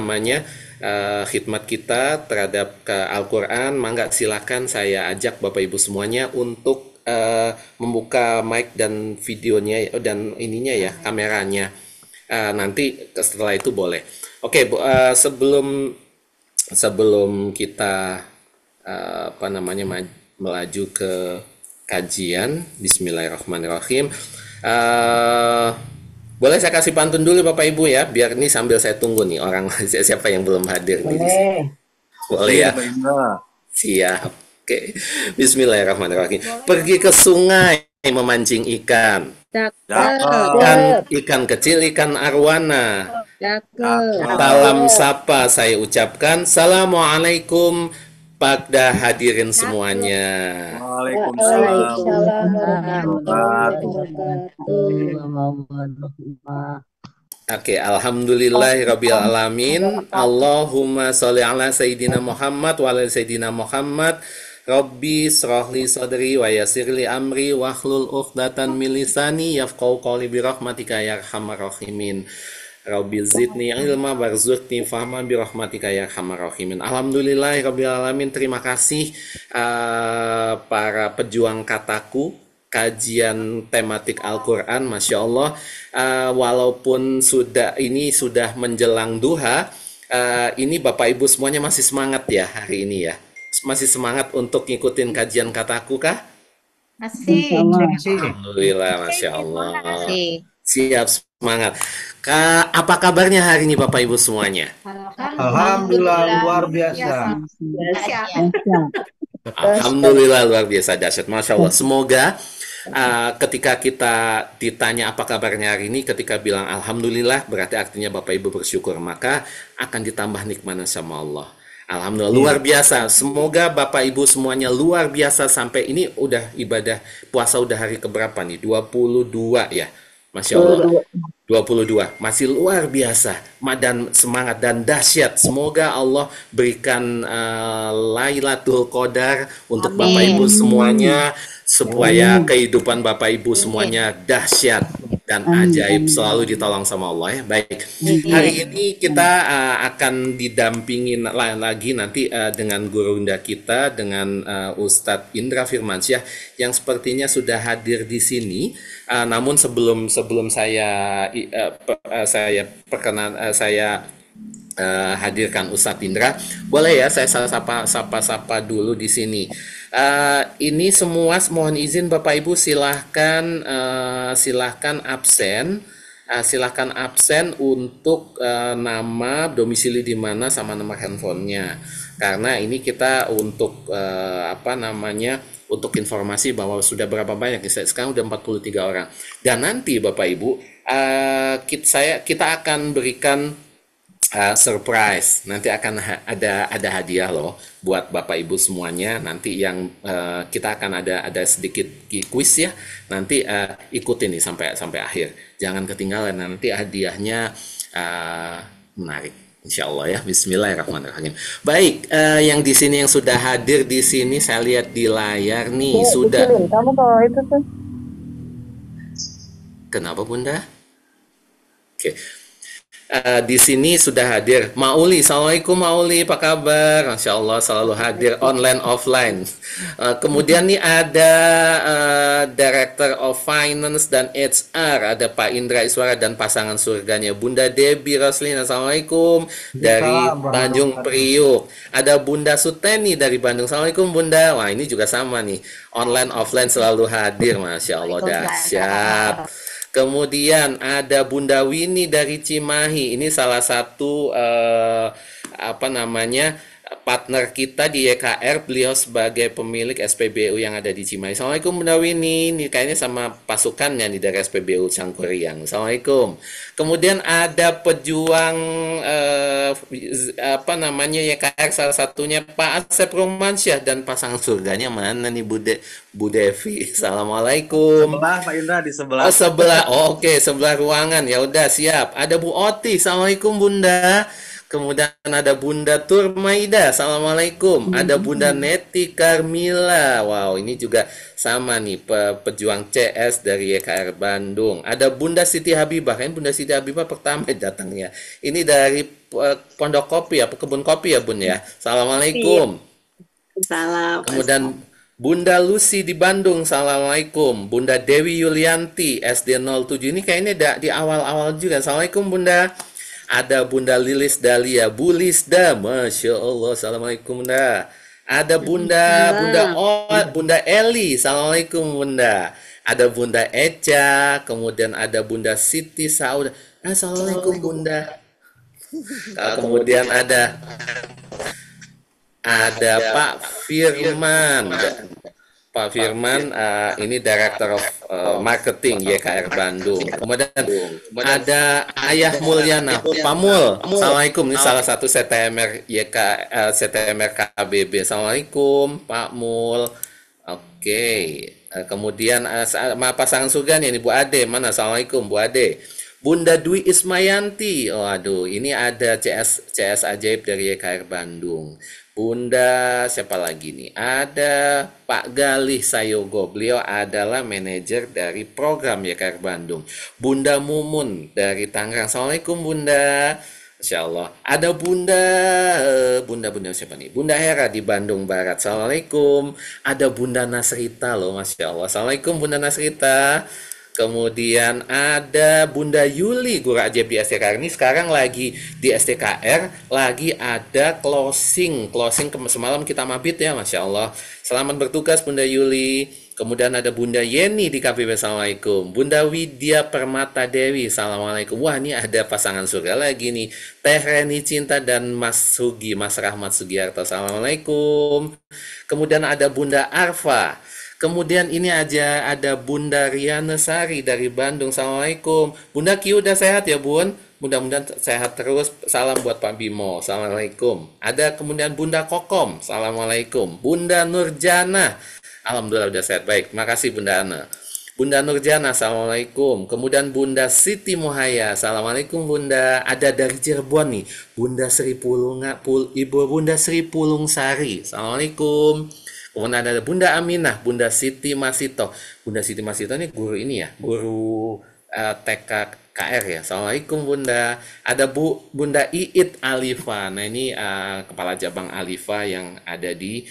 namanya khidmat kita terhadap ke Al-Quran. Mangga silakan saya ajak Bapak Ibu semuanya untuk membuka mic dan videonya dan ininya ya kameranya. Nanti setelah itu boleh. Oke, sebelum sebelum kita apa namanya melaju ke kajian, Bismillahirrahmanirrahim. Eh, Boleh saya kasih pantun dulu Bapak Ibu ya, biar ini sambil saya tunggu nih orang siapa yang belum hadir nih di sini. Boleh. Boleh Iya, ya? Pak Indra. Siap. Oke. Bismillahirrahmanirrahim. Boleh. Pergi ke sungai memancing ikan. Cakep. Ikan Cakep. ikan kecil, ikan arwana. Cakep. Salam Cakep. sapa saya ucapkan. Assalamualaikum pada hadirin Cakep. semuanya. Waalaikumsalam Waalaikumsalam warahmatullahi warahmatullahi wabarakatuh. wabarakatuh. Oke, alhamdulillahirabbil alamin. Allahumma sholli ala sayyidina Muhammad wa ala sayyidina Muhammad. Rabbi shrahli sadri wa yassirli amri wahlul 'uqdatam min lisani yafqahu qawli bi rahmatika ya arhamar rahimin. Rabbi zidni ilma warzuqni fahma bi rahmatika ya arhamar rahimin. Alhamdulillahirabbil alamin. Terima kasih para pejuang kataku kajian tematik Al-Quran, Masya Allah. Walaupun sudah menjelang duha, ini Bapak Ibu semuanya masih semangat ya hari ini ya, masih semangat untuk ngikutin kajian kataku kah? Masih. Masih. Alhamdulillah, Masya Allah. Masih. Siap, semangat. Apa kabarnya hari ini Bapak Ibu semuanya? Alhamdulillah luar biasa. Dahsyat. Alhamdulillah luar biasa dahsyat, Masya Allah. Semoga ketika kita ditanya apa kabarnya hari ini, ketika bilang Alhamdulillah, berarti artinya Bapak Ibu bersyukur, maka akan ditambah nikmatnya sama Allah. Alhamdulillah luar biasa. Semoga Bapak Ibu semuanya luar biasa sampai ini udah ibadah puasa udah hari keberapa nih? 22 ya. Masya Allah. 22 masih luar biasa dan semangat dan dahsyat. Semoga Allah berikan Lailatul Qadar untuk Bapak Ibu Amin. semuanya supaya kehidupan Bapak Ibu semuanya dahsyat dan ajaib, selalu ditolong sama Allah ya. Baik. Hari ini kita akan didampingin lagi nanti dengan gurunda kita dengan Ustadz Indra Firmansyah yang sepertinya sudah hadir di sini. Namun sebelum saya hadirkan Ustadz Indra, boleh ya saya sapa dulu di sini. Ini semua mohon izin Bapak Ibu silahkan absen. Silahkan absen untuk nama, domisili di mana sama nomor handphonenya. Karena ini kita untuk untuk informasi bahwa sudah berapa banyak, sekarang udah 43 orang. Dan nanti Bapak Ibu kita akan berikan surprise. Nanti akan ada hadiah loh buat Bapak Ibu semuanya. Nanti yang kita akan ada sedikit quiz ya. Nanti ikutin nih sampai akhir. Jangan ketinggalan, nanti hadiahnya menarik. Insya Allah ya. Bismillahirrahmanirrahim. Baik, yang di sini yang sudah hadir di sini saya lihat di layar nih sudah. Kamu kalau itu tuh. Kenapa Bunda? Oke. Di sini sudah hadir Mauli. Assalamualaikum Mauli, apa kabar? Masya Allah selalu hadir online offline. Kemudian nih ada Director of Finance dan HR, ada Pak Indra Iswara dan pasangan surganya Bunda Debbie Roslin. Assalamualaikum dari Tanjung Priuk. Ada Bunda Suteni dari Bandung. Assalamualaikum Bunda. Wah ini juga sama nih, online offline selalu hadir. Masya Allah dahsyat. Kemudian ada Bunda Winnie dari Cimahi. Ini salah satu partner kita di YKR. Beliau sebagai pemilik SPBU yang ada di Cimahi. Assalamualaikum Bunda Winnie. Ini kayaknya sama pasukannya nih dari SPBU Cangkuriang. Assalamualaikum. Kemudian ada pejuang YKR, salah satunya Pak Asep Romansyah dan pasangan surganya mana nih Bu Devi. Assalamualaikum. Sebelah Pak Indra di sebelah. Oh sebelah, oke, sebelah ruangan. Ya udah siap. Ada Bu Oti. Assalamualaikum Bunda. Kemudian ada Bunda Turmaida. Assalamualaikum. Ada Bunda Neti Karmila. Wow, ini juga sama nih pejuang CS dari YKR Bandung. Ada Bunda Siti Habibah. Kan Bunda Siti Habibah pertama datangnya. Ini dari pondok kopi ya, kebun kopi ya Bun ya. Assalamualaikum. Salam. Kemudian Bunda Lucy di Bandung, Assalamualaikum. Bunda Dewi Yulianti, SD 07. Ini kayaknya di awal-awal juga. Assalamualaikum Bunda. Ada Bunda Lilis Dahlia, Bu Lisda, Masya Allah, Assalamualaikum Bunda. Ada Bunda Eli, Assalamualaikum Bunda. Ada Bunda Eca, kemudian ada Bunda Siti Sauda, Assalamualaikum Bunda. Kemudian ada Pak Firman. Pak Firman ini Director of Marketing YKR Bandung. Kemudian ada Ayah Mulyana, Pak Mul. Assalamualaikum. Ini salah satu CTMR CTMR KBB. Assalamualaikum Pak Mul. Oke. Kemudian pasangan surga nih Bu Ade. Mana? Assalamualaikum Bu Ade. Bunda Dwi Ismayanti. Oh aduh, ini ada CS Ajaib dari YKR Bandung. Bunda siapa lagi nih? Ada Pak Galih Sayogo. Beliau adalah manajer dari program YKR Bandung. Bunda Mumun dari Tangerang. Assalamualaikum Bunda. Insya Allah. Ada Bunda siapa nih? Bunda Hera di Bandung Barat. Assalamualaikum. Ada Bunda Nasrita loh, Masya Allah. Assalamualaikum Bunda Nasrita. Kemudian ada Bunda Yuli, guru ajaib di STKR. Ini sekarang lagi di STKR, lagi ada closing semalam kita mabit ya, Masya Allah. Selamat bertugas Bunda Yuli. Kemudian ada Bunda Yeni di KPB, Assalamualaikum. Bunda Widya Permata Dewi, Assalamualaikum. Wah, ini ada pasangan surga lagi nih. Teh Reni Cinta dan Mas Sugi, Mas Rahmat Sugiarto, Assalamualaikum. Kemudian ada Bunda Arfa. Kemudian ini aja ada Bunda Riana Sari dari Bandung. Assalamualaikum. Bunda Ki udah sehat ya Bun? Mudah-mudahan sehat terus. Salam buat Pak Bimo. Assalamualaikum. Ada kemudian Bunda Kokom. Assalamualaikum. Bunda Nurjana. Alhamdulillah udah sehat. Baik, makasih Bunda Ana. Bunda Nurjana, Assalamualaikum. Kemudian Bunda Siti Muhaya. Assalamualaikum Bunda. Ada dari Cirebon nih. Bunda Sri Ibu Bunda Sri Pulung Sari. Assalamualaikum. Kemudian ada Bunda Aminah, Bunda Siti Masito. Bunda Siti Masito ini guru ini ya, guru TK KR ya. Assalamualaikum Bunda. Ada Bunda Iit Alifa. Nah ini kepala cabang Alifa yang ada di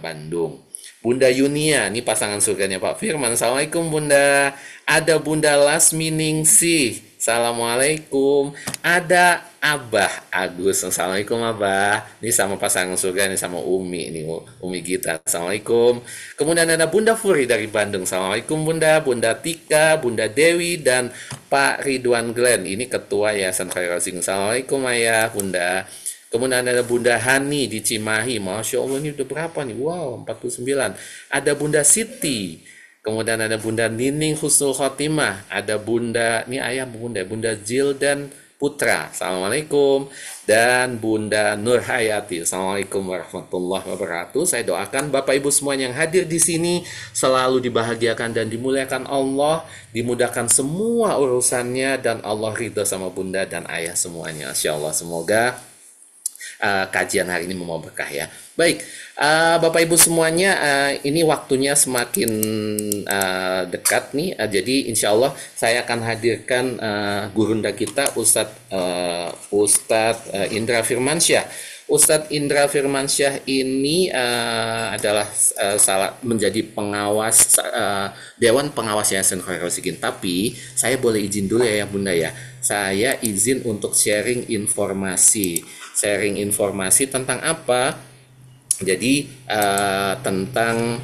Bandung. Bunda Yunia, ini pasangan surganya Pak Firman. Assalamualaikum Bunda. Ada Bunda Lasmi Ningsih. Assalamualaikum. Ada Abah Agus. Assalamualaikum Abah. Ini sama pasangan surga, ini sama Umi. Ini Umi Gita. Assalamualaikum. Kemudian ada Bunda Furi dari Bandung. Assalamualaikum Bunda. Bunda Tika, Bunda Dewi, dan Pak Ridwan Glenn. Ini ketua Yayasan Khairul Raziqin. Assalamualaikum Ayah, Bunda. Kemudian ada Bunda Hani di Cimahi. Masya Allah ini udah berapa nih? Wow, 49. Ada Bunda Siti. Kemudian ada Bunda Nining Husnul Khotimah. Ada Bunda, ini ayah Bunda Jil dan Putra. Assalamualaikum. Dan Bunda Nur Hayati. Assalamualaikum warahmatullahi wabarakatuh. Saya doakan Bapak Ibu semua yang hadir di sini selalu dibahagiakan dan dimuliakan Allah, dimudahkan semua urusannya, dan Allah ridho sama Bunda dan ayah semuanya. Insya Allah semoga kajian hari ini membawa berkah ya. Baik, Bapak Ibu semuanya, ini waktunya semakin dekat nih. Jadi insya Allah saya akan hadirkan gurunda kita Ustadz Indra Firmansyah. Ustadz Indra Firmansyah ini adalah menjadi pengawas Dewan Pengawas Yayasan Khairul Raziqin. Tapi saya boleh izin dulu ya Bunda ya. Saya izin untuk sharing informasi tentang apa? Jadi tentang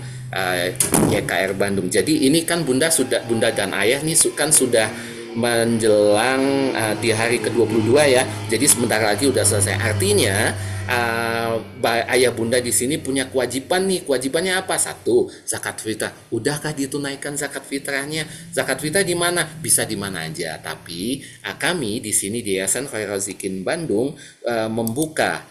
YKR Bandung. Jadi ini kan Bunda dan Ayah nih kan sudah menjelang di hari ke-22 ya. Jadi sebentar lagi udah selesai. Artinya Ayah Bunda di sini punya kewajiban nih. Kewajibannya apa? Satu, zakat fitrah. Udahkah ditunaikan zakat fitrahnya? Zakat fitrah di mana? Bisa di mana aja. Tapi kami di sini di Yayasan Khairul Raziqin Bandung membuka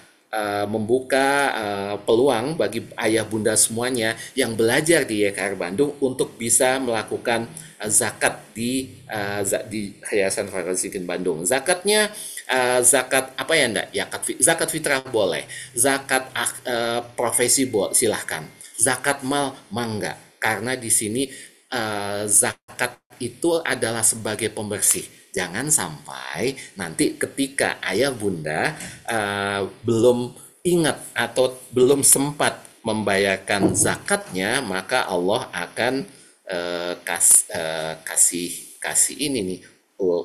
peluang bagi ayah bunda semuanya yang belajar di YKR Bandung untuk bisa melakukan zakat di Yayasan Khairul Raziqin Bandung. Zakatnya zakat apa ya enggak? Ya, zakat fitrah boleh, zakat profesi silahkan, zakat mal mangga, karena di sini zakat itu adalah sebagai pembersih. Jangan sampai nanti ketika ayah bunda belum ingat atau belum sempat membayarkan zakatnya, maka Allah akan kasih ini nih,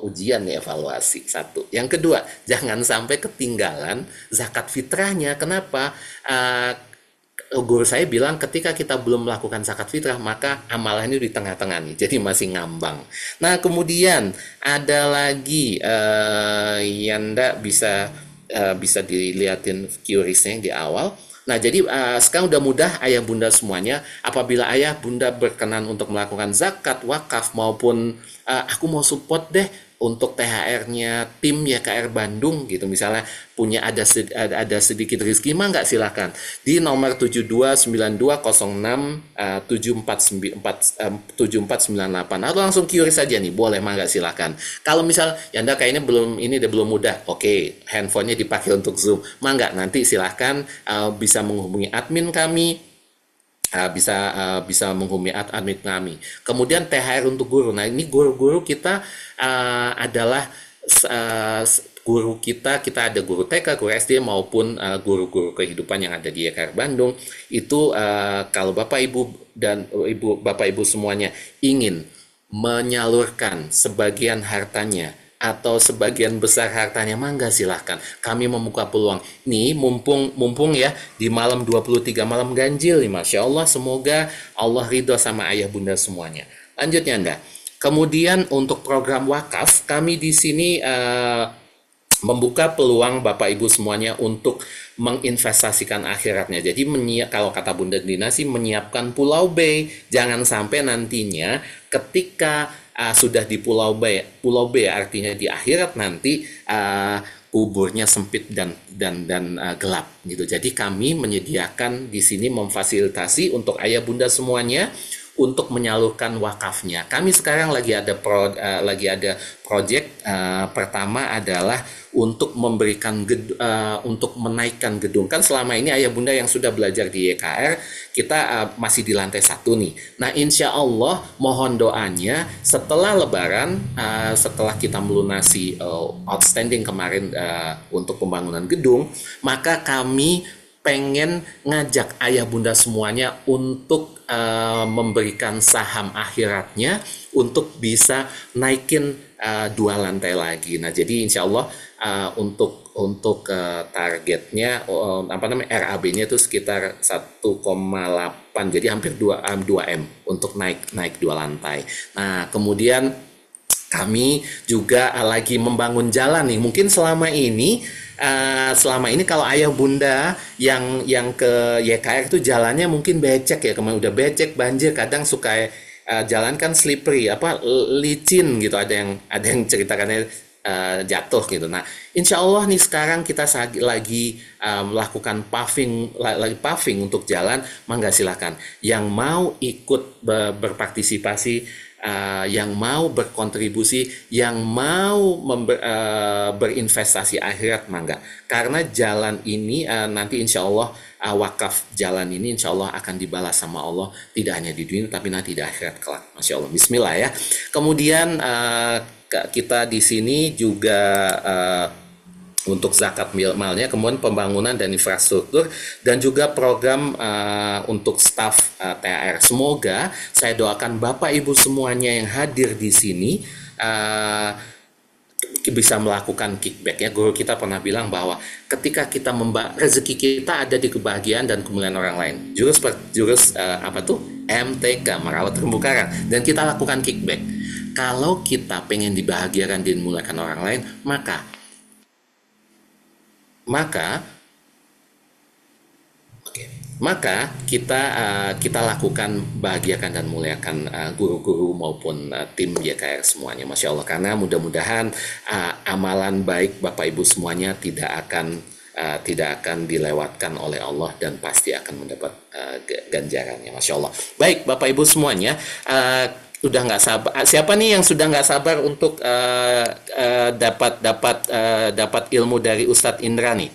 ujian nih, evaluasi. Satu. Yang kedua, jangan sampai ketinggalan zakat fitrahnya. Kenapa? Guru saya bilang ketika kita belum melakukan zakat fitrah, maka amalannya di tengah-tengah nih, jadi masih ngambang. Nah, kemudian ada lagi Yanda bisa dilihatin QRIS-nya di awal. Nah, jadi sekarang udah mudah ayah bunda semuanya. Apabila ayah bunda berkenan untuk melakukan zakat, wakaf, maupun aku mau support deh untuk THR-nya tim YKR Bandung gitu, misalnya punya ada sedikit rezeki, mah nggak, silakan di nomor 7292067498 atau langsung QRIS saja nih, boleh, mah nggak, silakan. Kalau misal Yanda kayaknya belum mudah, oke, handphonenya dipakai untuk Zoom, mah nggak, nanti silakan bisa menghubungi admin kami, bisa menghubungi admin kami. Kemudian THR untuk guru. Nah, ini guru-guru kita adalah guru kita ada guru TK, guru SD, maupun guru-guru kehidupan yang ada di YKR Bandung. Itu kalau Bapak Ibu semuanya ingin menyalurkan sebagian hartanya atau sebagian besar hartanya, mangga silahkan. Kami membuka peluang. Nih, mumpung ya di malam 23 malam ganjil nih, Masya Allah, semoga Allah ridho sama ayah bunda semuanya. Lanjutnya Anda. Kemudian untuk program wakaf, kami di sini membuka peluang Bapak Ibu semuanya untuk menginvestasikan akhiratnya. Jadi kalau kata Bunda Dinasi, menyiapkan Pulau B. Jangan sampai nantinya ketika sudah di Pulau B artinya di akhirat nanti kuburnya sempit dan gelap gitu. Jadi kami menyediakan di sini memfasilitasi untuk ayah bunda semuanya untuk menyalurkan wakafnya. Kami sekarang lagi ada project pertama adalah untuk memberikan untuk menaikkan gedung. Kan selama ini ayah bunda yang sudah belajar di YKR, kita masih di lantai 1 nih. Nah, insya Allah mohon doanya setelah Lebaran, setelah kita melunasi outstanding kemarin untuk pembangunan gedung, maka kami pengen ngajak ayah bunda semuanya untuk memberikan saham akhiratnya untuk bisa naikin 2 lantai lagi. Nah, jadi insya Allah untuk targetnya RAB-nya itu sekitar 1,8, jadi hampir 2M untuk naik 2 lantai. Nah, kemudian kami juga lagi membangun jalan nih. Mungkin selama ini kalau ayah bunda yang ke YKR itu jalannya mungkin becek ya, kemarin udah becek, banjir, kadang suka jalan kan slippery, licin gitu, ada yang ceritakannya jatuh gitu. Nah, insya Allah nih sekarang kita lagi melakukan paving untuk jalan, mangga silakan yang mau ikut berpartisipasi, yang mau berkontribusi, yang mau berinvestasi akhirat, mangga. Karena jalan ini nanti insya Allah wakaf jalan ini insya Allah akan dibalas sama Allah, tidak hanya di dunia tapi nanti di akhirat kelak. Masya Allah, Bismillah ya. Kemudian kita di sini juga untuk zakat malnya, kemudian pembangunan dan infrastruktur, dan juga program untuk staf THR. Semoga saya doakan Bapak Ibu semuanya yang hadir di sini bisa melakukan kickback ya. Guru kita pernah bilang bahwa ketika kita rezeki kita ada di kebahagiaan dan kemuliaan orang lain. Jurus MTK, merawat terumbu karang, dan kita lakukan kickback. Kalau kita pengen dibahagiakan dan dimuliakan orang lain, maka kita lakukan bahagiakan dan muliakan guru-guru maupun tim YKR semuanya, Masya Allah. Karena mudah-mudahan amalan baik Bapak Ibu semuanya tidak akan dilewatkan oleh Allah dan pasti akan mendapat ganjarannya, Masya Allah. Baik Bapak Ibu semuanya, udah nggak sabar. Siapa nih yang sudah nggak sabar untuk dapat ilmu dari Ustadz Indra nih?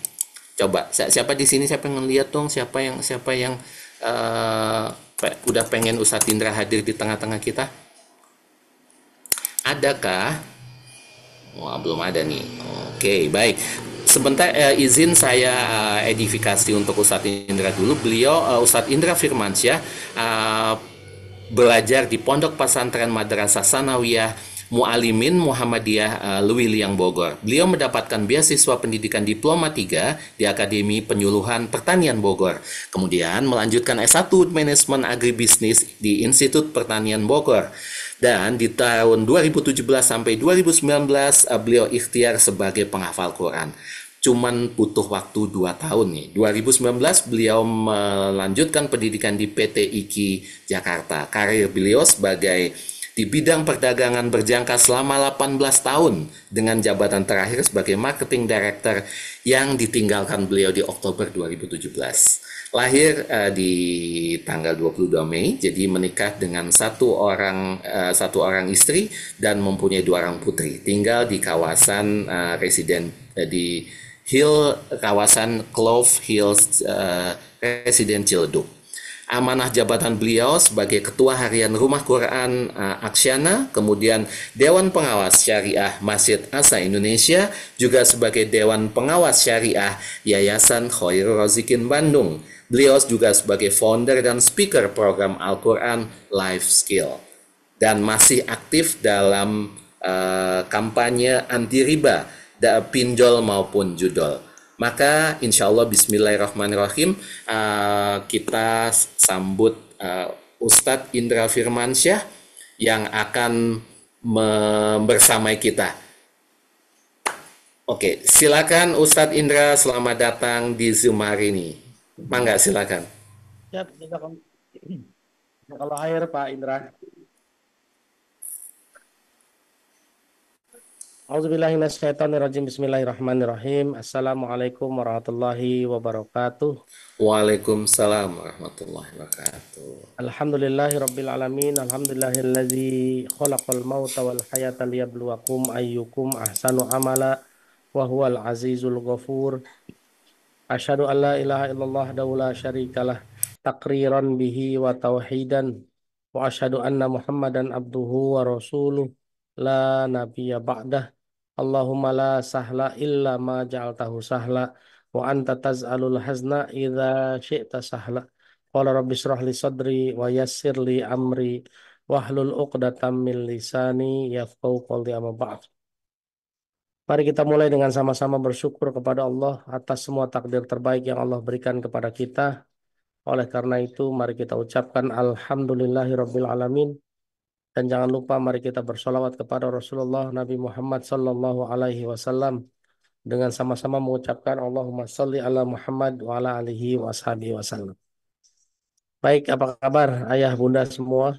Coba, siapa di sini, siapa yang ngeliat dong, siapa yang udah pengen Ustadz Indra hadir di tengah-tengah kita? Adakah Wah, belum ada nih. Oke, baik. Sebentar, izin saya edifikasi untuk Ustadz Indra dulu. Beliau, Ustadz Indra Firmansyah, eh, belajar di Pondok Pesantren Madrasah Sanawiyah Mualimin Muhammadiyah Lewiliang Bogor. Beliau mendapatkan beasiswa pendidikan Diploma 3 di Akademi Penyuluhan Pertanian Bogor. Kemudian melanjutkan S1 Manajemen Agribisnis di Institut Pertanian Bogor. Dan di tahun 2017 sampai 2019 beliau ikhtiar sebagai penghafal Quran. Cuman butuh waktu 2 tahun nih. 2019 beliau melanjutkan pendidikan di PT IKI Jakarta. Karir beliau sebagai di bidang perdagangan berjangka selama 18 tahun dengan jabatan terakhir sebagai marketing director yang ditinggalkan beliau di Oktober 2017. Lahir di tanggal 22 Mei, jadi menikah dengan satu orang istri dan mempunyai 2 orang putri. Tinggal di kawasan di kawasan Clove Hills Residen Ciledug. Amanah jabatan beliau sebagai Ketua Harian Rumah Quran Aksyana, kemudian Dewan Pengawas Syariah Masjid Asa Indonesia, juga sebagai Dewan Pengawas Syariah Yayasan Khairul Razikin Bandung. Beliau juga sebagai founder dan speaker program Al-Quran Life Skill. Dan masih aktif dalam kampanye anti riba, pinjol maupun judol. Maka insya Allah bismillahirrahmanirrahim kita sambut Ustadz Indra Firmansyah yang akan bersamai kita. Oke, silakan Ustadz Indra, selamat datang di Zoom hari ini. Mangga, silakan. Siap, kalau air Pak Indra. Auzubillahiminasyaitonirrajim. Bismillahirrahmanirrahim. Assalamualaikum warahmatullahi wabarakatuh. Waalaikumsalam warahmatullahi wabarakatuh. Alhamdulillahi rabbil alamin. Alhamdulillahilladzi khalaqal mauta wal hayata liyabluwakum ayyukum ahsanu amala wa huwal azizul ghafur. Asyhadu an la ilaha illallah la syarikalah taqriran bihi wa tauhidan wa asyhadu anna Muhammadan abduhu wa rasuluh la nabiyya ba'dah. Allahumma la sahla illa ma ja'altahu sahla wa anta taz'alul hazna idza syi'ta sahla. Qala rabbi shrah li sadri wa yassir li amri wahlul 'uqdatam min lisani yafqahu qawli, amma ba'd. Mari kita mulai dengan sama-sama bersyukur kepada Allah atas semua takdir terbaik yang Allah berikan kepada kita. Oleh karena itu, mari kita ucapkan alhamdulillahirabbil alamin. Dan jangan lupa mari kita bersolawat kepada Rasulullah Nabi Muhammad sallallahu alaihi wasallam dengan sama-sama mengucapkan Allahumma sholli ala Muhammad wa ala alihi wa ashabihi wasallam. Baik, apa kabar ayah bunda semua?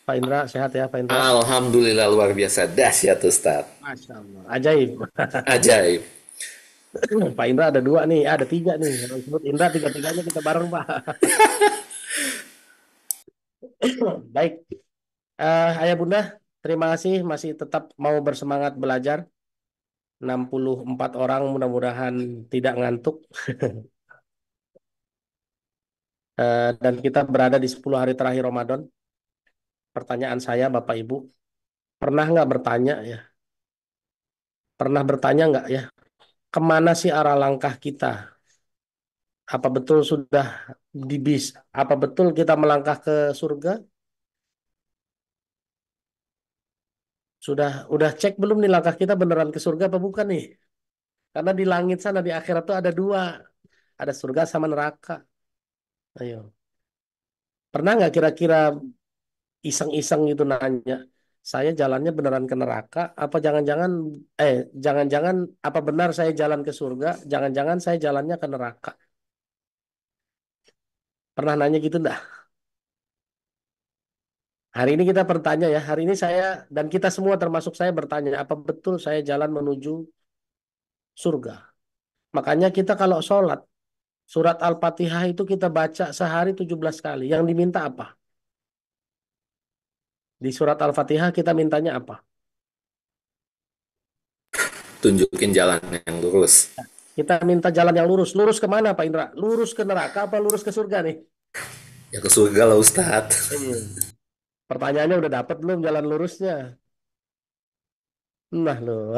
Pak Indra, sehat ya Pak Indra? Alhamdulillah, luar biasa dahsyat Ustaz. Masya Allah, ajaib. Ajaib. Pak Indra ada 2 nih, ada 3 nih. Kalau disebut Indra, 3-3-nya kita bareng Pak. Baik. Ayah bunda, terima kasih masih tetap mau bersemangat belajar. 64 orang mudah-mudahan tidak ngantuk. Dan kita berada di 10 hari terakhir Ramadan. Pertanyaan saya Bapak Ibu, pernah nggak bertanya ya? Pernah bertanya nggak ya? Kemana sih arah langkah kita? Apa betul sudah di bis? Apa betul kita melangkah ke surga? Udah cek belum nih langkah kita beneran ke surga apa bukan nih? Karena di langit sana di akhirat tuh ada 2. Ada surga sama neraka. Ayo. Pernah nggak kira-kira iseng-iseng gitu nanya, saya jalannya beneran ke neraka apa jangan-jangan apa benar saya jalan ke surga? Jangan-jangan saya jalannya ke neraka. Pernah nanya gitu enggak? Hari ini kita bertanya ya. Hari ini saya dan kita semua termasuk saya bertanya, apa betul saya jalan menuju surga? Makanya kita kalau sholat, surat Al-Fatihah itu kita baca sehari 17 kali. Yang diminta apa? Di surat Al-Fatihah kita mintanya apa? Tunjukin jalan yang lurus. Kita minta jalan yang lurus. Lurus kemana Pak Indra? Lurus ke neraka apa lurus ke surga nih? Ya ke surga lah Ustadz. Pertanyaannya udah dapat belum jalan lurusnya? Nah loh,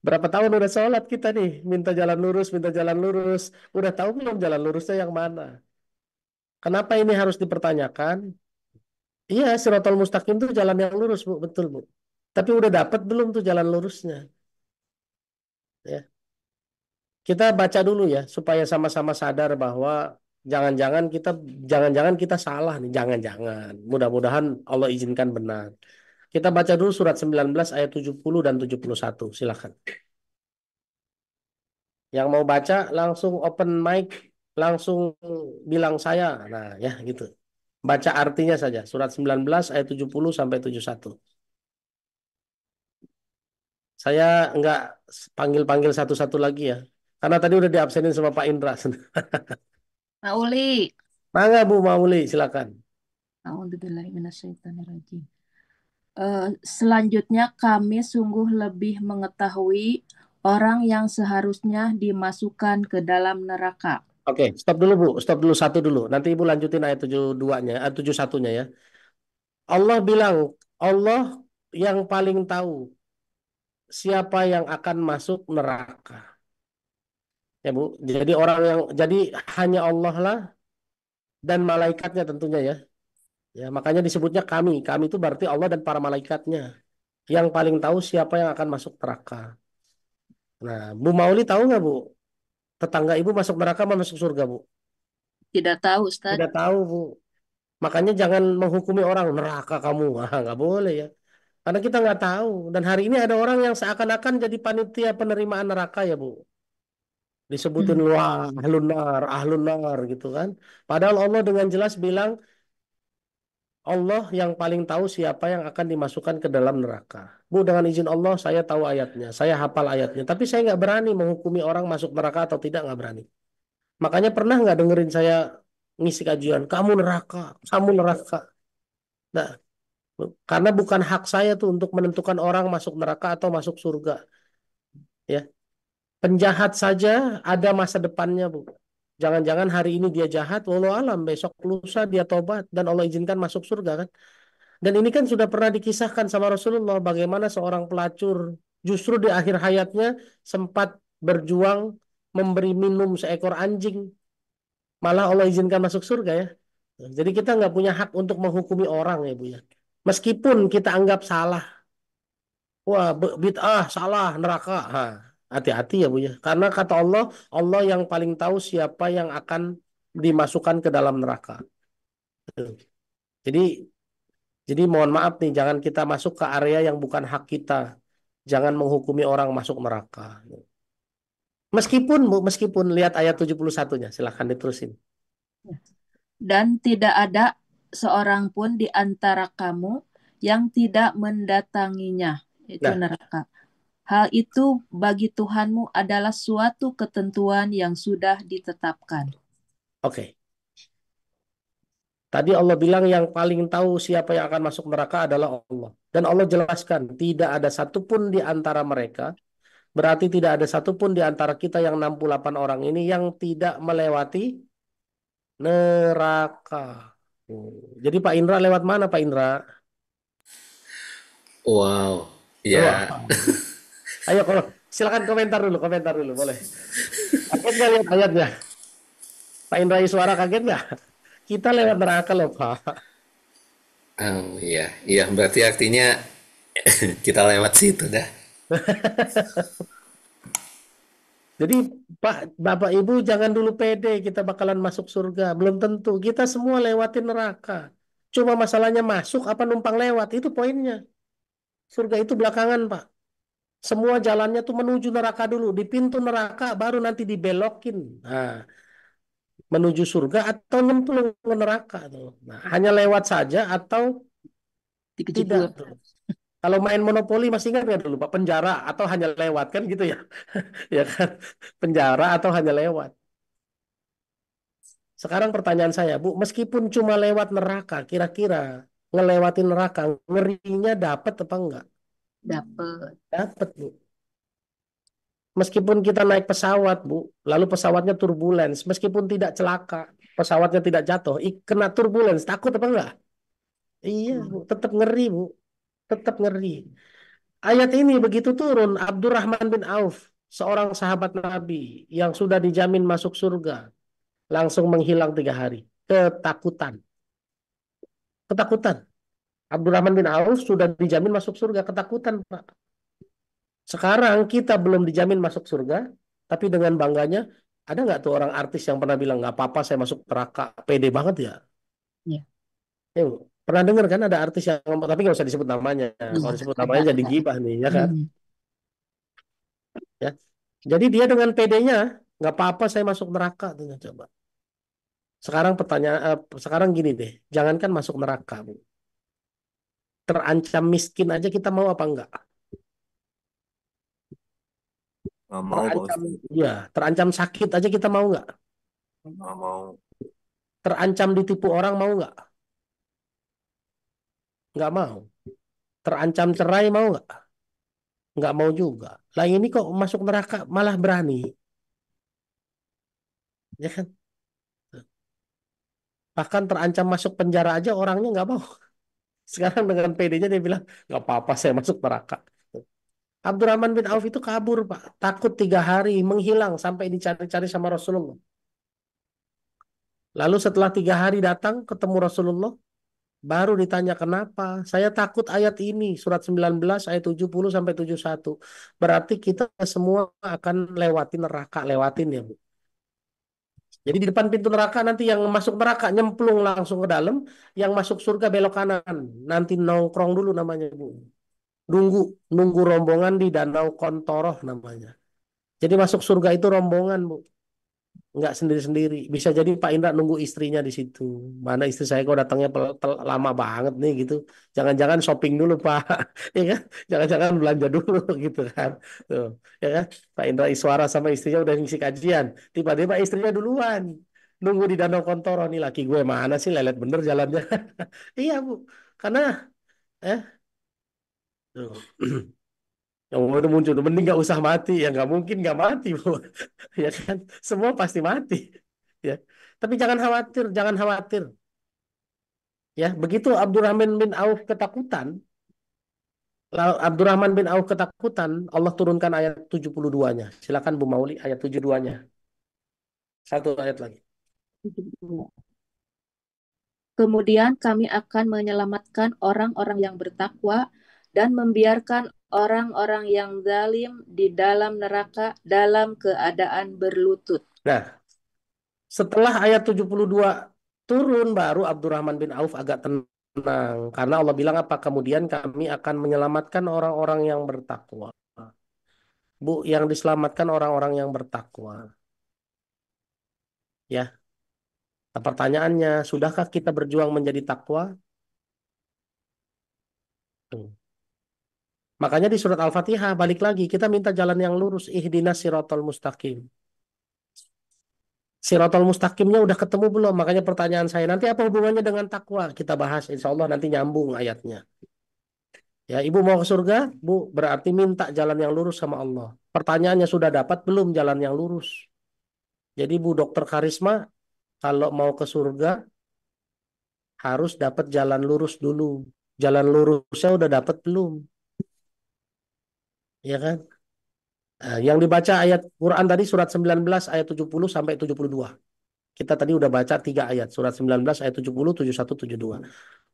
berapa tahun udah sholat kita nih, minta jalan lurus, minta jalan lurus. Udah tahu belum jalan lurusnya yang mana? Kenapa ini harus dipertanyakan? Iya, Siratal Mustaqim tuh jalan yang lurus, Bu. Betul, Bu. Tapi udah dapat belum tuh jalan lurusnya? Ya. Kita baca dulu ya, supaya sama-sama sadar bahwa jangan-jangan kita jangan-jangan kita salah nih, jangan-jangan. Mudah-mudahan Allah izinkan benar. Kita baca dulu surat 19 ayat 70 dan 71. Silakan. Yang mau baca langsung open mic, langsung bilang saya. Nah, ya gitu. Baca artinya saja. Surat 19 ayat 70 sampai 71. Saya nggak panggil-panggil satu-satu lagi ya. Karena tadi udah diabsenin sama Pak Indra. Pak Uli. Mangga Bu Mauli, silakan. A'udzubillahiminasyaitonirrajim. Selanjutnya kami sungguh lebih mengetahui orang yang seharusnya dimasukkan ke dalam neraka. Oke, stop dulu Bu. Stop dulu satu dulu. Nanti Ibu lanjutin ayat 72-nya, ayat 71-nya ya. Allah bilang, Allah yang paling tahu siapa yang akan masuk neraka. Ya Bu. Jadi hanya Allah lah dan malaikatnya tentunya ya. Ya, makanya disebutnya kami. Kami itu berarti Allah dan para malaikatnya yang paling tahu siapa yang akan masuk neraka. Nah, Bu Mauli tahu nggak Bu? Tetangga Ibu masuk neraka apa masuk surga Bu? Tidak tahu, Ustadz. Tidak tahu Bu. Makanya jangan menghukumi orang neraka kamu. Ah, nggak boleh ya. Karena kita nggak tahu. Dan hari ini ada orang yang seakan-akan jadi panitia penerimaan neraka ya Bu. Disebutin wah ahlun nar gitu kan. Padahal Allah dengan jelas bilang Allah yang paling tahu siapa yang akan dimasukkan ke dalam neraka. Bu, dengan izin Allah saya tahu ayatnya, saya hafal ayatnya. Tapi saya nggak berani menghukumi orang masuk neraka atau tidak, nggak berani. Makanya pernah nggak dengerin saya ngisi kajian, kamu neraka, kamu neraka. Nah, karena bukan hak saya tuh untuk menentukan orang masuk neraka atau masuk surga. Ya, penjahat saja ada masa depannya, Bu. Jangan-jangan hari ini dia jahat, walau alam besok lusa dia tobat dan Allah izinkan masuk surga kan? Dan ini kan sudah pernah dikisahkan sama Rasulullah bagaimana seorang pelacur justru di akhir hayatnya sempat berjuang memberi minum seekor anjing. Malah Allah izinkan masuk surga ya. Jadi kita nggak punya hak untuk menghukumi orang ya Bu ya. Meskipun kita anggap salah. Wah, bid'ah, salah, neraka. Nah, hati-hati ya Bu ya. Karena kata Allah, Allah yang paling tahu siapa yang akan dimasukkan ke dalam neraka. Jadi Jadi mohon maaf nih, jangan kita masuk ke area yang bukan hak kita. Jangan menghukumi orang masuk neraka. Meskipun lihat ayat 71-nya, silahkan diterusin. Dan tidak ada seorang pun di antara kamu yang tidak mendatanginya, itu Nah, neraka. Hal itu bagi Tuhanmu adalah suatu ketentuan yang sudah ditetapkan. oke. Tadi Allah bilang yang paling tahu siapa yang akan masuk neraka adalah Allah. Dan Allah jelaskan, tidak ada satupun di antara mereka, berarti tidak ada satupun di antara kita yang 68 orang ini yang tidak melewati neraka. Jadi Pak Indra lewat mana Pak Indra? Wow. Wah, Ya, ayo kalau silakan komentar dulu boleh. Kaget nggak lihat ayatnya? Pak Indra Iswara kaget nggak? Kita lewat neraka loh Pak. iya, iya berarti artinya kita lewat situ dah. Jadi Pak, Bapak Ibu jangan dulu pede kita bakalan masuk surga. Belum tentu. Kita semua lewatin neraka. Cuma masalahnya masuk apa numpang lewat itu poinnya. Surga itu belakangan Pak. Semua jalannya tuh menuju neraka dulu. Di pintu neraka baru nanti dibelokin. Nah, menuju surga atau nyemplung ke neraka tuh. Nah, hanya lewat saja atau tidak Dikejebur. tuh. Kalau main monopoli masih ingat nggak dulu Pak penjara atau hanya lewat kan gitu ya, ya kan penjara atau hanya lewat. Sekarang pertanyaan saya Bu, meskipun cuma lewat neraka, kira-kira ngelewatin neraka ngerinya dapat apa enggak? Dapat. Dapat Bu. Meskipun kita naik pesawat Bu, lalu pesawatnya turbulence, meskipun tidak celaka, pesawatnya tidak jatuh, kena turbulence, takut apa enggak? Iya Bu, tetap ngeri Bu, tetap ngeri. Ayat ini begitu turun, Abdurrahman bin Auf, seorang sahabat Nabi yang sudah dijamin masuk surga, langsung menghilang 3 hari. Ketakutan. Ketakutan. Abdurrahman bin Auf sudah dijamin masuk surga, ketakutan, Pak. Sekarang kita belum dijamin masuk surga, tapi dengan bangganya, ada nggak tuh orang artis yang pernah bilang, nggak apa-apa saya masuk neraka, pede banget ya? Iya. Eh, pernah dengar kan ada artis yang ngomong, tapi nggak usah disebut namanya. Iya, Kalau disebut ada, namanya jadi ada. gibah nih, ya kan? Hmm. Ya. Jadi dia dengan pedenya, nggak apa-apa saya masuk neraka, tuh, coba. Sekarang pertanyaan, sekarang gini deh, jangankan masuk neraka, Bu. Terancam miskin aja kita mau apa enggak? Nggak mau Pak Terancam, Ustadz. ya, terancam sakit aja kita mau nggak? Nggak mau. Terancam ditipu orang mau nggak? Nggak mau. Terancam cerai mau nggak? Nggak mau juga. Lah ini kok masuk neraka malah berani, ya kan? Bahkan terancam masuk penjara aja orangnya nggak mau. Sekarang dengan PD-nya dia bilang nggak apa-apa saya masuk neraka. Abdurrahman bin Auf itu kabur, Pak. Takut 3 hari, menghilang sampai dicari-cari sama Rasulullah. Lalu setelah 3 hari datang ketemu Rasulullah, baru ditanya kenapa. Saya takut ayat ini, surat 19 ayat 70 sampai 71. Berarti kita semua akan lewatin neraka, lewatin ya, Bu. Jadi di depan pintu neraka nanti yang masuk neraka nyemplung langsung ke dalam, yang masuk surga belok kanan. Nanti nongkrong dulu namanya, Bu. Nunggu, nunggu rombongan di Danau Kontoroh namanya. Jadi masuk surga itu rombongan, Bu. Nggak sendiri-sendiri. Bisa jadi Pak Indra nunggu istrinya di situ. Mana istri saya kok datangnya lama banget nih gitu. Jangan-jangan shopping dulu, Pak. Ya kan? Jangan-jangan belanja dulu gitu kan. Tuh, ya kan? Pak Indra Iswara sama istrinya udah ngisi kajian. Tiba-tiba istrinya duluan. Nunggu di Danau Kontoro nih, laki gue mana sih, lelet bener jalannya. Iya, Bu. Karena eh tuh. Yang udah muncul, mending nggak usah mati, ya nggak mungkin nggak mati, Bu. Ya kan, semua pasti mati, ya. Tapi jangan khawatir, jangan khawatir, ya. Begitu Abdurrahman bin Auf ketakutan, Abdurrahman bin Auf ketakutan, Allah turunkan ayat 72-nya. Silakan Bu Mauli, ayat 72-nya. Satu ayat lagi. Kemudian kami akan menyelamatkan orang-orang yang bertakwa dan membiarkan orang-orang yang zalim di dalam neraka dalam keadaan berlutut. Nah, setelah ayat 72 turun, baru Abdurrahman bin Auf agak tenang. Karena Allah bilang apa? Kemudian kami akan menyelamatkan orang-orang yang bertakwa. Bu, yang diselamatkan orang-orang yang bertakwa. Ya, nah, pertanyaannya, sudahkah kita berjuang menjadi takwa? Tuh. Makanya di surat Al-Fatihah, balik lagi, kita minta jalan yang lurus. Ihdinas siratal mustaqim. Siratal mustaqimnya udah ketemu belum? Makanya pertanyaan saya, nanti apa hubungannya dengan takwa? Kita bahas, insya Allah nanti nyambung ayatnya. Ya, ibu mau ke surga, bu, berarti minta jalan yang lurus sama Allah. Pertanyaannya, sudah dapat belum jalan yang lurus? Jadi Bu Dokter Karisma, kalau mau ke surga, harus dapat jalan lurus dulu. Jalan lurusnya udah dapat belum? Ya kan? Nah, yang dibaca ayat Quran tadi surat 19 ayat 70 sampai 72. Kita tadi udah baca 3 ayat. Surat 19 ayat 70, 71, 72.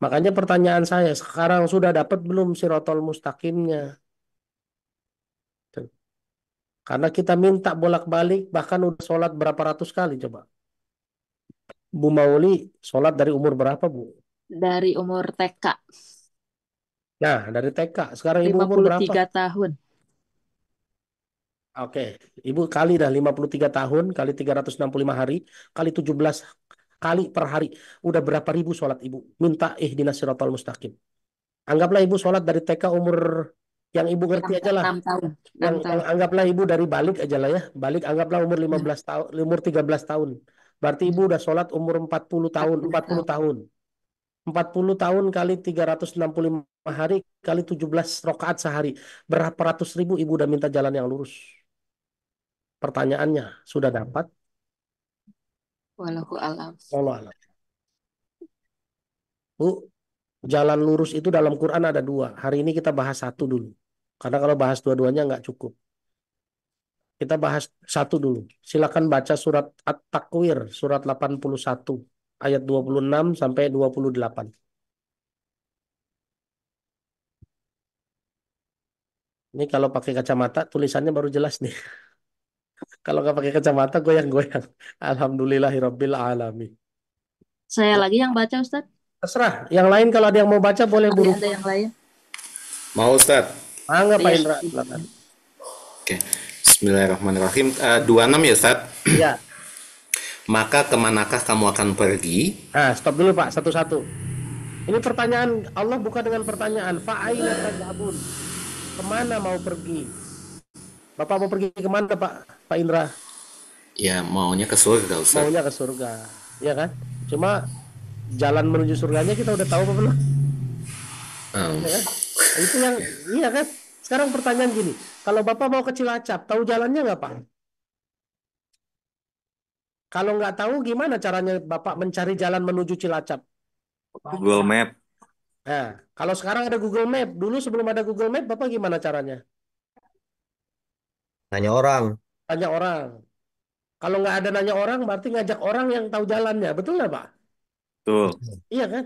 Makanya pertanyaan saya, sekarang sudah dapat belum sirotol mustaqimnya? Tuh. Karena kita minta bolak-balik, bahkan udah sholat berapa ratus kali coba. Bu Mauli sholat dari umur berapa, Bu? Dari umur TK, Nah, dari TK. Sekarang ibu umur berapa? 53 tahun. Oke, ibu kali dah 53 tahun, kali 365 hari, kali 17 kali per hari. Udah berapa ribu sholat ibu? Minta ihdinas siratal mustaqim. Anggaplah ibu sholat dari TK umur yang ibu ngerti aja lah. 6 tahun. 6 Yang tahun. anggaplah ibu dari balik aja lah ya. Balik anggaplah umur 15 tahun, umur 13 tahun. Berarti ibu udah sholat umur 40 tahun, 40 tahun. 40 tahun kali 365 hari kali 17 rakaat sehari. Berapa ratus ribu ibu udah minta jalan yang lurus? Pertanyaannya, sudah dapat? Wallahu alam. Allah alam. Bu, jalan lurus itu dalam Quran ada 2. Hari ini kita bahas satu dulu. Karena kalau bahas dua-duanya nggak cukup. Kita bahas satu dulu. Silakan baca surat At-Takwir, surat 81, ayat 26 sampai 28. Ini kalau pakai kacamata tulisannya baru jelas nih. Kalau nggak pakai kacamata goyang-goyang. Alhamdulillahirabbil alamin. Saya lagi yang baca, Ustadz. Terserah. Yang lain kalau ada yang mau baca boleh Ada buru. ada yang lain? Mau Ustaz? Mangga Pak Iya. Indra, silakan. Oke. Bismillahirrahmanirrahim. 26 ya Ustaz. Ya. Maka kemanakah kamu akan pergi? Nah, stop dulu Pak, satu-satu. Ini pertanyaan Allah buka dengan pertanyaan, fa'aina tadhabun? Kemana mau pergi? Bapak mau pergi kemana Pak Indra? Ya maunya ke surga Ustaz. Maunya ke surga, ya kan? Cuma jalan menuju surganya kita udah tahu apa belum? Ya kan? Itu yang, iya kan? Sekarang pertanyaan gini, kalau Bapak mau ke Cilacap, tahu jalannya nggak Pak? Kalau nggak tahu, gimana caranya Bapak mencari jalan menuju Cilacap? Google Map. Nah, kalau sekarang ada Google Map, dulu sebelum ada Google Map, Bapak gimana caranya? Nanya orang. Tanya orang. Kalau nggak ada nanya orang, berarti ngajak orang yang tahu jalannya. Betul nggak, Pak? Tuh. Iya kan?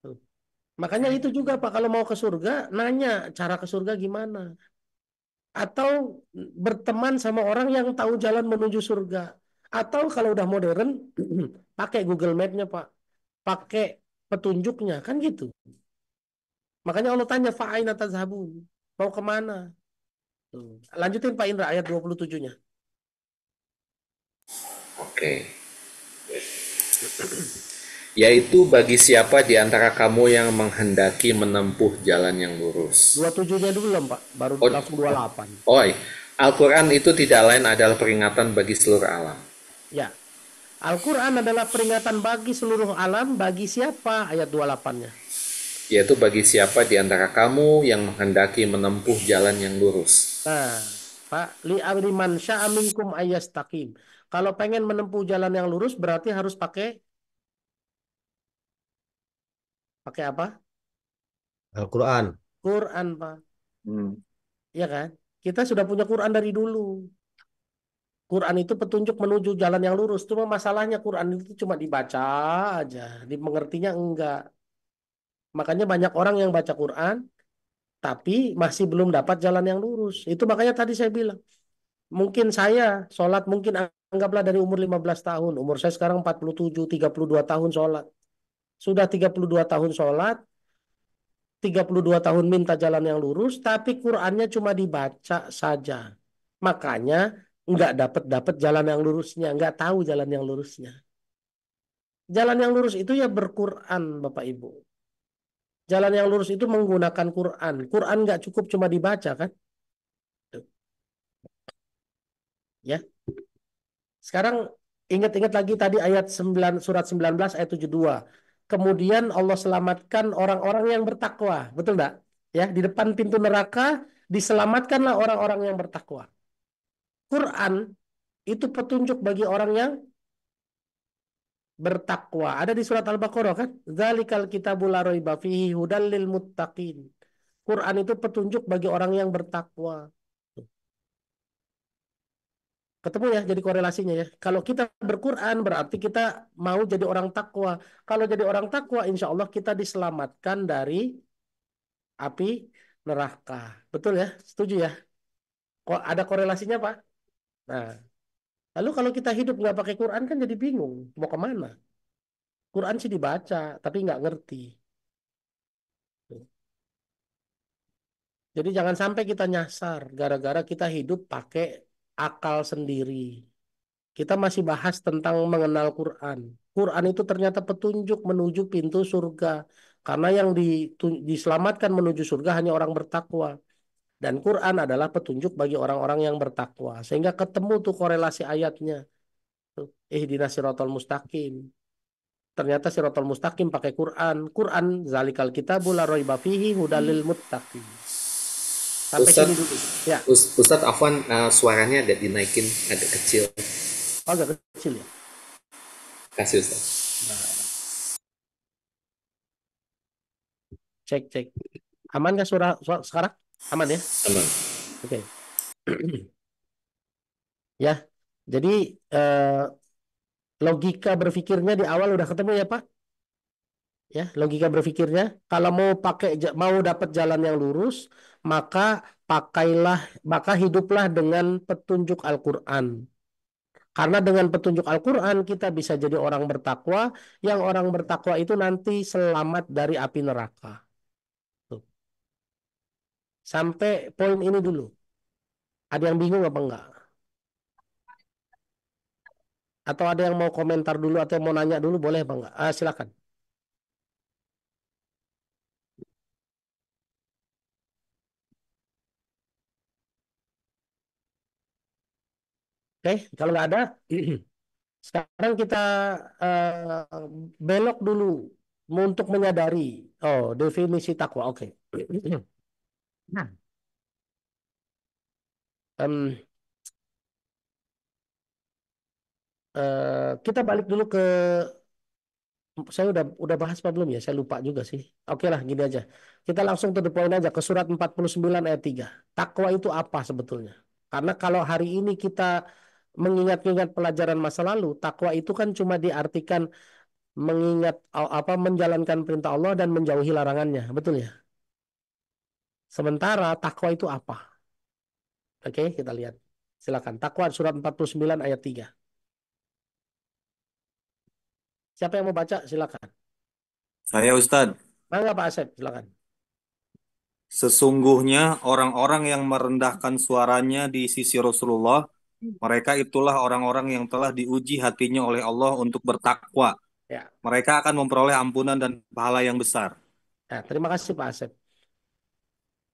Tuh. Makanya itu juga, Pak, kalau mau ke surga, nanya cara ke surga gimana. Atau berteman sama orang yang tahu jalan menuju surga. Atau kalau udah modern, pakai Google Map-nya, Pak. Pakai petunjuknya, kan gitu. Makanya Allah tanya, fa'aina tazhabun? Mau kemana? Tuh. Lanjutin Pak Indra, ayat 27-nya. Oke. Yaitu bagi siapa di antara kamu yang menghendaki menempuh jalan yang lurus. 27-nya dulu lah, Pak. Baru Oh. langsung 28. Oi, Al-Quran itu tidak lain adalah peringatan bagi seluruh alam. Ya. Al-Quran adalah peringatan bagi seluruh alam. Bagi siapa? Ayat 28-nya. Yaitu bagi siapa di antara kamu yang menghendaki menempuh jalan yang lurus. Nah, Pak, li'amriman sya'a minkum ayyastaqim. Kalau pengen menempuh jalan yang lurus, berarti harus pakai apa? Al-Quran. Quran, Pak. Hmm. Ya kan? Kita sudah punya Quran dari dulu. Quran itu petunjuk menuju jalan yang lurus. Cuma masalahnya Quran itu cuma dibaca aja. Dimengertinya enggak. Makanya banyak orang yang baca Quran, tapi masih belum dapat jalan yang lurus. Itu makanya tadi saya bilang, mungkin saya sholat, mungkin anggaplah dari umur 15 tahun. Umur saya sekarang 47, 32 tahun sholat. Sudah 32 tahun sholat, 32 tahun minta jalan yang lurus, tapi Qurannya cuma dibaca saja. Makanya nggak dapat jalan yang lurusnya, nggak tahu jalan yang lurusnya. Jalan yang lurus itu ya berquran, Bapak Ibu. Jalan yang lurus itu menggunakan Quran. Quran nggak cukup cuma dibaca kan? Ya. Sekarang ingat-ingat lagi tadi ayat 9 surat 19 ayat 72. Kemudian Allah selamatkan orang-orang yang bertakwa. Betul enggak? Ya, di depan pintu neraka diselamatkanlah orang-orang yang bertakwa. Quran itu petunjuk bagi orang yang bertakwa. Ada di surat Al-Baqarah kan? Dzalikal kitabul la raiba fihi hudal lil muttaqin. Quran itu petunjuk bagi orang yang bertakwa. Ketemu ya, jadi korelasinya ya. Kalau kita berquran berarti kita mau jadi orang takwa. Kalau jadi orang takwa, insya Allah kita diselamatkan dari api neraka. Betul ya? Setuju ya? Kok ada korelasinya Pak? Nah, lalu kalau kita hidup nggak pakai Quran kan jadi bingung. Mau kemana? Quran sih dibaca, tapi nggak ngerti. Jadi jangan sampai kita nyasar gara-gara kita hidup pakai akal sendiri. Kita masih bahas tentang mengenal Quran. Quran itu ternyata petunjuk menuju pintu surga. Karena yang diselamatkan menuju surga hanya orang bertakwa. Dan Quran adalah petunjuk bagi orang-orang yang bertakwa. Sehingga ketemu tuh korelasi ayatnya. Ihdinas siratal mustaqim. Ternyata siratal mustaqim pakai Quran. Quran zalikal kitabul la raiba fihi hudalil muttaqin. Sampai Ustadz, sini dulu. Ya, Ustadz Afwan, suaranya agak dinaikin, agak kecil. agak kecil ya. Kasih Ustadz. Nah, cek. Aman nggak suara sekarang? Aman ya? Aman. Oke. Ya. Jadi logika berpikirnya di awal udah ketemu ya Pak? Ya, logika berpikirnya kalau mau dapat jalan yang lurus, maka pakailah maka hiduplah dengan petunjuk Al-Qur'an. Karena dengan petunjuk Al-Qur'an kita bisa jadi orang bertakwa, yang orang bertakwa itu nanti selamat dari api neraka. Tuh. Sampai poin ini dulu. Ada yang bingung apa enggak? Atau ada yang mau komentar dulu atau mau nanya dulu boleh apa enggak? Silakan. Oke, kalau nggak ada, sekarang kita eh, belok dulu untuk menyadari. Oh, definisi takwa. Oke. Nah, em, kita balik dulu ke saya udah bahas apa belum ya? Saya lupa juga sih. Oke lah, gini aja. Kita langsung to the point aja ke surat 49 ayat 3. Takwa itu apa sebetulnya? Karena kalau hari ini kita mengingat-ingat pelajaran masa lalu, takwa itu kan cuma diartikan menjalankan perintah Allah dan menjauhi larangannya, betul ya? Sementara takwa itu apa? Oke, kita lihat. Silakan. Takwa surat 49 ayat 3. Siapa yang mau baca? Silakan. Saya Ustadz. Mangga Pak Asep, silakan. Sesungguhnya orang-orang yang merendahkan suaranya di sisi Rasulullah, mereka itulah orang-orang yang telah diuji hatinya oleh Allah untuk bertakwa. Ya. Mereka akan memperoleh ampunan dan pahala yang besar. Nah, terima kasih Pak Asep.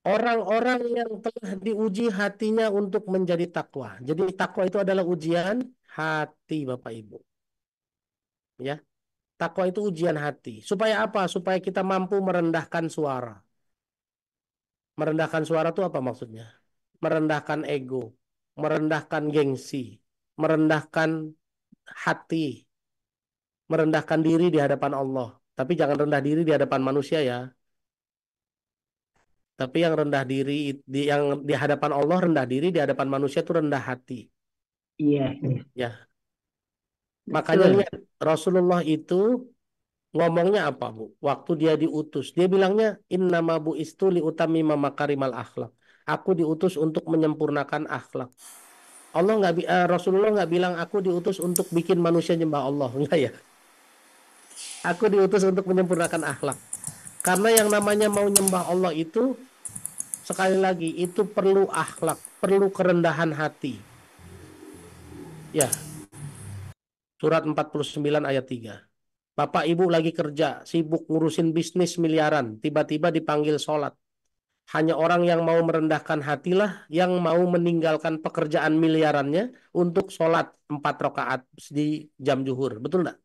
Orang-orang yang telah diuji hatinya untuk menjadi takwa. Jadi takwa itu adalah ujian hati Bapak Ibu. Ya. Takwa itu ujian hati. Supaya apa? Supaya kita mampu merendahkan suara. Merendahkan suara itu apa maksudnya? Merendahkan ego, merendahkan gengsi, merendahkan hati, merendahkan diri di hadapan Allah. Tapi jangan rendah diri di hadapan manusia ya. Tapi yang rendah diri yang di hadapan Allah rendah diri, di hadapan manusia itu rendah hati. Iya, Ya, makanya betul. lihat Rasulullah itu ngomongnya apa Bu? Waktu dia diutus, dia bilangnya innama bu'istu liutammima makarimal akhlak. Aku diutus untuk menyempurnakan akhlak. Rasulullah nggak bilang aku diutus untuk bikin manusia nyembah Allah, enggak ya? Aku diutus untuk menyempurnakan akhlak. Karena yang namanya mau nyembah Allah itu sekali lagi itu perlu akhlak, perlu kerendahan hati. Ya. Surat 49 ayat 3. Bapak Ibu lagi kerja, sibuk ngurusin bisnis miliaran, tiba-tiba dipanggil sholat. Hanya orang yang mau merendahkan hatilah yang mau meninggalkan pekerjaan miliarannya untuk sholat 4 rakaat di jam zuhur. Betul enggak?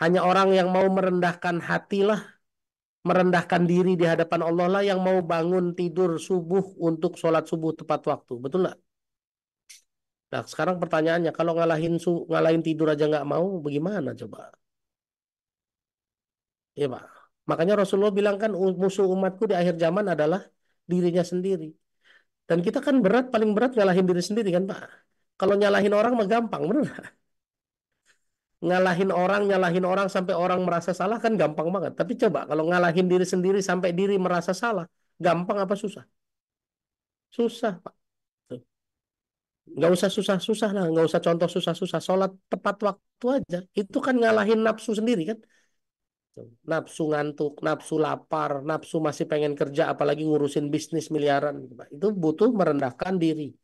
Hanya orang yang mau merendahkan hatilah, merendahkan diri di hadapan Allah lah yang mau bangun tidur subuh untuk sholat subuh tepat waktu. Betul enggak? Nah, sekarang pertanyaannya, kalau ngalahin tidur aja nggak mau, bagaimana coba? Ya, Pak. Makanya Rasulullah bilang kan musuh umatku di akhir zaman adalah dirinya sendiri. Dan kita kan paling berat ngalahin diri sendiri kan, Pak. Kalau nyalahin orang mah gampang, bener nggak? Nyalahin orang sampai orang merasa salah kan gampang banget. Tapi coba kalau ngalahin diri sendiri sampai diri merasa salah, gampang apa susah? Susah, Pak. Tuh. Nggak usah susah-susah lah, nggak usah contoh susah-susah. Sholat tepat waktu aja. Itu kan ngalahin nafsu sendiri kan. Nafsu ngantuk, nafsu lapar, nafsu masih pengen kerja, apalagi ngurusin bisnis miliaran. Itu butuh merendahkan diri.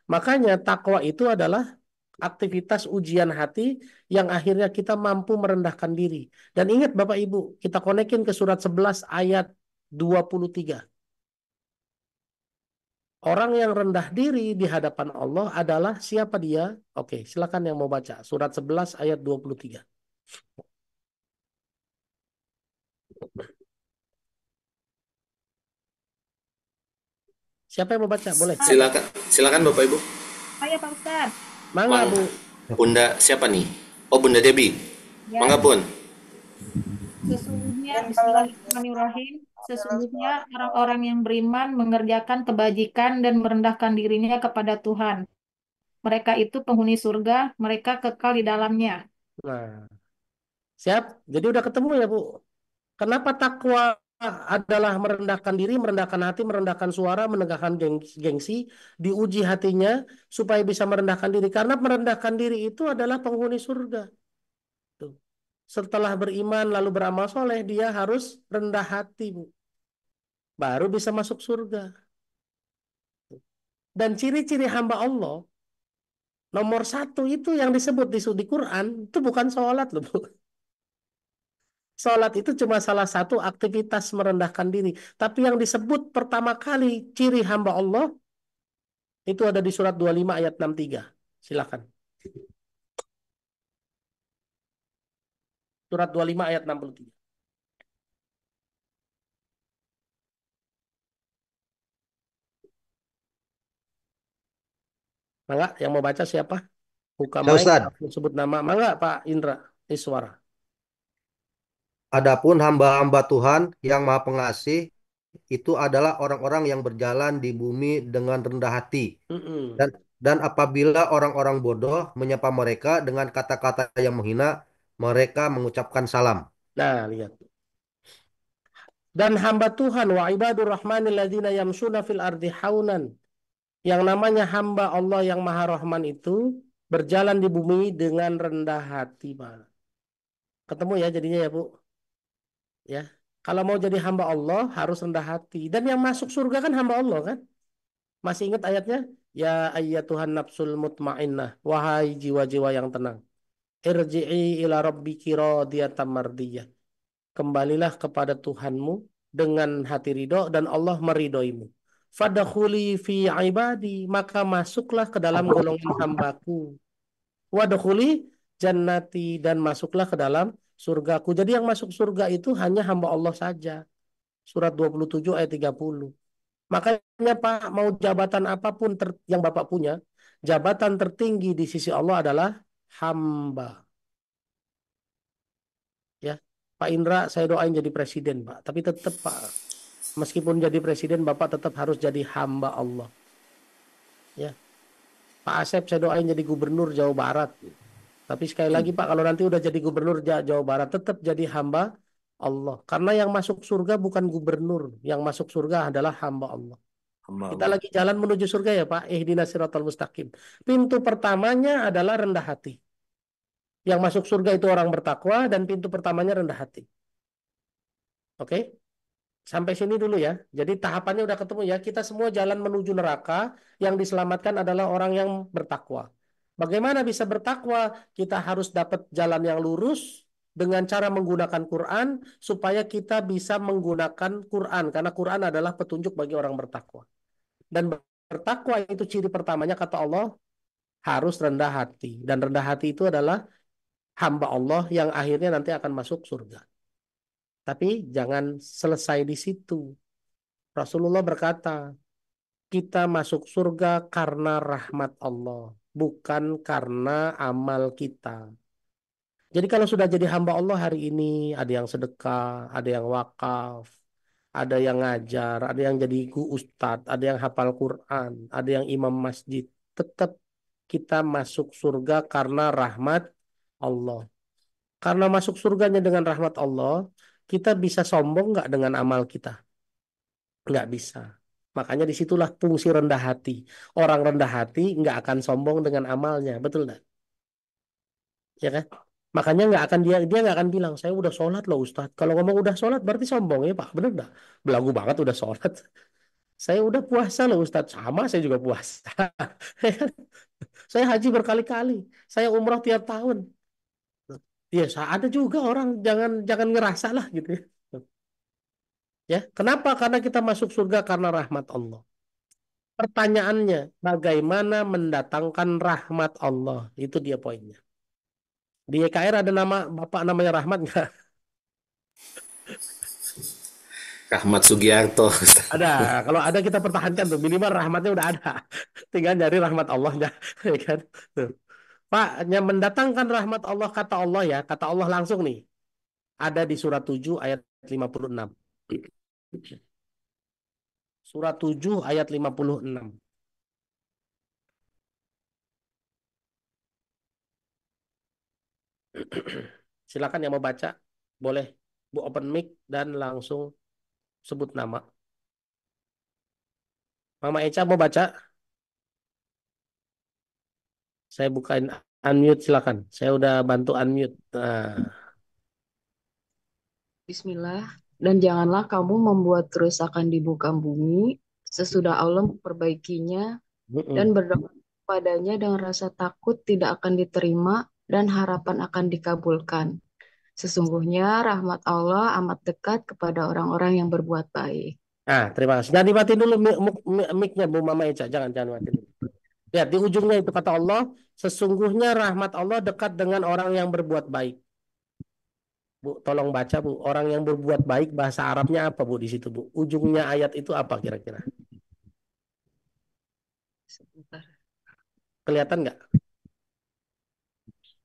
Makanya takwa itu adalah aktivitas ujian hati yang akhirnya kita mampu merendahkan diri. Dan ingat Bapak Ibu, kita konekin ke surat 11 ayat 23. Orang yang rendah diri di hadapan Allah adalah siapa dia? Oke, silakan yang mau baca. Surat 11 ayat 23. Siapa yang mau baca? Boleh. Silakan Bapak Ibu. Ayo Pak Ustadz. Mangga, Bu. Bunda siapa nih? Oh, Bunda Debi. Ya. Mangga Bun. Sesungguhnya Bismillahirrahmanirrahim Sesungguhnya orang-orang yang beriman mengerjakan kebajikan dan merendahkan dirinya kepada Tuhan. Mereka itu penghuni surga, mereka kekal di dalamnya. Nah, siap? Jadi udah ketemu ya, Bu. Kenapa takwa adalah merendahkan diri, merendahkan hati, merendahkan suara, menegakkan gengsi, diuji hatinya supaya bisa merendahkan diri. Karena merendahkan diri itu adalah penghuni surga. Tuh. Setelah beriman lalu beramal soleh, dia harus rendah hati, Bu. Baru bisa masuk surga. Dan ciri-ciri hamba Allah, nomor satu itu yang disebut di Quran, itu bukan sholat loh, Bu. Sholat itu cuma salah satu aktivitas merendahkan diri. Tapi yang disebut pertama kali ciri hamba Allah itu ada di surat 25 ayat 63. Silakan. Surat 25 ayat 63. Mangga, yang mau baca siapa? Buka Ya mic, Ustadz, langsung sebut nama. Mangga, Pak Indra Iswara. adapun hamba-hamba Tuhan yang Maha Pengasih itu adalah orang-orang yang berjalan di bumi dengan rendah hati. Mm-mm. Dan dan apabila orang-orang bodoh menyapa mereka dengan kata-kata yang menghina, mereka mengucapkan salam. Nah, lihat. Dan hamba Tuhan wa ibadur rahmanil ladzina yamshuna fil ardi haunan. Yang namanya hamba Allah yang Maha Rahman itu berjalan di bumi dengan rendah hati, Pak. Ketemu ya jadinya ya, Bu. Ya. Kalau mau jadi hamba Allah harus rendah hati. Dan yang masuk surga kan hamba Allah kan? Masih ingat ayatnya? Ya ayyatuhan nafsul mutmainnah. Wahai jiwa-jiwa yang tenang. Irji'i ila rabbiki radiyatan mardiyah. Kembalilah kepada Tuhanmu dengan hati ridho dan Allah meridhoimu. Fadakhuli fi ibadi, maka masuklah ke dalam golongan hambaku. Wadkhuli jannati, dan masuklah ke dalam surgaku. Jadi yang masuk surga itu hanya hamba Allah saja. Surat 27 ayat 30. Makanya Pak, mau jabatan apapun yang Bapak punya, jabatan tertinggi di sisi Allah adalah hamba. Ya, Pak Indra saya doain jadi presiden, Pak. Tapi tetap Pak, meskipun jadi presiden, Bapak tetap harus jadi hamba Allah. Ya, Pak Asep saya doain jadi gubernur Jawa Barat. Tapi sekali lagi Pak, kalau nanti udah jadi gubernur Jawa Barat, tetap jadi hamba Allah. Karena yang masuk surga bukan gubernur, yang masuk surga adalah hamba Allah. Hamba Kita Allah. lagi jalan menuju surga ya Pak, ihdinas siratal mustaqim. Pintu pertamanya adalah rendah hati. Yang masuk surga itu orang bertakwa dan pintu pertamanya rendah hati. Oke? Sampai sini dulu ya. Jadi tahapannya udah ketemu ya. Kita semua jalan menuju neraka, yang diselamatkan adalah orang yang bertakwa. Bagaimana bisa bertakwa? Kita harus dapat jalan yang lurus dengan cara menggunakan Quran supaya kita bisa menggunakan Quran karena Quran adalah petunjuk bagi orang bertakwa. Dan bertakwa itu ciri pertamanya kata Allah harus rendah hati, dan rendah hati itu adalah hamba Allah yang akhirnya nanti akan masuk surga. Tapi jangan selesai di situ. Rasulullah berkata, kita masuk surga karena rahmat Allah, bukan karena amal kita. Jadi kalau sudah jadi hamba Allah hari ini, ada yang sedekah, ada yang wakaf, ada yang ngajar, ada yang jadi ustadz, ada yang hafal Quran, ada yang imam masjid. Tetap kita masuk surga karena rahmat Allah. Karena masuk surganya dengan rahmat Allah, kita bisa sombong nggak dengan amal kita? Nggak bisa. Makanya disitulah fungsi rendah hati. Orang rendah hati nggak akan sombong dengan amalnya, betul nggak? Ya kan? Makanya nggak akan dia nggak akan bilang saya udah sholat loh Ustadz. Kalau ngomong udah sholat berarti sombong ya Pak, bener nggak? Belagu banget udah sholat. Saya udah puasa loh Ustadz, sama saya juga puasa. Saya haji berkali-kali, saya umroh tiap tahun. Ya, ada juga orang jangan jangan ngerasa lah gitu ya. Ya, kenapa? Karena kita masuk surga karena rahmat Allah. Pertanyaannya, bagaimana mendatangkan rahmat Allah? Itu dia poinnya. Di YKR ada nama Bapak namanya Rahmat nggak? Rahmat Sugiarto. Ada. Kalau ada kita pertahankan tuh. Minimal rahmatnya udah ada. Tinggal nyari rahmat Allahnya. Ya kan? Tuh. Pak, yang mendatangkan rahmat Allah, kata Allah ya. Kata Allah langsung nih. Ada di surat 7 ayat 56. Surat 7 ayat 56. Silakan yang mau baca, boleh Bu open mic dan langsung sebut nama. Mama Eca mau baca? Saya bukain unmute, silakan. Saya udah bantu unmute. Nah, Bismillah, dan janganlah kamu membuat kerusakan di muka bumi sesudah Allah memperbaikinya dan mm-mm. berdoa padanya dengan rasa takut tidak akan diterima dan harapan akan dikabulkan. Sesungguhnya rahmat Allah amat dekat kepada orang-orang yang berbuat baik. Nah, terima kasih. Jangan dimatiin dulu mic-nya Bu Mama Eca. Jangan matiin dulu. Lihat di ujungnya itu kata Allah, sesungguhnya rahmat Allah dekat dengan orang yang berbuat baik. Bu, tolong baca Bu. Orang yang berbuat baik bahasa Arabnya apa Bu di situ Bu? Ujungnya ayat itu apa kira-kira? Sebentar. Kelihatan nggak?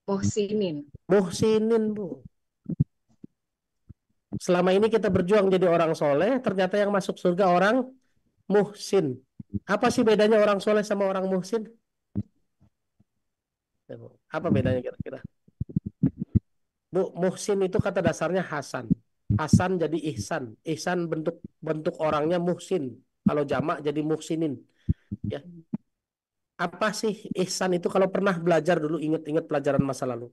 Muhsinin. Muhsinin Bu. Selama ini kita berjuang jadi orang soleh, ternyata yang masuk surga orang muhsin. Apa sih bedanya orang soleh sama orang muhsin? Ya, Bu. Apa bedanya kira-kira? Bu, muhsin itu kata dasarnya Hasan. Hasan jadi ihsan. Ihsan bentuk bentuk orangnya muhsin. Kalau jamak jadi muhsinin. Ya. Apa sih ihsan itu kalau pernah belajar dulu ingat-ingat pelajaran masa lalu.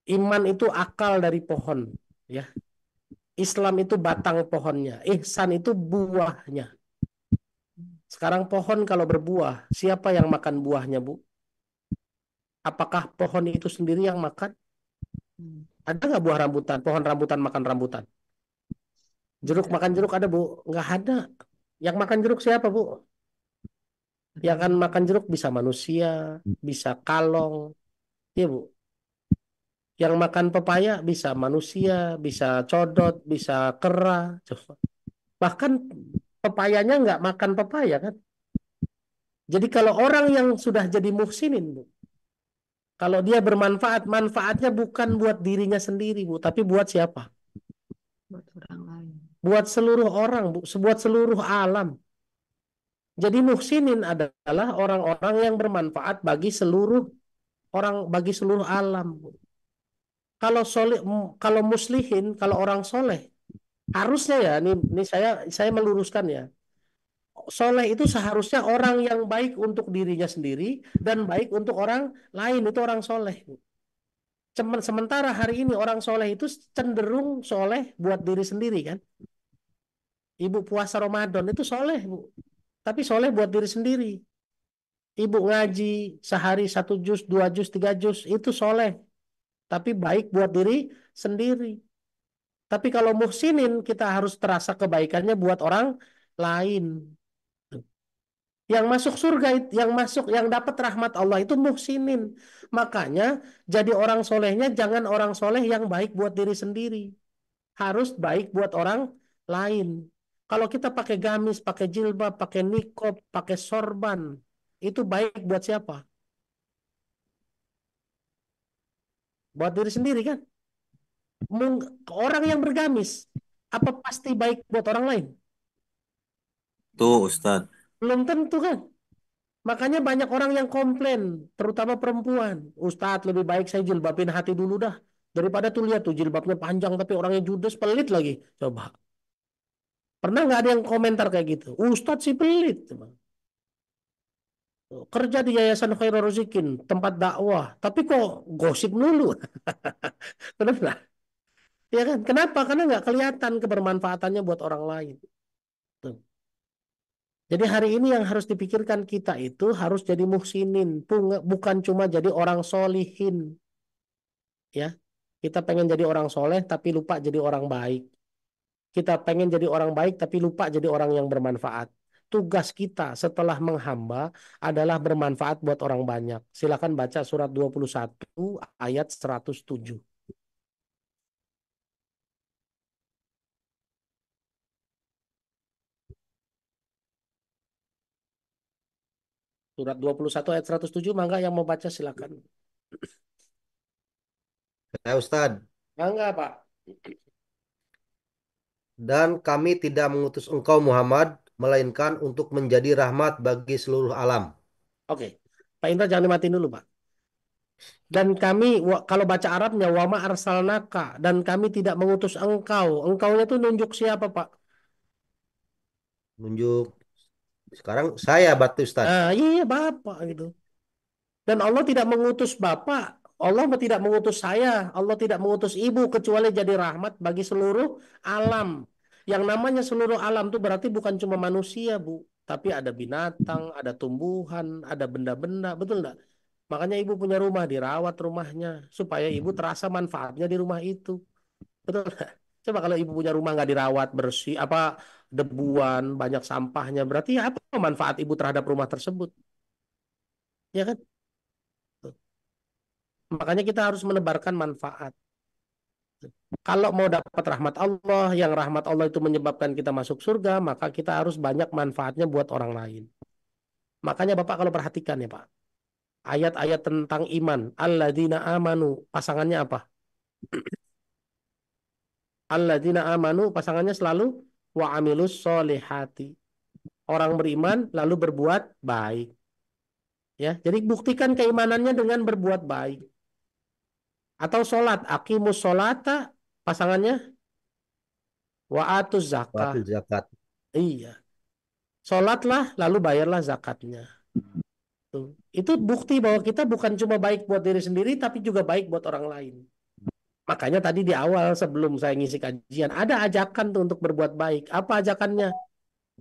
Iman itu akal dari pohon, ya. Islam itu batang pohonnya. Ihsan itu buahnya. Sekarang pohon kalau berbuah, siapa yang makan buahnya, Bu? Apakah pohon itu sendiri yang makan? Ada nggak buah rambutan? Pohon rambutan makan rambutan. Jeruk makan jeruk ada, Bu? Nggak ada. Yang makan jeruk siapa, Bu? Yang akan makan jeruk bisa manusia, bisa kalong, ya Bu. Yang makan pepaya bisa manusia, bisa codot, bisa kera. Coba. Bahkan pepayanya nggak makan pepaya kan? Jadi kalau orang yang sudah jadi muhsinin, Bu, kalau dia bermanfaat, manfaatnya bukan buat dirinya sendiri, Bu, tapi buat siapa? Buat orang lain. Buat seluruh orang, Bu, buat seluruh alam. Jadi muhsinin adalah orang-orang yang bermanfaat bagi seluruh orang, bagi seluruh alam, Bu. Kalau soleh, kalau muslihin, kalau orang soleh, harusnya ya, ini saya meluruskan ya. Soleh itu seharusnya orang yang baik untuk dirinya sendiri dan baik untuk orang lain, itu orang soleh. Sementara hari ini orang soleh itu cenderung soleh buat diri sendiri kan. Ibu puasa Ramadan itu soleh Bu, tapi soleh buat diri sendiri. Ibu ngaji sehari 1 juz, 2 juz, 3 juz itu soleh, tapi baik buat diri sendiri. Tapi kalau muhsinin kita harus terasa kebaikannya buat orang lain. Yang masuk surga, yang dapat rahmat Allah itu muhsinin. Makanya jadi orang solehnya jangan orang soleh yang baik buat diri sendiri. Harus baik buat orang lain. Kalau kita pakai gamis, pakai jilbab, pakai nikob, pakai sorban, itu baik buat siapa? Buat diri sendiri kan? Orang yang bergamis, apa pasti baik buat orang lain? Tuh, Ustadz. Belum tentu kan? Makanya banyak orang yang komplain, terutama perempuan. Ustadz, lebih baik saya jilbabin hati dulu dah. Daripada tuh lihat tuh jilbabnya panjang tapi orangnya judes, pelit lagi. Coba. Pernah nggak ada yang komentar kayak gitu? Ustadz sih pelit. Coba. Kerja di Yayasan Khairul Rozikin, tempat dakwah. Tapi kok gosip dulu? Kenapa? Ya kan? Kenapa? Karena nggak kelihatan kebermanfaatannya buat orang lain. Tuh. Jadi hari ini yang harus dipikirkan kita itu harus jadi muhsinin, bukan cuma jadi orang solihin. Ya, kita pengen jadi orang soleh tapi lupa jadi orang baik. Kita pengen jadi orang baik tapi lupa jadi orang yang bermanfaat. Tugas kita setelah menghamba adalah bermanfaat buat orang banyak. Silakan baca surat 21 ayat 107. Surat 21 ayat 107, mangga yang mau baca silakan. Saya Ustadz. Mangga, Pak. Dan kami tidak mengutus engkau Muhammad, melainkan untuk menjadi rahmat bagi seluruh alam. Oke. Pak Indra jangan dimatiin dulu, Pak. Dan kami, kalau baca Arabnya, wama arsalnaka, dan kami tidak mengutus engkau. Engkaunya itu nunjuk siapa, Pak? Nunjuk sekarang saya Batu Ustaz. Iya, iya, Bapak gitu. Dan Allah tidak mengutus Bapak, Allah tidak mengutus saya, Allah tidak mengutus ibu, kecuali jadi rahmat bagi seluruh alam. Yang namanya seluruh alam itu berarti bukan cuma manusia, Bu. Tapi ada binatang, ada tumbuhan, ada benda-benda, betul nggak? Makanya ibu punya rumah, dirawat rumahnya, supaya ibu terasa manfaatnya di rumah itu. Betul nggak? Coba kalau ibu punya rumah nggak dirawat, bersih, apa debuan, banyak sampahnya, berarti apa manfaat ibu terhadap rumah tersebut? Ya kan? Makanya kita harus menebarkan manfaat. Kalau mau dapat rahmat Allah, yang rahmat Allah itu menyebabkan kita masuk surga, maka kita harus banyak manfaatnya buat orang lain. Makanya Bapak kalau perhatikan ya Pak, ayat-ayat tentang iman, alladzina amanu, pasangannya apa? Alladzina amanu, pasangannya selalu wa amilus solihati. Orang beriman lalu berbuat baik. Ya, jadi buktikan keimanannya dengan berbuat baik. Atau sholat, aqimus sholata, pasangannya wa atuz zakah. Waktu zakat. Iya. Sholatlah, lalu bayarlah zakatnya. Tuh. Itu bukti bahwa kita bukan cuma baik buat diri sendiri, tapi juga baik buat orang lain. Makanya tadi di awal sebelum saya ngisi kajian, ada ajakan tuh untuk berbuat baik. Apa ajakannya?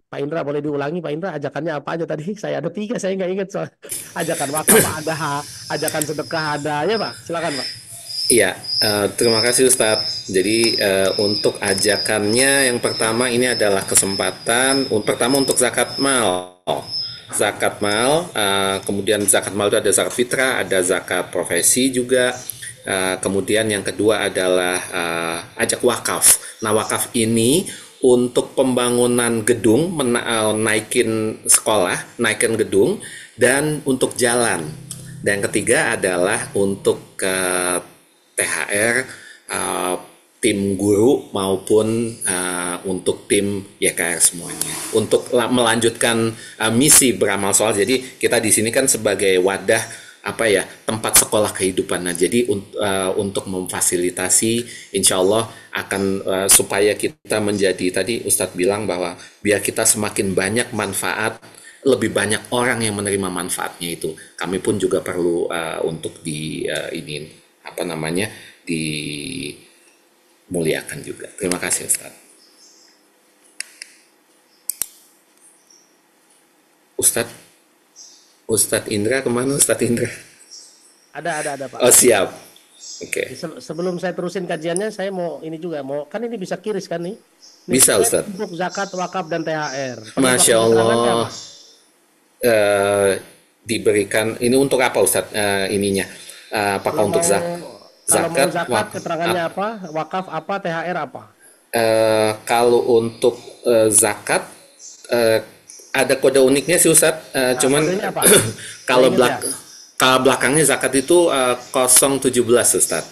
Pak Indra boleh diulangi, Pak Indra, ajakannya apa aja tadi? Saya ada 3, saya nggak ingat soal. Ajakan wakaf ada, ajakan sedekah ada, ya Pak. Silakan Pak. Iya, terima kasih Ustadz. Jadi untuk ajakannya yang pertama ini adalah kesempatan. Pertama untuk zakat mal. Zakat mal, kemudian zakat mal itu ada zakat fitrah, ada zakat profesi juga. Kemudian yang kedua adalah ajak wakaf. Nah wakaf ini untuk pembangunan gedung, naikin sekolah, naikin gedung, dan untuk jalan. Dan yang ketiga adalah untuk THR tim guru maupun untuk tim YKR semuanya untuk melanjutkan misi beramal soleh. Jadi kita di sini kan sebagai wadah apa ya, tempat sekolah kehidupan. Nah jadi untuk memfasilitasi insya Allah akan supaya kita menjadi, tadi Ustadz bilang bahwa biar kita semakin banyak manfaat, lebih banyak orang yang menerima manfaatnya itu. Kami pun juga perlu untuk ini apa namanya, dimuliakan juga. Terima kasih Ustadz. Ustadz Indra kemana Ustadz Indra? Ada Pak. Oh siap. Oke. Sebelum saya terusin kajiannya, saya mau ini juga, kan ini bisa kiris kan nih? Bisa Ustadz. Untuk zakat, wakaf, dan THR. Masya Allah. Diberikan ini untuk apa Ustadz ininya? Apakah untuk zakat? Kalau mau zakat keterangannya apa? Wakaf apa? THR apa? Kalau untuk zakat ada kode uniknya sih Ustadz. Cuman kalau belakangnya zakat itu 017 Ustadz.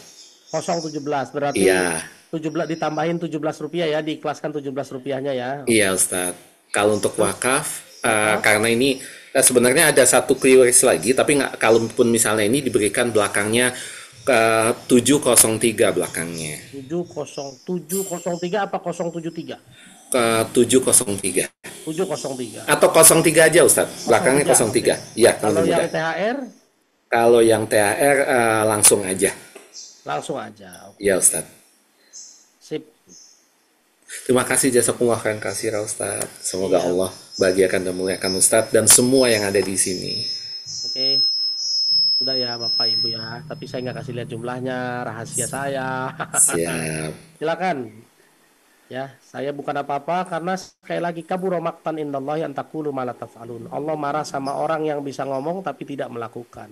017 berarti iya. 17 ditambahin 17 rupiah ya, diikhlaskan 17 rupiahnya ya. Iya Ustadz. Kalau untuk wakaf karena ini sebenarnya ada satu QRIS lagi, tapi nggak, kalaupun misalnya ini diberikan belakangnya ke 703 belakangnya. 703 apa 073? Ke 703. 703. Atau 03 aja Ustadz. Belakangnya 03. Iya, kalau yang THR? Kalau yang THR langsung aja. Langsung aja. Iya Ustadz. Sip. Terima kasih jazakumullah khairan katsira Ustadz. Semoga Allah bahagiakan dan muliakan Ustadz dan semua yang ada di sini. Oke. Sudah ya Bapak Ibu ya, tapi saya nggak kasih lihat jumlahnya, rahasia saya. Siap. Silakan. Ya, saya bukan apa-apa karena sekali lagi kabura maqtan indallahi an taqulu ma la taf'alun. Allah marah sama orang yang bisa ngomong tapi tidak melakukan.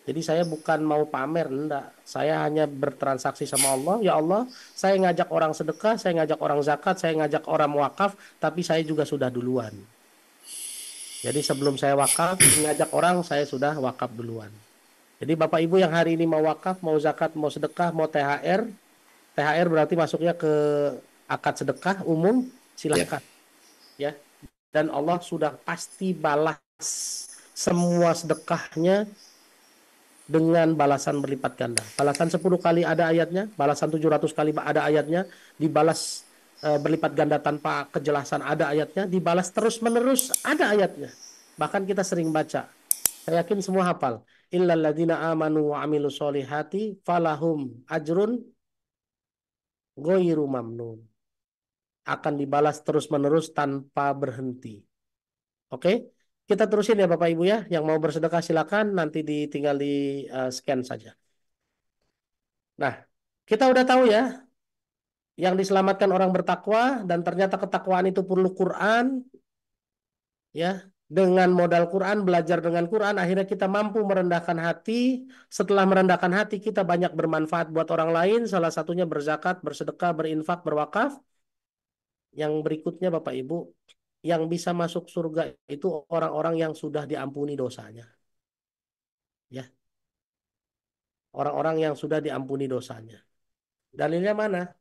Jadi saya bukan mau pamer, enggak. Saya hanya bertransaksi sama Allah. Ya Allah, saya ngajak orang sedekah, saya ngajak orang zakat, saya ngajak orang wakaf, tapi saya juga sudah duluan. Jadi sebelum saya wakaf, ngajak orang, saya sudah wakaf duluan. Jadi Bapak Ibu yang hari ini mau wakaf, mau zakat, mau sedekah, mau THR. THR berarti masuknya ke akad sedekah umum, Ya. silahkan. Ya. Dan Allah sudah pasti balas semua sedekahnya dengan balasan berlipat ganda. Balasan 10 kali ada ayatnya, balasan 700 kali ada ayatnya, dibalas berlipat ganda tanpa kejelasan ada ayatnya, dibalas terus-menerus ada ayatnya. Bahkan kita sering baca. Saya yakin semua hafal. Illal ladzina amanu wa amilus solihati falahum ajrun ghairu mamnun. Akan dibalas terus-menerus tanpa berhenti. Oke? Kita terusin ya Bapak Ibu ya. Yang mau bersedekah silakan, nanti tinggal di scan saja. Nah, kita udah tahu ya, yang diselamatkan orang bertakwa dan ternyata ketakwaan itu perlu Quran, ya. Dengan modal Quran, belajar dengan Quran, akhirnya kita mampu merendahkan hati. Setelah merendahkan hati, kita banyak bermanfaat buat orang lain. Salah satunya berzakat, bersedekah, berinfak, berwakaf. Yang berikutnya Bapak Ibu, yang bisa masuk surga itu orang-orang yang sudah diampuni dosanya. Ya, orang-orang yang sudah diampuni dosanya. Dalilnya mana?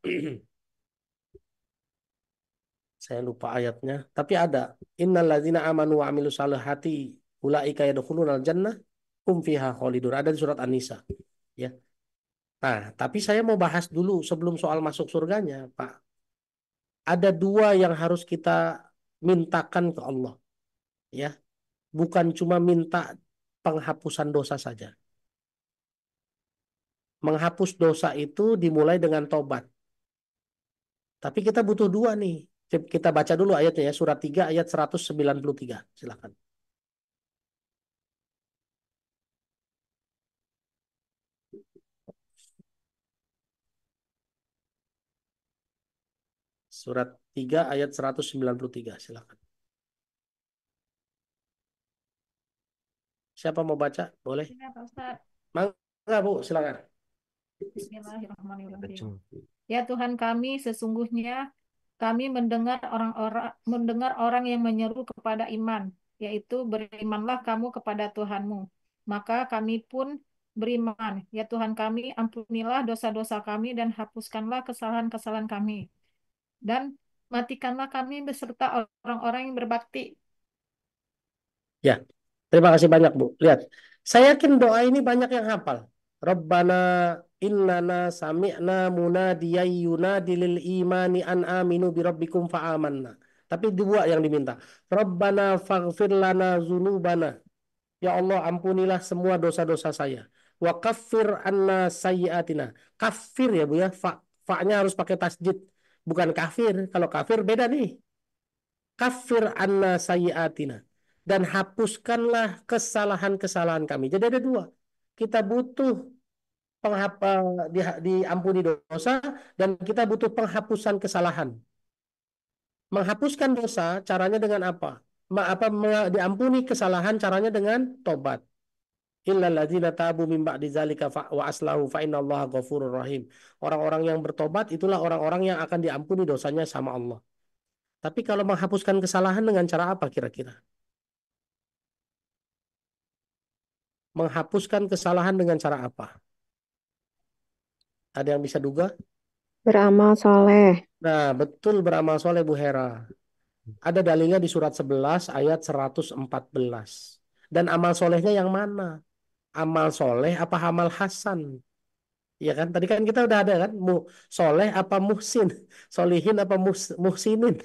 Saya lupa ayatnya, tapi ada. Innalladzina amanu wa amilus salihati ulaika yadkhulunal jannah hum fiha khalidun. Ada di surat An-Nisa. Ya. Nah, tapi saya mau bahas dulu sebelum soal masuk surganya, Pak. Ada dua yang harus kita mintakan ke Allah. Ya, bukan cuma minta penghapusan dosa saja. Menghapus dosa itu dimulai dengan tobat. Tapi kita butuh dua nih. Kita baca dulu ayatnya ya, surat 3 ayat 193. Silakan. Surat 3 ayat 193. Silakan. Siapa mau baca? Boleh? Ya, Pak Ustadz. Mangga, Bu, silakan. Bismillahirrahmanirrahim. Ya Tuhan kami, sesungguhnya kami mendengar orang yang menyeru kepada iman, yaitu berimanlah kamu kepada Tuhanmu. Maka kami pun beriman. Ya Tuhan kami, ampunilah dosa-dosa kami dan hapuskanlah kesalahan-kesalahan kami. Dan matikanlah kami beserta orang-orang yang berbakti. Ya, terima kasih banyak, Bu. Lihat, saya yakin doa ini banyak yang hafal. Rabbana innana sami'na munadiyan yunadi lil imani an aminu bi rabbikum fa'amanna. Tapi dua yang diminta. Rabbana faghfir lana dzunubana. Ya Allah, ampunilah semua dosa-dosa saya. Wa kaffir anna sayyiatina. Kafir ya, Bu ya. Fa-nya harus pakai tasjid. Bukan kafir. Kalau kafir beda nih. Kafir anna sayyiatina. Dan hapuskanlah kesalahan-kesalahan kami. Jadi ada dua. Kita butuh diampuni dosa dan kita butuh penghapusan kesalahan. Menghapuskan dosa caranya dengan apa? Diampuni kesalahan caranya dengan tobat. Illal ladzina tabu min ba'di dzalika wa aslahu fa innallaha ghafurur rahim. Orang-orang yang bertobat itulah orang-orang yang akan diampuni dosanya sama Allah. Tapi kalau menghapuskan kesalahan dengan cara apa kira-kira? Menghapuskan kesalahan dengan cara apa? Ada yang bisa duga? Beramal soleh. Nah, betul, beramal soleh Bu Hera. Ada dalilnya di surat 11 ayat 114. Dan amal solehnya yang mana? Amal soleh apa amal hasan? Ya kan? Tadi kan kita udah ada kan? Soleh apa muhsin? Solihin apa muhsinin?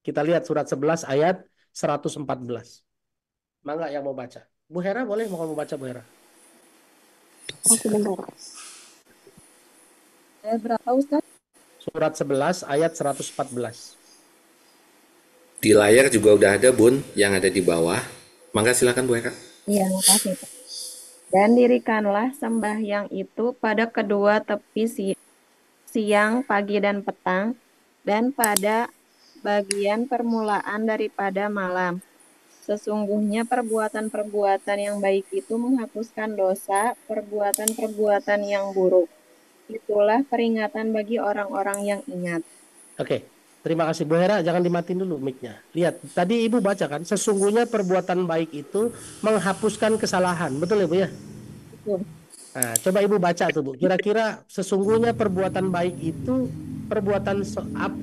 Kita lihat surat 11 ayat 114. Mangga yang mau baca? Bu Hera boleh mau baca Bu Hera? Oke, bentar. Ayat berapa Ustaz? Surat 11 ayat 114. Di layar juga udah ada, Bun, yang ada di bawah. Mangga silakan Bu Hera. Iya, makasih. Pak. Dan dirikanlah sembahyang itu pada kedua tepi siang, pagi, dan petang, dan pada bagian permulaan daripada malam. Sesungguhnya perbuatan-perbuatan yang baik itu menghapuskan dosa, perbuatan-perbuatan yang buruk. Itulah peringatan bagi orang-orang yang ingat. Oke, terima kasih Bu Hera. Jangan dimatiin dulu mic-nya. Lihat, tadi Ibu baca kan, sesungguhnya perbuatan baik itu menghapuskan kesalahan. Betul ya Bu ya? Betul. Nah, coba Ibu baca tuh Bu. Kira-kira sesungguhnya perbuatan baik itu perbuatan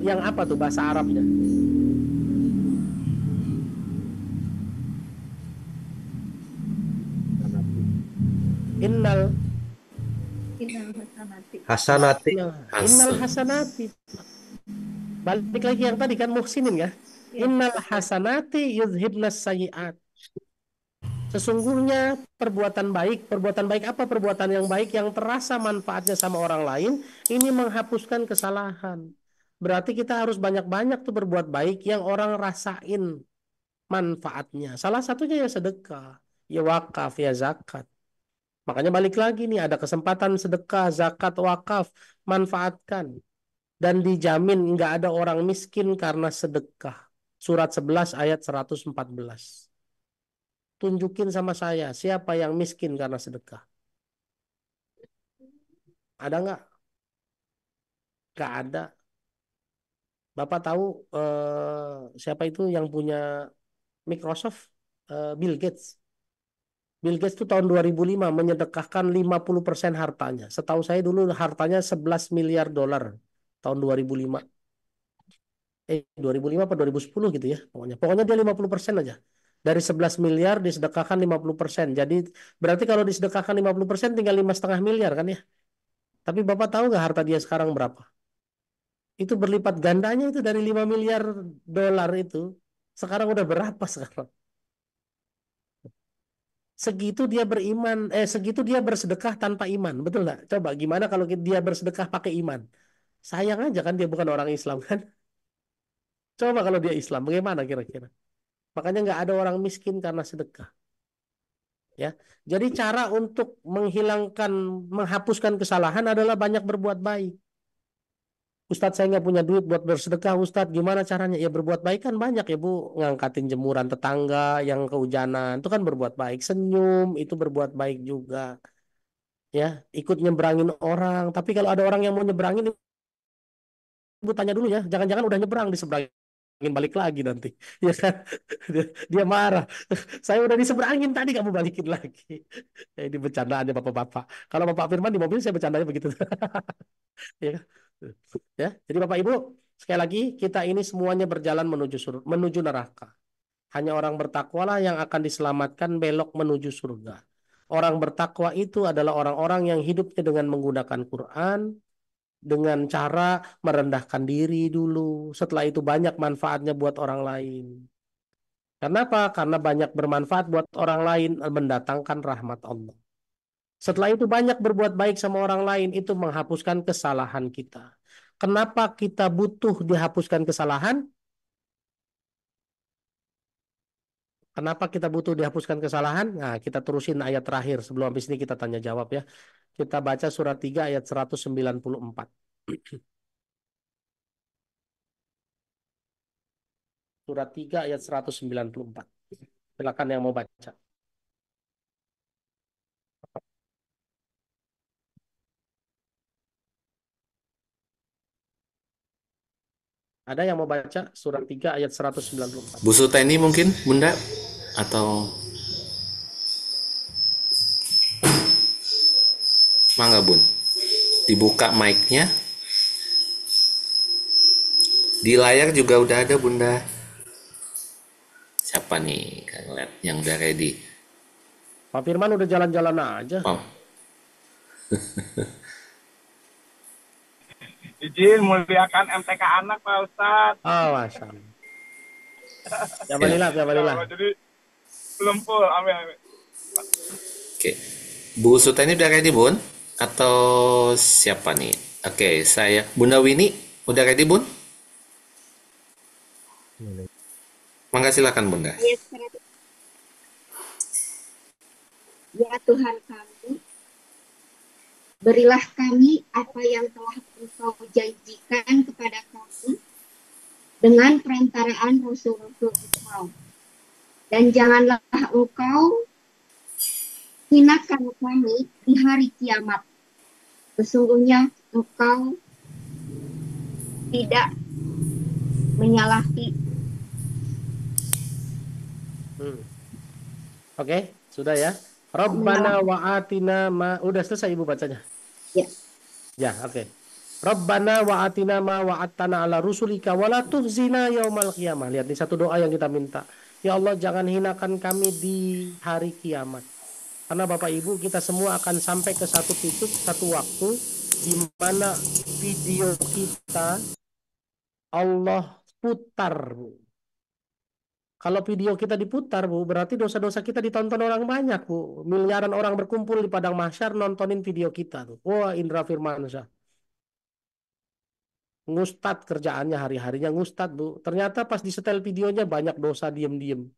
yang apa tuh bahasa Arabnya? Innal Hasanati. innal hasanati. Balik lagi yang tadi kan muhsinin ya. Innal hasanati yudhibnas sayyi'at. Sesungguhnya perbuatan baik apa perbuatan yang baik yang terasa manfaatnya sama orang lain, ini menghapuskan kesalahan. Berarti kita harus banyak-banyak tuh berbuat baik yang orang rasain manfaatnya. Salah satunya ya sedekah, ya wakaf, ya zakat. Makanya balik lagi nih, ada kesempatan sedekah, zakat, wakaf, manfaatkan. Dan dijamin nggak ada orang miskin karena sedekah. Surat 11 ayat 114. Tunjukin sama saya, siapa yang miskin karena sedekah? Ada nggak? Nggak ada. Bapak tahu siapa itu yang punya Microsoft? Bill Gates. Bill Gates itu tahun 2005 menyedekahkan 50% hartanya. Setahu saya dulu hartanya 11 miliar dolar tahun 2005. 2005 atau 2010 gitu ya. Pokoknya dia 50% aja. Dari 11 miliar disedekahkan 50%. Jadi berarti kalau disedekahkan 50% tinggal 5,5 miliar kan ya. Tapi Bapak tahu nggak harta dia sekarang berapa? Itu berlipat gandanya itu dari 5 miliar dolar itu. Sekarang udah berapa sekarang? Segitu dia segitu dia bersedekah tanpa iman. Betul nggak? Coba gimana kalau dia bersedekah pakai iman? Sayang aja kan dia bukan orang Islam kan? Coba kalau dia Islam, bagaimana kira-kira? Makanya nggak ada orang miskin karena sedekah. Ya, jadi cara untuk menghapuskan kesalahan adalah banyak berbuat baik. Ustadz saya nggak punya duit buat bersedekah, Ustadz gimana caranya? Ya berbuat baik kan banyak ya Bu, ngangkatin jemuran tetangga yang kehujanan, itu kan berbuat baik. Senyum itu berbuat baik juga. Ya, ikut nyebrangin orang. Tapi kalau ada orang yang mau nyebrangin, Ibu tanya dulu ya, jangan-jangan udah nyebrang diseberangin balik lagi nanti, ya kan? Dia marah. Saya udah diseberangin tadi kamu balikin lagi. Ya, ini bercandaannya bapak-bapak. Kalau Bapak Firman di mobil saya bercandanya begitu. Ya, kan? Ya, jadi Bapak Ibu sekali lagi kita ini semuanya berjalan menuju neraka. Hanya orang bertakwalah yang akan diselamatkan belok menuju surga. Orang bertakwa itu adalah orang-orang yang hidupnya dengan menggunakan Quran, dengan cara merendahkan diri dulu. Setelah itu banyak manfaatnya buat orang lain. Kenapa? Karena banyak bermanfaat buat orang lain mendatangkan rahmat Allah. Setelah itu banyak berbuat baik sama orang lain itu menghapuskan kesalahan kita. Kenapa kita butuh dihapuskan kesalahan? Kenapa kita butuh dihapuskan kesalahan? Nah, kita terusin ayat terakhir sebelum habis ini kita tanya jawab ya. Kita baca surat 3 ayat 194. Surat 3 ayat 194. Silakan yang mau baca. Ada yang mau baca surat 3 ayat 194. Bu Suteni mungkin, Bunda? Atau mangga Bun? Dibuka mic-nya. Di layar juga udah ada Bunda. Siapa nih Kang Let yang udah ready? Pak Firman udah jalan-jalan aja. Oh. Izin muliakan MTK anak Pak Ustadz. Oh, Masya Allah. Jabalilah. Jadi belum full, amin. Oke. Bu Suteni udah ready Bun? Atau siapa nih? Oke, saya. Bunda Winnie udah ready Bun? Mangga silakan Bunda. Ya Tuhan kami, berilah kami apa yang telah Engkau janjikan kepada kami dengan perantaraan Rasul-Rasul Engkau. Dan janganlah Engkau hinakan kami di hari kiamat. Sesungguhnya Engkau tidak menyalahi. Oke, sudah ya. Rabbana wa atina ma. Udah selesai Ibu bacanya? Ya. Ya, oke. Rabbana wa atina ma wa'attana ala rusulika wa la tuhzina yaumal qiyamah. Lihat nih satu doa yang kita minta. Ya Allah, jangan hinakan kami di hari kiamat. Karena Bapak Ibu, kita semua akan sampai ke satu titik, satu waktu di mana video kita Allah putar, Bu. Kalau video kita diputar, Bu, berarti dosa-dosa kita ditonton orang banyak, Bu. Miliaran orang berkumpul di padang mahsyar nontonin video kita tuh. Wah, Indra Firmansyah. Ngustad kerjaannya hari-harinya ngustad, Bu. Ternyata pas disetel videonya banyak dosa diem-diem.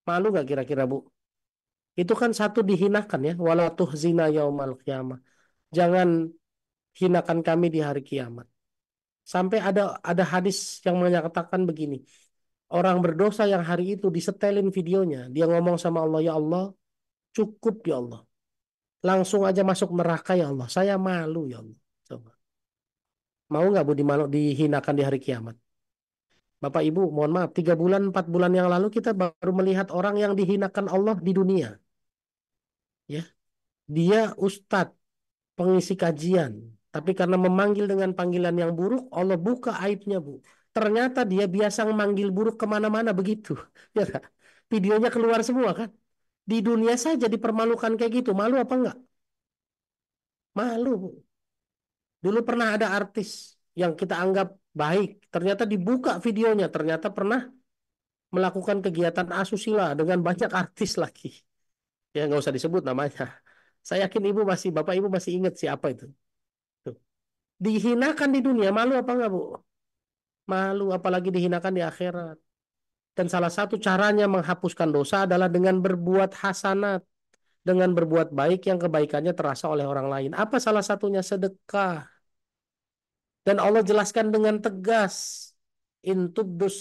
Malu nggak kira-kira, Bu? Itu kan satu dihinakan ya. Wala tuhzina yaumal qiyamah. Jangan hinakan kami di hari kiamat. Sampai ada hadis yang menyatakan begini. Orang berdosa yang hari itu disetelin videonya. Dia ngomong sama Allah, ya Allah, cukup ya Allah. Langsung aja masuk neraka ya Allah. Saya malu ya Allah. Coba. Mau nggak Bu dihinakan di hari kiamat? Bapak Ibu, mohon maaf, 3 bulan, 4 bulan yang lalu kita baru melihat orang yang dihinakan Allah di dunia. Ya, dia ustadz, pengisi kajian. Tapi karena memanggil dengan panggilan yang buruk, Allah buka aibnya, Bu. Ternyata dia biasa memanggil buruk kemana-mana begitu. Ya kan? Videonya keluar semua kan? Di dunia saja dipermalukan kayak gitu. Malu apa enggak? Malu, Bu. Dulu pernah ada artis yang kita anggap baik. Ternyata dibuka videonya. Ternyata pernah melakukan kegiatan asusila dengan banyak artis lagi. Ya nggak usah disebut namanya. Saya yakin Bapak Ibu masih ingat siapa itu. Tuh. Dihinakan di dunia, malu apa enggak, Bu? Malu, apalagi dihinakan di akhirat. Dan salah satu caranya menghapuskan dosa adalah dengan berbuat hasanat. Dengan berbuat baik yang kebaikannya terasa oleh orang lain. Apa salah satunya? Sedekah. Dan Allah jelaskan dengan tegas. In tubdus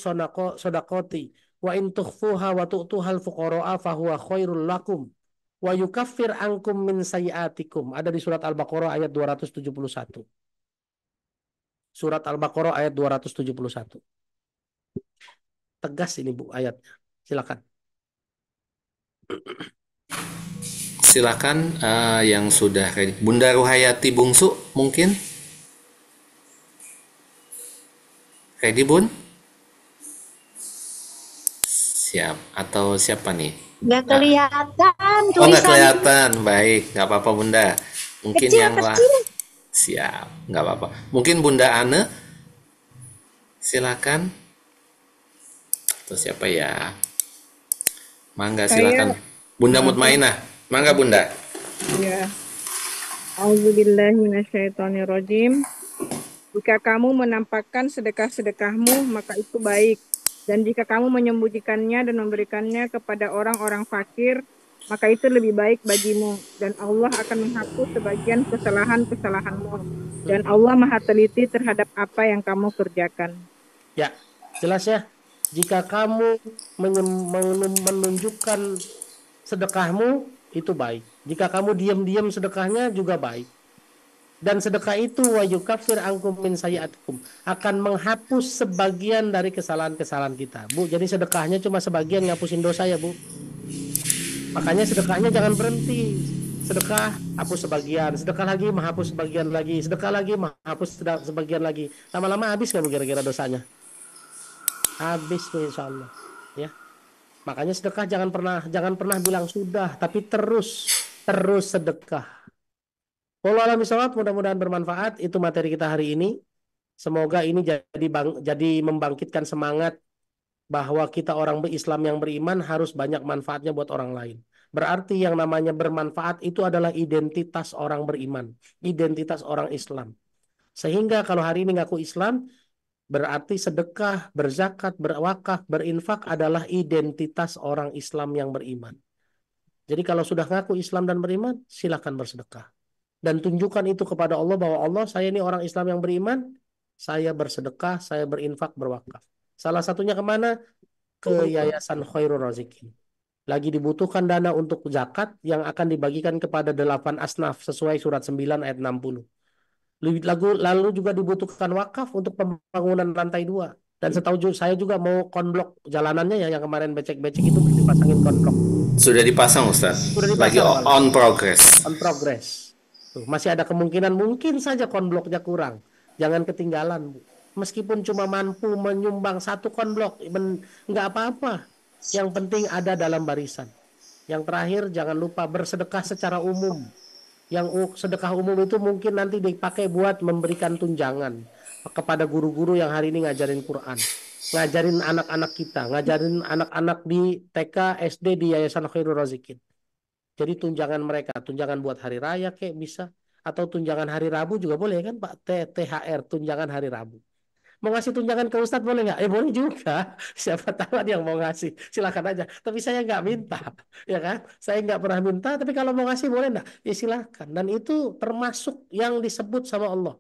sodakoti. Wa in tukhfuha wa tu'tuhal fuqara'a fahuwa khairul lakum. Wa yukaffir ankum min sayiatikum. Ada di surat Al-Baqarah ayat 271. Surat Al-Baqarah ayat 271. Tegas ini, Bu, ayatnya. Silakan. Silakan yang sudah ready. Bunda Ruhayati Bungsu mungkin? Ready, Bun? Siap. Atau siapa nih? Nggak kelihatan Oh, nggak tulisannya. kelihatan. Baik, nggak apa-apa, Bunda. Mungkin yang lah. Kecil-kecil. Siap, nggak apa-apa. Mungkin Bunda Ane, silakan. Atau siapa ya? Mangga, silakan. Bunda Mutmainah, mangga Bunda. Ya. Auzubillahi minasyaitonirrajim. Jika kamu menampakkan sedekah-sedekahmu, maka itu baik. Dan jika kamu menyembunyikannya dan memberikannya kepada orang-orang fakir, maka itu lebih baik bagimu. Dan Allah akan menghapus sebagian kesalahan-kesalahanmu. Dan Allah Maha teliti terhadap apa yang kamu kerjakan. Ya, jelas ya. Jika kamu menunjukkan sedekahmu, itu baik. Jika kamu diam-diam sedekahnya juga baik. Dan sedekah itu wa yukaffir ankum min sayiatikum, akan menghapus sebagian dari kesalahan-kesalahan kita. Bu, jadi sedekahnya cuma sebagian ngapusin dosa ya, Bu. Makanya sedekahnya jangan berhenti. Sedekah hapus sebagian, sedekah lagi menghapus sebagian lagi, sedekah lagi menghapus sebagian lagi. Lama-lama habis nggak Bu kira-kira dosanya? Habis tuh insya Allah. Ya. Makanya sedekah jangan pernah bilang sudah, tapi terus sedekah. Wallahu a'lam bishawab, mudah-mudahan bermanfaat. Itu materi kita hari ini. Semoga ini jadi membangkitkan semangat bahwa kita orang Islam yang beriman harus banyak manfaatnya buat orang lain. Berarti yang namanya bermanfaat itu adalah identitas orang beriman, identitas orang Islam. Sehingga kalau hari ini ngaku Islam, berarti sedekah, berzakat, berwakaf, berinfak adalah identitas orang Islam yang beriman. Jadi kalau sudah ngaku Islam dan beriman, silakan bersedekah. Dan tunjukkan itu kepada Allah bahwa Allah, saya ini orang Islam yang beriman, saya bersedekah, saya berinfak, berwakaf. Salah satunya kemana? Ke Yayasan Khairul Razikin. Lagi dibutuhkan dana untuk zakat yang akan dibagikan kepada 8 asnaf sesuai surat 9 ayat 60. Lalu juga dibutuhkan wakaf untuk pembangunan lantai 2. Dan setahu saya juga mau konblok jalanannya ya, yang kemarin becek-becek itu dipasangin konblok. Sudah dipasang, Ustaz? Sudah dipasang, lagi on progress. On progress. Tuh, masih ada kemungkinan mungkin saja konbloknya kurang. jangan ketinggalan, Bu. Meskipun cuma mampu menyumbang 1 konblok, nggak apa-apa. Yang penting ada dalam barisan. Yang terakhir, jangan lupa bersedekah secara umum. Yang sedekah umum itu mungkin nanti dipakai buat memberikan tunjangan kepada guru-guru yang hari ini ngajarin Quran, ngajarin anak-anak kita, ngajarin anak-anak di TK, SD di Yayasan Khairul Razikin. Jadi tunjangan mereka, tunjangan buat hari raya kayak bisa, atau tunjangan hari Rabu juga boleh kan Pak, THR, tunjangan hari Rabu. Mau ngasih tunjangan ke Ustadz boleh nggak? Boleh juga. Siapa tahu ada yang mau ngasih, silakan aja. Tapi saya nggak minta, ya kan? Saya nggak pernah minta. Tapi kalau mau ngasih boleh nggak? Ya silakan. Dan itu termasuk yang disebut sama Allah.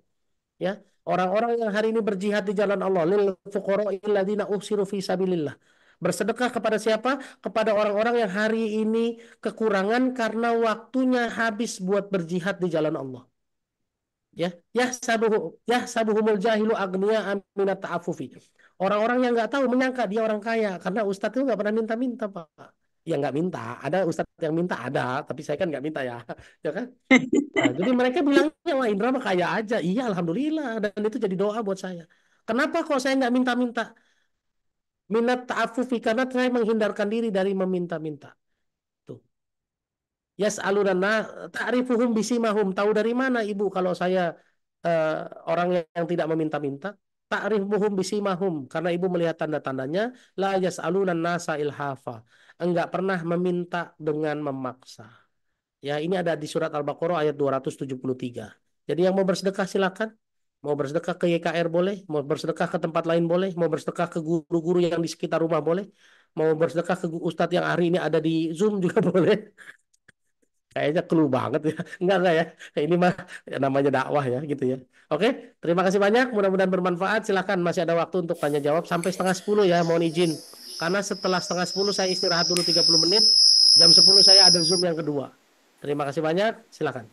Ya, orang-orang yang hari ini berjihad di jalan Allah, lil fuqara'il ladzina uhsiru fi sabilillah. Bersedekah kepada siapa? Kepada orang-orang yang hari ini kekurangan karena waktunya habis buat berjihad di jalan Allah. Ya, sabuhumul jahilu agniya aminat ta'afufi. Orang-orang yang nggak tahu menyangka dia orang kaya karena ustadz itu nggak pernah minta-minta, Pak. Ya nggak minta, ada ustadz yang minta ada, tapi saya kan nggak minta ya, ya kan? Nah, jadi mereka bilangnya wah Indra mah kaya aja. Iya, alhamdulillah, dan itu jadi doa buat saya. Kenapa kok saya nggak minta-minta? Minat ta'afufi, karena saya menghindarkan diri dari meminta-minta. Yas'alunana ta'rifuhum bisimahum. Tahu dari mana Ibu kalau saya orang yang tidak meminta-minta? Ta'rifuhum bisimahum. Karena Ibu melihat tanda-tandanya. La yas'alunan nasa ilhafa. Enggak pernah meminta dengan memaksa. Ya, ini ada di surat Al-Baqarah ayat 273. Jadi yang mau bersedekah silakan. Mau bersedekah ke YKR boleh. Mau bersedekah ke tempat lain boleh. Mau bersedekah ke guru-guru yang di sekitar rumah boleh. Mau bersedekah ke ustadz yang hari ini ada di Zoom juga boleh. Kayaknya clue banget ya. Enggak ya. Ini mah ya, namanya dakwah ya gitu ya. Oke, terima kasih banyak. Mudah-mudahan bermanfaat. Silakan, masih ada waktu untuk tanya jawab sampai 9:30 ya. Mohon izin. Karena setelah 9:30 saya istirahat dulu 30 menit. Jam 10 saya ada Zoom yang kedua. Terima kasih banyak. Silakan.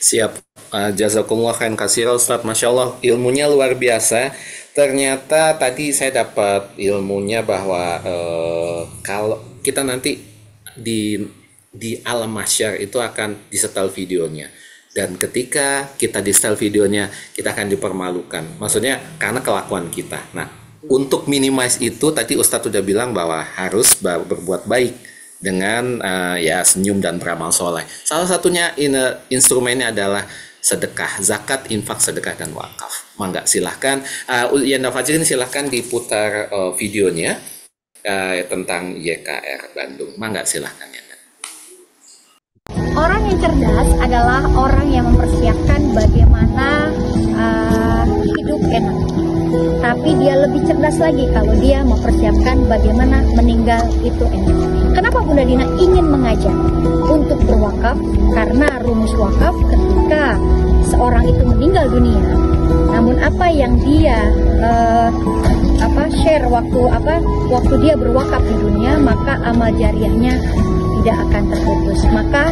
Siap. Jazakumullah khairan katsira Ustaz. Masya Allah, ilmunya luar biasa. Ternyata tadi saya dapat ilmunya bahwa kalau kita nanti di alam mahsyar itu akan disetel videonya, dan ketika kita disetel videonya kita akan dipermalukan, maksudnya karena kelakuan kita. Nah, untuk minimize itu tadi Ustadz sudah bilang bahwa harus berbuat baik dengan ya senyum dan beramal soleh. Salah satunya instrumennya adalah sedekah, zakat, infak, sedekah, dan wakaf. Mangga silahkan Yanda Fajrin, silahkan diputar videonya tentang YKR Bandung. Mangga silahkan ya. Orang yang cerdas adalah orang yang mempersiapkan bagaimana hidup enak. Tapi dia lebih cerdas lagi kalau dia mempersiapkan bagaimana meninggal itu enak. Kenapa Bunda Dina ingin mengajak untuk berwakaf? Karena rumus wakaf ketika seorang itu meninggal dunia, namun apa yang dia share waktu dia berwakaf di dunia, maka amal jariahnya tidak akan terputus. Maka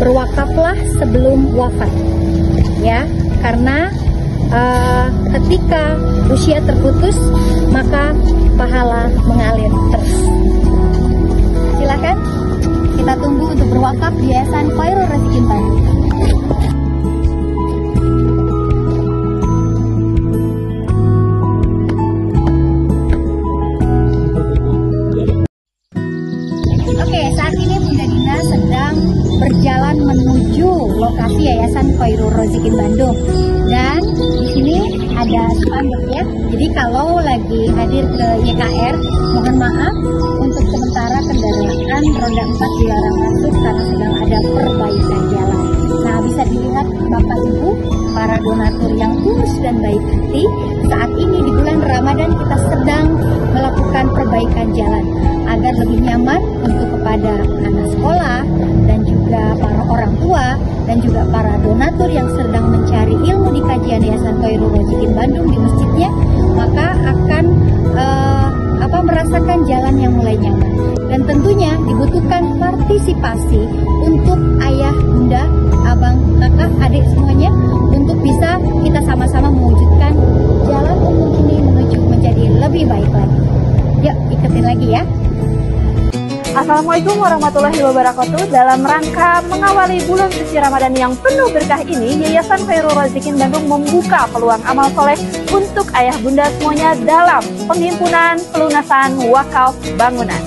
berwakaflah sebelum wafat, ya, karena ketika usia terputus maka pahala mengalir terus. Silakan kita tunggu untuk berwakaf di Yayasan Khairul Razikin Bandung. Berjalan menuju lokasi Yayasan Khairul Razikin Bandung, dan di sini ada spanduk ya. Jadi kalau lagi hadir ke YKR, mohon maaf untuk sementara kendaraan roda 4 dilarang masuk karena sedang ada perbaikan jalan. Nah, bisa dilihat Bapak Ibu, para donatur yang tulus dan baik hati, saat ini di bulan Ramadan kita sedang melakukan perbaikan jalan agar lebih nyaman untuk kepada anak sekolah dan juga para orang tua dan juga para donatur yang sedang mencari ilmu di kajian Yayasan Khairul Razikin Bandung di masjidnya, maka akan merasakan jalan yang mulai nyaman. Dan tentunya dibutuhkan partisipasi untuk ayah, bunda, abang, kakak, adik semuanya untuk bisa kita sama-sama mewujudkan jalan umum ini menuju menjadi lebih baik lagi. Yuk, ikutin lagi ya. Assalamualaikum warahmatullahi wabarakatuh. Dalam rangka mengawali bulan suci Ramadan yang penuh berkah ini, Yayasan Khairul Razikin Bandung membuka peluang amal soleh untuk ayah bunda semuanya dalam penghimpunan pelunasan wakaf bangunan.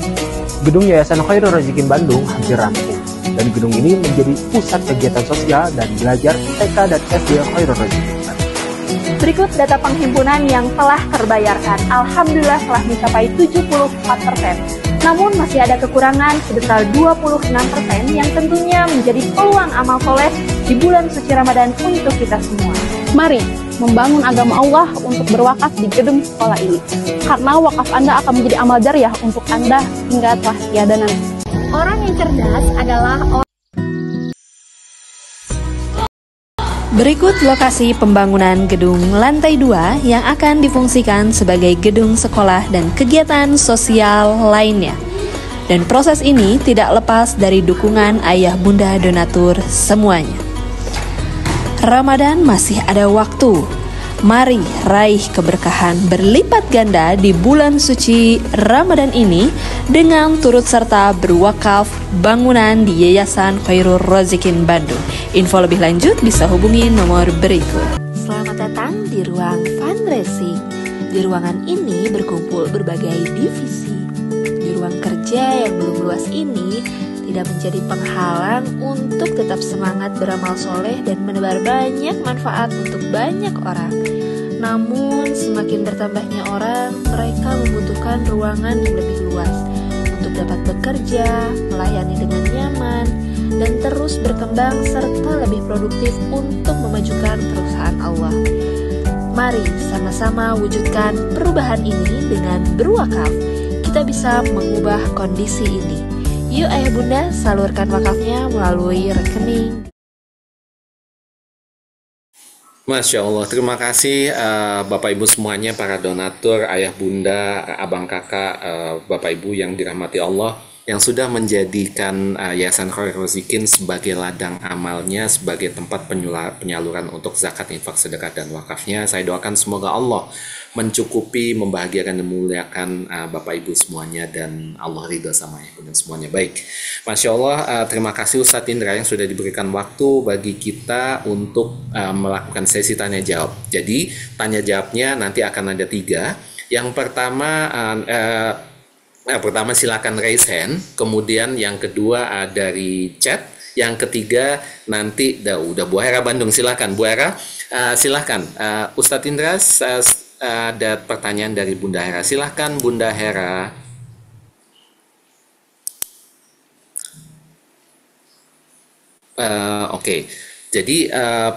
Gedung Yayasan Khairul Razikin Bandung hampir rampung, dan gedung ini menjadi pusat kegiatan sosial dan belajar TK dan SD Khairul Razikin. Berikut data penghimpunan yang telah terbayarkan. Alhamdulillah telah mencapai 74%. Namun masih ada kekurangan sebesar 26% yang tentunya menjadi peluang amal soleh di bulan suci Ramadan untuk kita semua. Mari membangun agama Allah untuk berwakaf di gedung sekolah ini. Karena wakaf Anda akan menjadi amal jariah untuk Anda hingga telah tiada nanti. Orang yang cerdas adalah orang. Berikut lokasi pembangunan gedung lantai 2 yang akan difungsikan sebagai gedung sekolah dan kegiatan sosial lainnya. Dan proses ini tidak lepas dari dukungan ayah bunda donatur semuanya. Ramadan masih ada waktu. Mari raih keberkahan berlipat ganda di bulan suci Ramadan ini dengan turut serta berwakaf bangunan di Yayasan Khairul Razikin Bandung. Info lebih lanjut bisa hubungi nomor berikut. Selamat datang di ruang fundraising. Di ruangan ini berkumpul berbagai divisi. Di ruang kerja yang belum luas ini tidak menjadi penghalang untuk tetap semangat beramal soleh dan menebar banyak manfaat untuk banyak orang. Namun semakin bertambahnya orang, mereka membutuhkan ruangan yang lebih luas untuk dapat bekerja, melayani dengan nyaman, dan terus berkembang serta lebih produktif untuk memajukan perusahaan Allah. Mari sama-sama wujudkan perubahan ini dengan berwakaf. Kita bisa mengubah kondisi ini. Yuk ayah bunda, salurkan wakafnya melalui rekening. Masya Allah, terima kasih Bapak Ibu semuanya, para donatur, ayah bunda, abang kakak, Bapak Ibu yang dirahmati Allah, yang sudah menjadikan Yayasan Khairul Razikin sebagai ladang amalnya, sebagai tempat penyaluran untuk zakat, infak, sedekah, dan wakafnya. Saya doakan semoga Allah mencukupi, membahagiakan, dan memuliakan Bapak Ibu semuanya, dan Allah ridho sama ayah bunda semuanya. Baik, Masya Allah, terima kasih Ustadz Indra yang sudah diberikan waktu bagi kita untuk melakukan sesi tanya jawab. Jadi tanya jawabnya nanti akan ada 3. Yang pertama silakan raise hand, kemudian yang kedua dari chat, yang ketiga nanti udah Bu Hera Bandung, silakan Bu Hera, silakan Ustadz Indra, ada pertanyaan dari Bunda Hera, silakan Bunda Hera. Oke. Jadi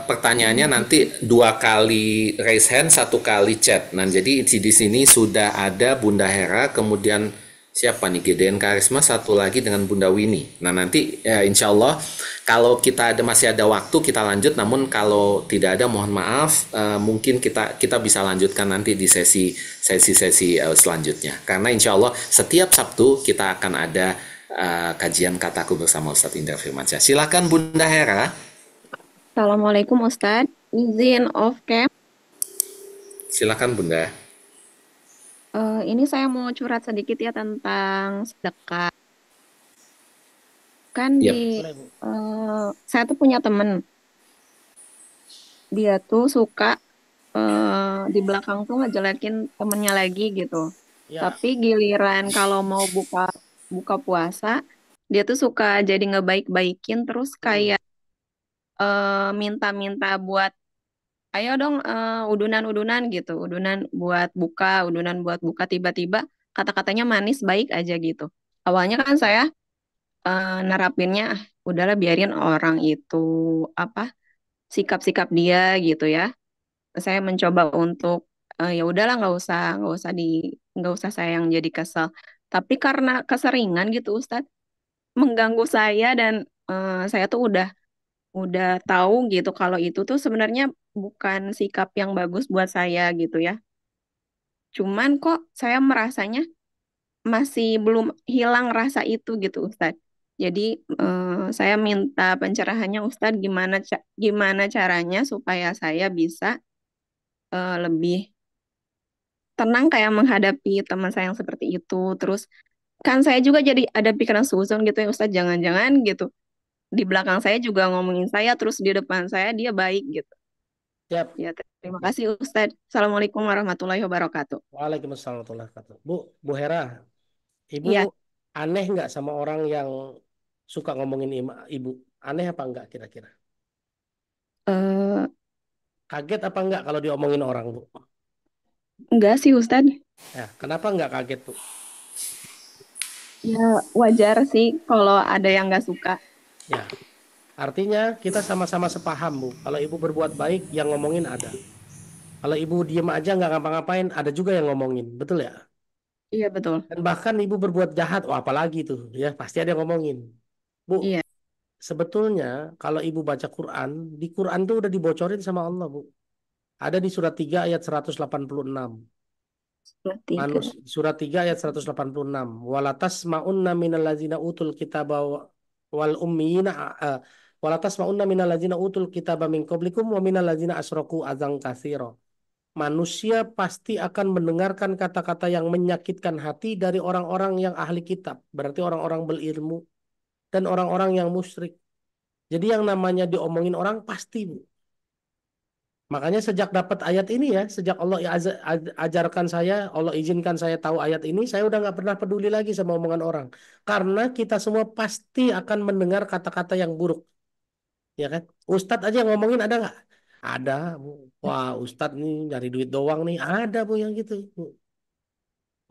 pertanyaannya nanti 2 kali raise hand, 1 kali chat. Nah, jadi di sini sudah ada Bunda Hera, kemudian siapa nih, GDN Karisma, satu lagi dengan Bunda Winnie. Nah, nanti insya Allah kalau kita masih ada waktu kita lanjut, namun kalau tidak ada mohon maaf, mungkin kita bisa lanjutkan nanti di sesi selanjutnya. Karena insya Allah setiap Sabtu kita akan ada kajian kataku bersama Ustadz Indra Firmansyah. Silakan Bunda Hera. Assalamualaikum Ustadz, izin off cam. Silakan Bunda. Ini saya mau curhat sedikit ya tentang sedekah. Kan saya tuh punya temen, dia tuh suka di belakang tuh ngejelekin temennya lagi gitu. Tapi giliran kalau mau buka puasa, dia tuh suka jadi ngebaik-baikin, terus kayak minta-minta buat ayo dong udunan-udunan gitu, udunan buat buka, tiba-tiba kata-katanya manis baik aja gitu. Awalnya kan saya nerapinnya udahlah biarin orang itu sikap-sikap dia gitu ya. Saya mencoba untuk ya udahlah nggak usah saya yang jadi kesel. Tapi karena keseringan gitu Ustadz mengganggu saya, dan saya tuh udah tahu gitu kalau itu tuh sebenarnya bukan sikap yang bagus buat saya gitu ya. Cuman kok saya merasanya masih belum hilang rasa itu gitu Ustadz. Jadi saya minta pencerahannya Ustadz, gimana caranya supaya saya bisa lebih tenang kayak menghadapi teman saya yang seperti itu. Terus kan saya juga jadi ada pikiran suzon gitu ya Ustadz, jangan-jangan gitu. Di belakang saya juga ngomongin saya, terus di depan saya dia baik gitu. Siap. Ya, terima kasih Ustadz. Assalamualaikum warahmatullahi wabarakatuh. Waalaikumsalam warahmatullahi wabarakatuh. Bu Hera, Ibu Iya, aneh nggak sama orang yang suka ngomongin Ibu? Aneh apa enggak kira-kira? eh, Kaget apa enggak kalau diomongin orang, Bu? enggak sih Ustadz. Ya, kenapa enggak kaget, Bu? Ya, wajar sih kalau ada yang nggak suka. Ya, artinya kita sama-sama sepaham, Bu. Kalau Ibu berbuat baik, yang ngomongin ada. Kalau Ibu diem aja nggak ngapa-ngapain, ada juga yang ngomongin. Betul ya? Iya, betul. Dan bahkan Ibu berbuat jahat, wah apalagi tuh. Ya, pasti ada yang ngomongin. Bu, Iya, sebetulnya kalau Ibu baca Quran, di Quran tuh udah dibocorin sama Allah, Bu. Ada di surat 3 ayat 186. tiga. Surat 3 ayat 186. Walatas ma'unna minal ladzina utul kitaba wal ummiyina walatas ma'unna minal ladzina utul kitaba min qablikum wa minal ladzina asyraku adzan katsira. Manusia pasti akan mendengarkan kata-kata yang menyakitkan hati dari orang-orang yang ahli kitab, berarti orang-orang berilmu dan orang-orang yang musyrik. Jadi yang namanya diomongin orang pasti, Bu. Makanya sejak dapat ayat ini ya, sejak Allah ajarkan saya, Allah izinkan saya tahu ayat ini, saya udah nggak pernah peduli lagi sama omongan orang. Karena kita semua pasti akan mendengar kata-kata yang buruk. Ya kan? Ustadz aja yang ngomongin ada nggak? Ada, Bu. Wah, Ustadz nih nyari duit doang nih. Ada, Bu, yang gitu, Bu.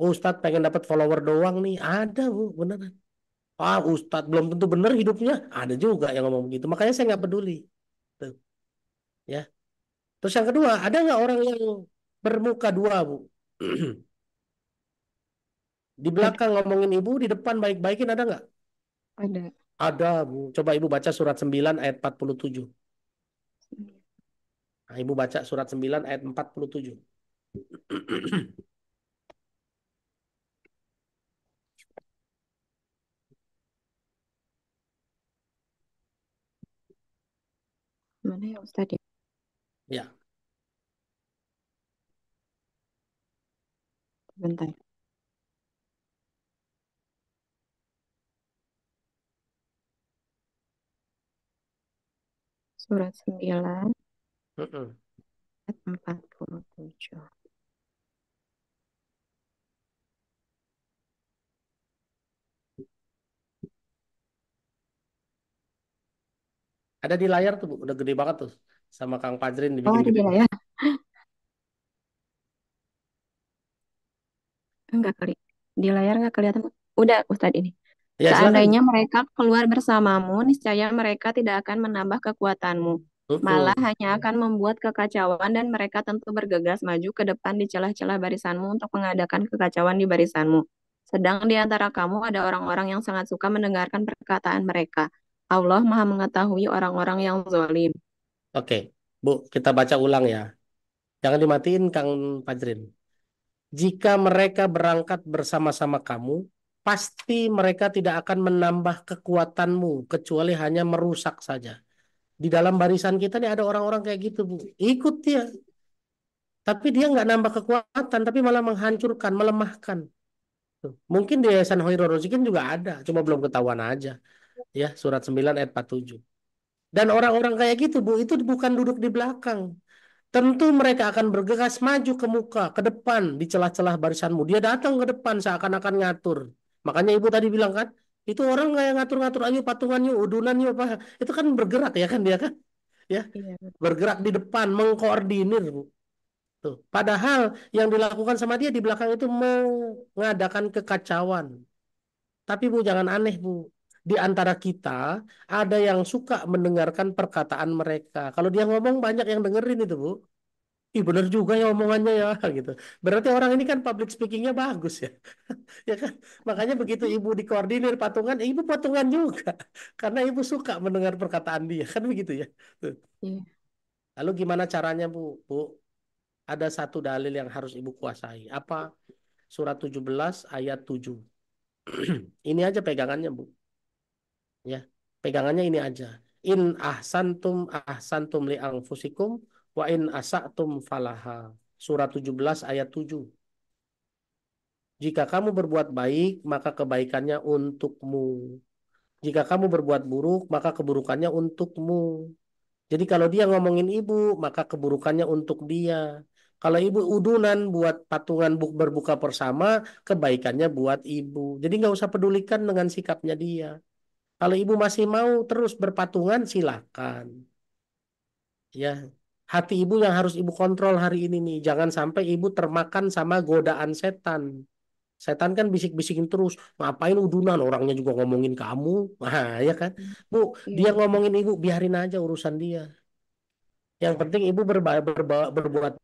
Ustadz pengen dapat follower doang nih. Ada, Bu, beneran. Ah, Ustadz belum tentu bener hidupnya. Ada juga yang ngomong begitu. Makanya saya nggak peduli. Tuh, ya. Terus yang kedua, ada nggak orang yang bermuka dua, Bu? Di belakang ngomongin Ibu, di depan baik-baikin ada nggak? Ada. Ada, Bu. Coba Ibu baca surat 9 ayat 47. Nah, Ibu baca surat 9 ayat 47. Mana ya Ustadz ya? Ya, Bentar. Surat 9 mm-mm. ayat 47. Ada di layar tuh, Bu. Udah gede banget tuh. Sama Kang Fajrin Oh, dibikin ada gede. di layar. Enggak kali. Di layar nggak kelihatan. Udah Ustadz ini. Ya, silakan. Seandainya mereka keluar bersamamu, niscaya mereka tidak akan menambah kekuatanmu. Malah Mm-mm. hanya akan membuat kekacauan dan mereka tentu bergegas maju ke depan di celah-celah barisanmu untuk mengadakan kekacauan di barisanmu. Sedang di antara kamu ada orang-orang yang sangat suka mendengarkan perkataan mereka. Allah Maha mengetahui orang-orang yang zalim. Oke, Bu, kita baca ulang ya. Jangan dimatiin, Kang Fajrin. Jika mereka berangkat bersama-sama kamu, pasti mereka tidak akan menambah kekuatanmu, kecuali hanya merusak saja. Di dalam barisan kita nih ada orang-orang kayak gitu, Bu. Ikut dia. Tapi dia nggak nambah kekuatan, tapi malah menghancurkan, melemahkan. Tuh. Mungkin di Yayasan Hoirul Rozikin juga ada, cuma belum ketahuan aja. Ya, surat 9 ayat 47. Dan orang-orang kayak gitu, Bu, itu bukan duduk di belakang. Tentu mereka akan bergegas maju ke muka, ke depan, di celah-celah barisanmu. Dia datang ke depan seakan-akan ngatur. Makanya Ibu tadi bilang kan, itu orang kayak ngatur-ngatur, ayo patungan yuk, udunan yuk, apa. Itu kan bergerak ya kan dia kan? Ya, Iya. bergerak di depan, mengkoordinir, Bu. Tuh. Padahal yang dilakukan sama dia di belakang itu mengadakan kekacauan. Tapi Bu, jangan aneh, Bu. Di antara kita ada yang suka mendengarkan perkataan mereka. Kalau dia ngomong banyak yang dengerin itu, Bu. Ih bener juga ya omongannya ya gitu. Berarti orang ini kan public speakingnya bagus ya. Ya kan? Makanya begitu ibu dikoordinir patungan, ibu patungan juga. Karena ibu suka mendengar perkataan dia. Kan begitu ya. Tuh. Iya. Lalu gimana caranya Bu? Bu, ada satu dalil yang harus ibu kuasai. Apa? Surat 17 ayat 7. Ini aja pegangannya Bu. Ya, pegangannya ini aja. In ahsantum li anfusikum wa in asatum falaha. Surat 17 ayat 7. Jika kamu berbuat baik, maka kebaikannya untukmu. Jika kamu berbuat buruk, maka keburukannya untukmu. Jadi kalau dia ngomongin ibu, maka keburukannya untuk dia. Kalau ibu udunan buat patungan berbuka bersama, kebaikannya buat ibu. Jadi nggak usah pedulikan dengan sikapnya dia. Kalau ibu masih mau terus berpatungan, silakan. Ya, hati ibu yang harus ibu kontrol hari ini nih. Jangan sampai ibu termakan sama godaan setan. Setan kan bisik-bisikin terus, ngapain udunan, orangnya juga ngomongin kamu. Nah, ya kan? Bu, dia ngomongin ibu, biarin aja urusan dia. Yang penting ibu berbuat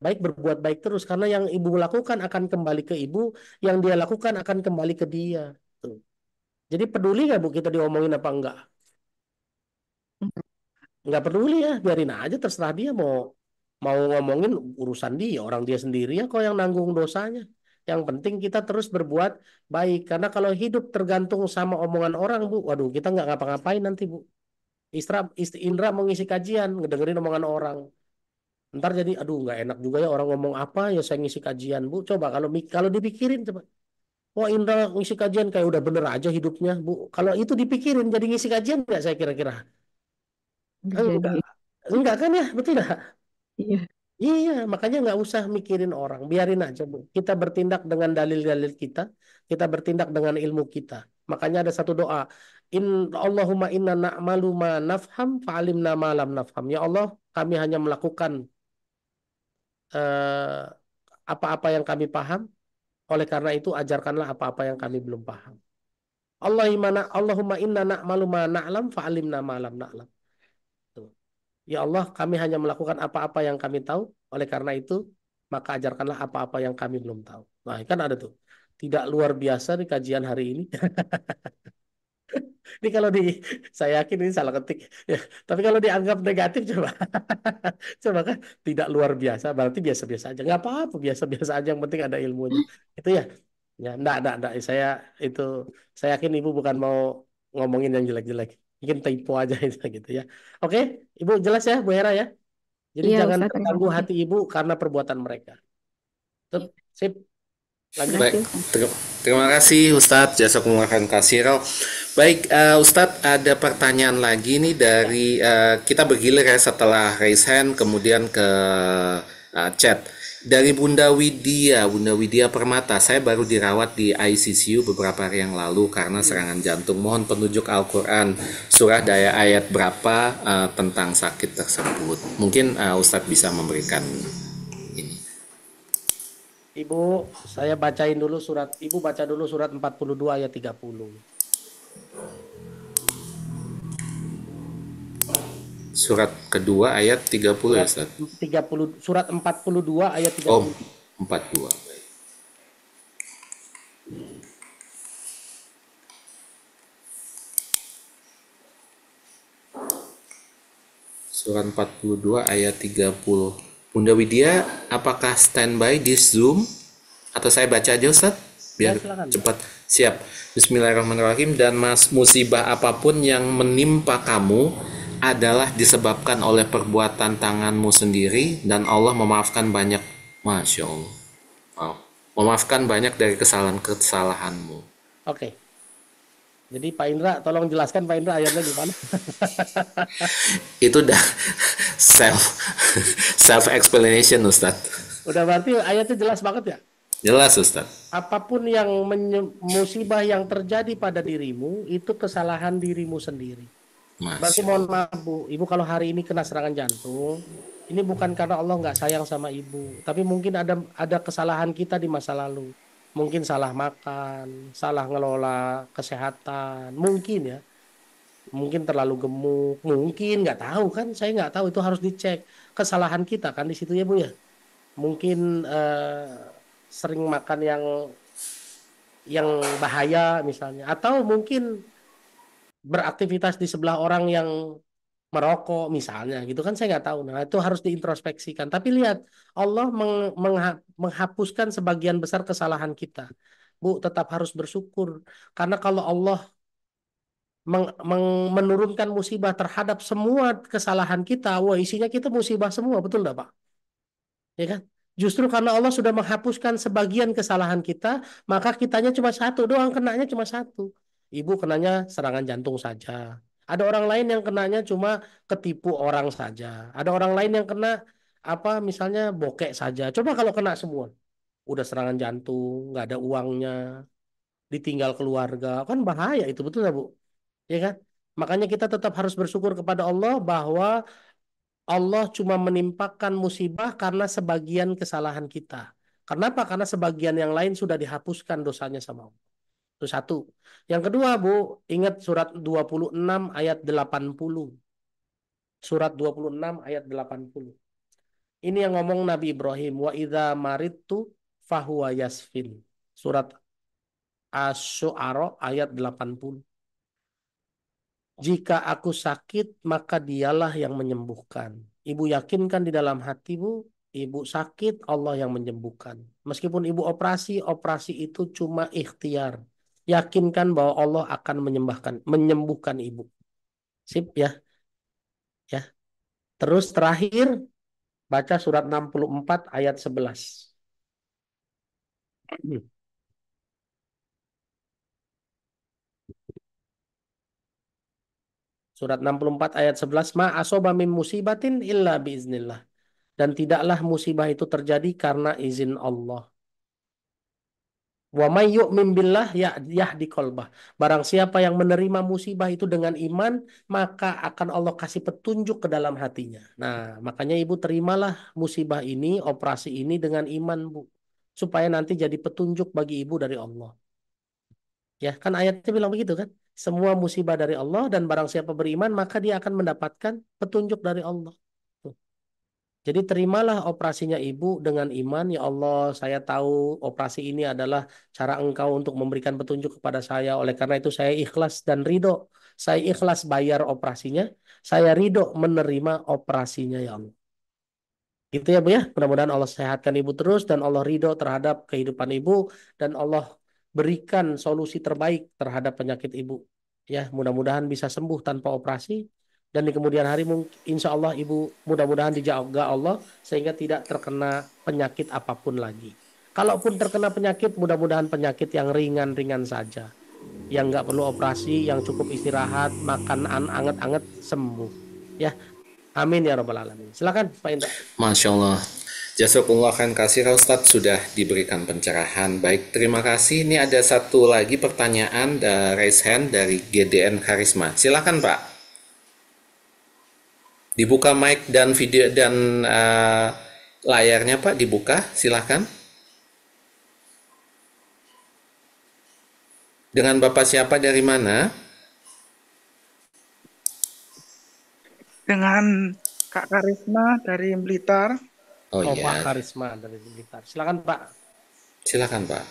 baik terus, karena yang ibu lakukan akan kembali ke ibu, yang dia lakukan akan kembali ke dia. Tuh. Jadi peduli nggak bu kita diomongin apa enggak? Nggak peduli ya, biarin aja, terserah dia mau mau ngomongin, urusan dia, orang dia sendiri ya kok yang nanggung dosanya. Yang penting kita terus berbuat baik, karena kalau hidup tergantung sama omongan orang bu, waduh kita nggak ngapa-ngapain nanti bu. Indra mau ngisi kajian ngedengerin omongan orang, ntar jadi aduh nggak enak juga ya, orang ngomong apa ya saya ngisi kajian bu. Coba kalau dipikirin coba, wah Indra ngisi kajian kayak udah bener aja hidupnya bu. Kalau itu dipikirin jadi ngisi kajian nggak saya kira-kira? Enggak. Enggak kan ya, betul nggak? Iya. Iya, makanya nggak usah mikirin orang, biarin aja bu. Kita bertindak dengan dalil-dalil kita bertindak dengan ilmu kita. Makanya ada satu doa, Allahumma inna na'malu ma nafham fa'alimna ma lam nafham. Ya Allah, kami hanya melakukan eh, apa-apa yang kami paham. Oleh karena itu, ajarkanlah apa-apa yang kami belum paham. Allahumma inna na'malu ma na'lam fa'alimna ma lam na'lam. Tuh. Ya Allah, kami hanya melakukan apa-apa yang kami tahu. Oleh karena itu, maka ajarkanlah apa-apa yang kami belum tahu. Nah, kan ada tuh. Tidak luar biasa di kajian hari ini. Ini kalau saya yakin ini salah ketik. Ya, tapi kalau dianggap negatif coba, coba kan tidak luar biasa, berarti biasa-biasa aja. Nggak apa-apa, biasa-biasa aja. Yang penting ada ilmunya. Itu ya. Ya, enggak. Itu, saya yakin ibu bukan mau ngomongin yang jelek-jelek. Mungkin typo aja itu gitu ya. Oke, ibu jelas ya, Bu Hera ya. Jadi Iya, jangan Ustaz, terima terganggu kasih. hati ibu karena perbuatan mereka. Tuh, sip. Lanjut. Baik, terima kasih Ustadz Jazakumullah khairan katsira. Baik, Ustadz ada pertanyaan lagi nih dari kita bergilir ya setelah raise hand kemudian ke chat. Dari Bunda Widya Permata, saya baru dirawat di ICU beberapa hari yang lalu karena serangan jantung. Mohon penunjuk Al-Quran, surah daya ayat berapa tentang sakit tersebut. Mungkin Ustadz bisa memberikan ini. Ibu, saya bacain dulu surat. Ibu baca dulu surat 42 ayat 30. Surat kedua ayat 30 ya Ustaz? 30, surat 42 ayat 30. Oh, 42. Baik. Surat 42 ayat 30. Bunda Widya, apakah standby di Zoom? Atau saya baca aja Ustaz? Biar cepat. Siap. Bismillahirrahmanirrahim. Dan musibah apapun yang menimpa kamu adalah disebabkan oleh perbuatan tanganmu sendiri, dan Allah memaafkan banyak. Masya Allah. Wow. Memaafkan banyak dari kesalahan-kesalahanmu. Oke. Jadi Pak Indra, tolong jelaskan Pak Indra ayatnya gimana? Itu udah self explanation Ustaz. Udah, berarti ayatnya jelas banget ya? Jelas Ustaz. Apapun yang musibah yang terjadi pada dirimu, itu kesalahan dirimu sendiri. Berarti mohon maaf Bu, Ibu kalau hari ini kena serangan jantung, ini bukan karena Allah nggak sayang sama Ibu, tapi mungkin ada kesalahan kita di masa lalu. Mungkin salah makan, salah ngelola kesehatan, mungkin ya. Mungkin terlalu gemuk, mungkin nggak tahu kan, saya nggak tahu, itu harus dicek. Kesalahan kita kan di situ ya Bu ya. Mungkin sering makan yang bahaya misalnya, atau mungkin beraktivitas di sebelah orang yang merokok misalnya gitu kan, saya nggak tahu. Nah itu harus diintrospeksikan, tapi lihat Allah menghapuskan sebagian besar kesalahan kita Bu, tetap harus bersyukur, karena kalau Allah menurunkan musibah terhadap semua kesalahan kita, wah isinya kita musibah semua, betul nggak Pak? Ya kan? Justru karena Allah sudah menghapuskan sebagian kesalahan kita, maka kitanya cuma satu doang, kenanya cuma satu. Ibu kenanya serangan jantung saja. Ada orang lain yang kenanya cuma ketipu orang saja. Ada orang lain yang kena apa misalnya bokek saja. Coba kalau kena semua, udah serangan jantung, nggak ada uangnya, ditinggal keluarga, kan bahaya itu, betul nggak Bu? Ya kan? Makanya kita tetap harus bersyukur kepada Allah bahwa Allah cuma menimpakan musibah karena sebagian kesalahan kita. Kenapa? Karena sebagian yang lain sudah dihapuskan dosanya sama Allah. Itu satu. Yang kedua, Bu, ingat surat 26 ayat 80. Surat 26 ayat 80. Ini yang ngomong Nabi Ibrahim, wa idza maridtu fahuwa yasfin. Surat Asy-Syu'ara ayat 80. Jika aku sakit, maka dialah yang menyembuhkan. Ibu yakinkan di dalam hatimu, ibu sakit, Allah yang menyembuhkan. Meskipun ibu operasi, operasi itu cuma ikhtiar. Yakinkan bahwa Allah akan menyembuhkan ibu. Sip ya. Ya. Terus terakhir, baca surat 64 ayat 11. Surat 64 ayat 11, ma asoba min musibatin illa biiznillah. Dan tidaklah musibah itu terjadi karena izin Allah. Wa may yu'min billah yahdi qalbah. Barang siapa yang menerima musibah itu dengan iman, maka akan Allah kasih petunjuk ke dalam hatinya. Nah, makanya ibu terimalah musibah ini, operasi ini dengan iman, Bu. Supaya nanti jadi petunjuk bagi ibu dari Allah. Ya, kan ayatnya bilang begitu kan? Semua musibah dari Allah dan barang siapa beriman, maka dia akan mendapatkan petunjuk dari Allah. Tuh. Jadi terimalah operasinya ibu dengan iman. Ya Allah, saya tahu operasi ini adalah cara engkau untuk memberikan petunjuk kepada saya. Oleh karena itu saya ikhlas dan ridho. Saya ikhlas bayar operasinya. Saya ridho menerima operasinya ya Allah. Gitu ya Bu ya. Mudah-mudahan Allah sehatkan ibu terus dan Allah ridho terhadap kehidupan ibu. Dan Allah berikan solusi terbaik terhadap penyakit ibu. Ya, mudah-mudahan bisa sembuh tanpa operasi. Dan di kemudian hari insya Allah ibu mudah-mudahan dijaga Allah sehingga tidak terkena penyakit apapun lagi. Kalaupun terkena penyakit, mudah-mudahan penyakit yang ringan-ringan saja. Yang nggak perlu operasi, yang cukup istirahat, makan anget-anget, sembuh. Ya, amin ya Rabbal Alamin. Silakan Pak Indra. Masya Allah. Jazakumullah khairan katsira Ustadz sudah diberikan pencerahan. Baik, terima kasih. Ini ada satu lagi pertanyaan raise hand dari GDN Karisma. Silakan Pak. Dibuka mic dan video dan layarnya Pak dibuka. Silakan. Dengan Bapak siapa dari mana? Dengan Kak Karisma dari Blitar. Oh Pak iya. Karisma dari Blitar. Silakan Pak. Silakan Pak.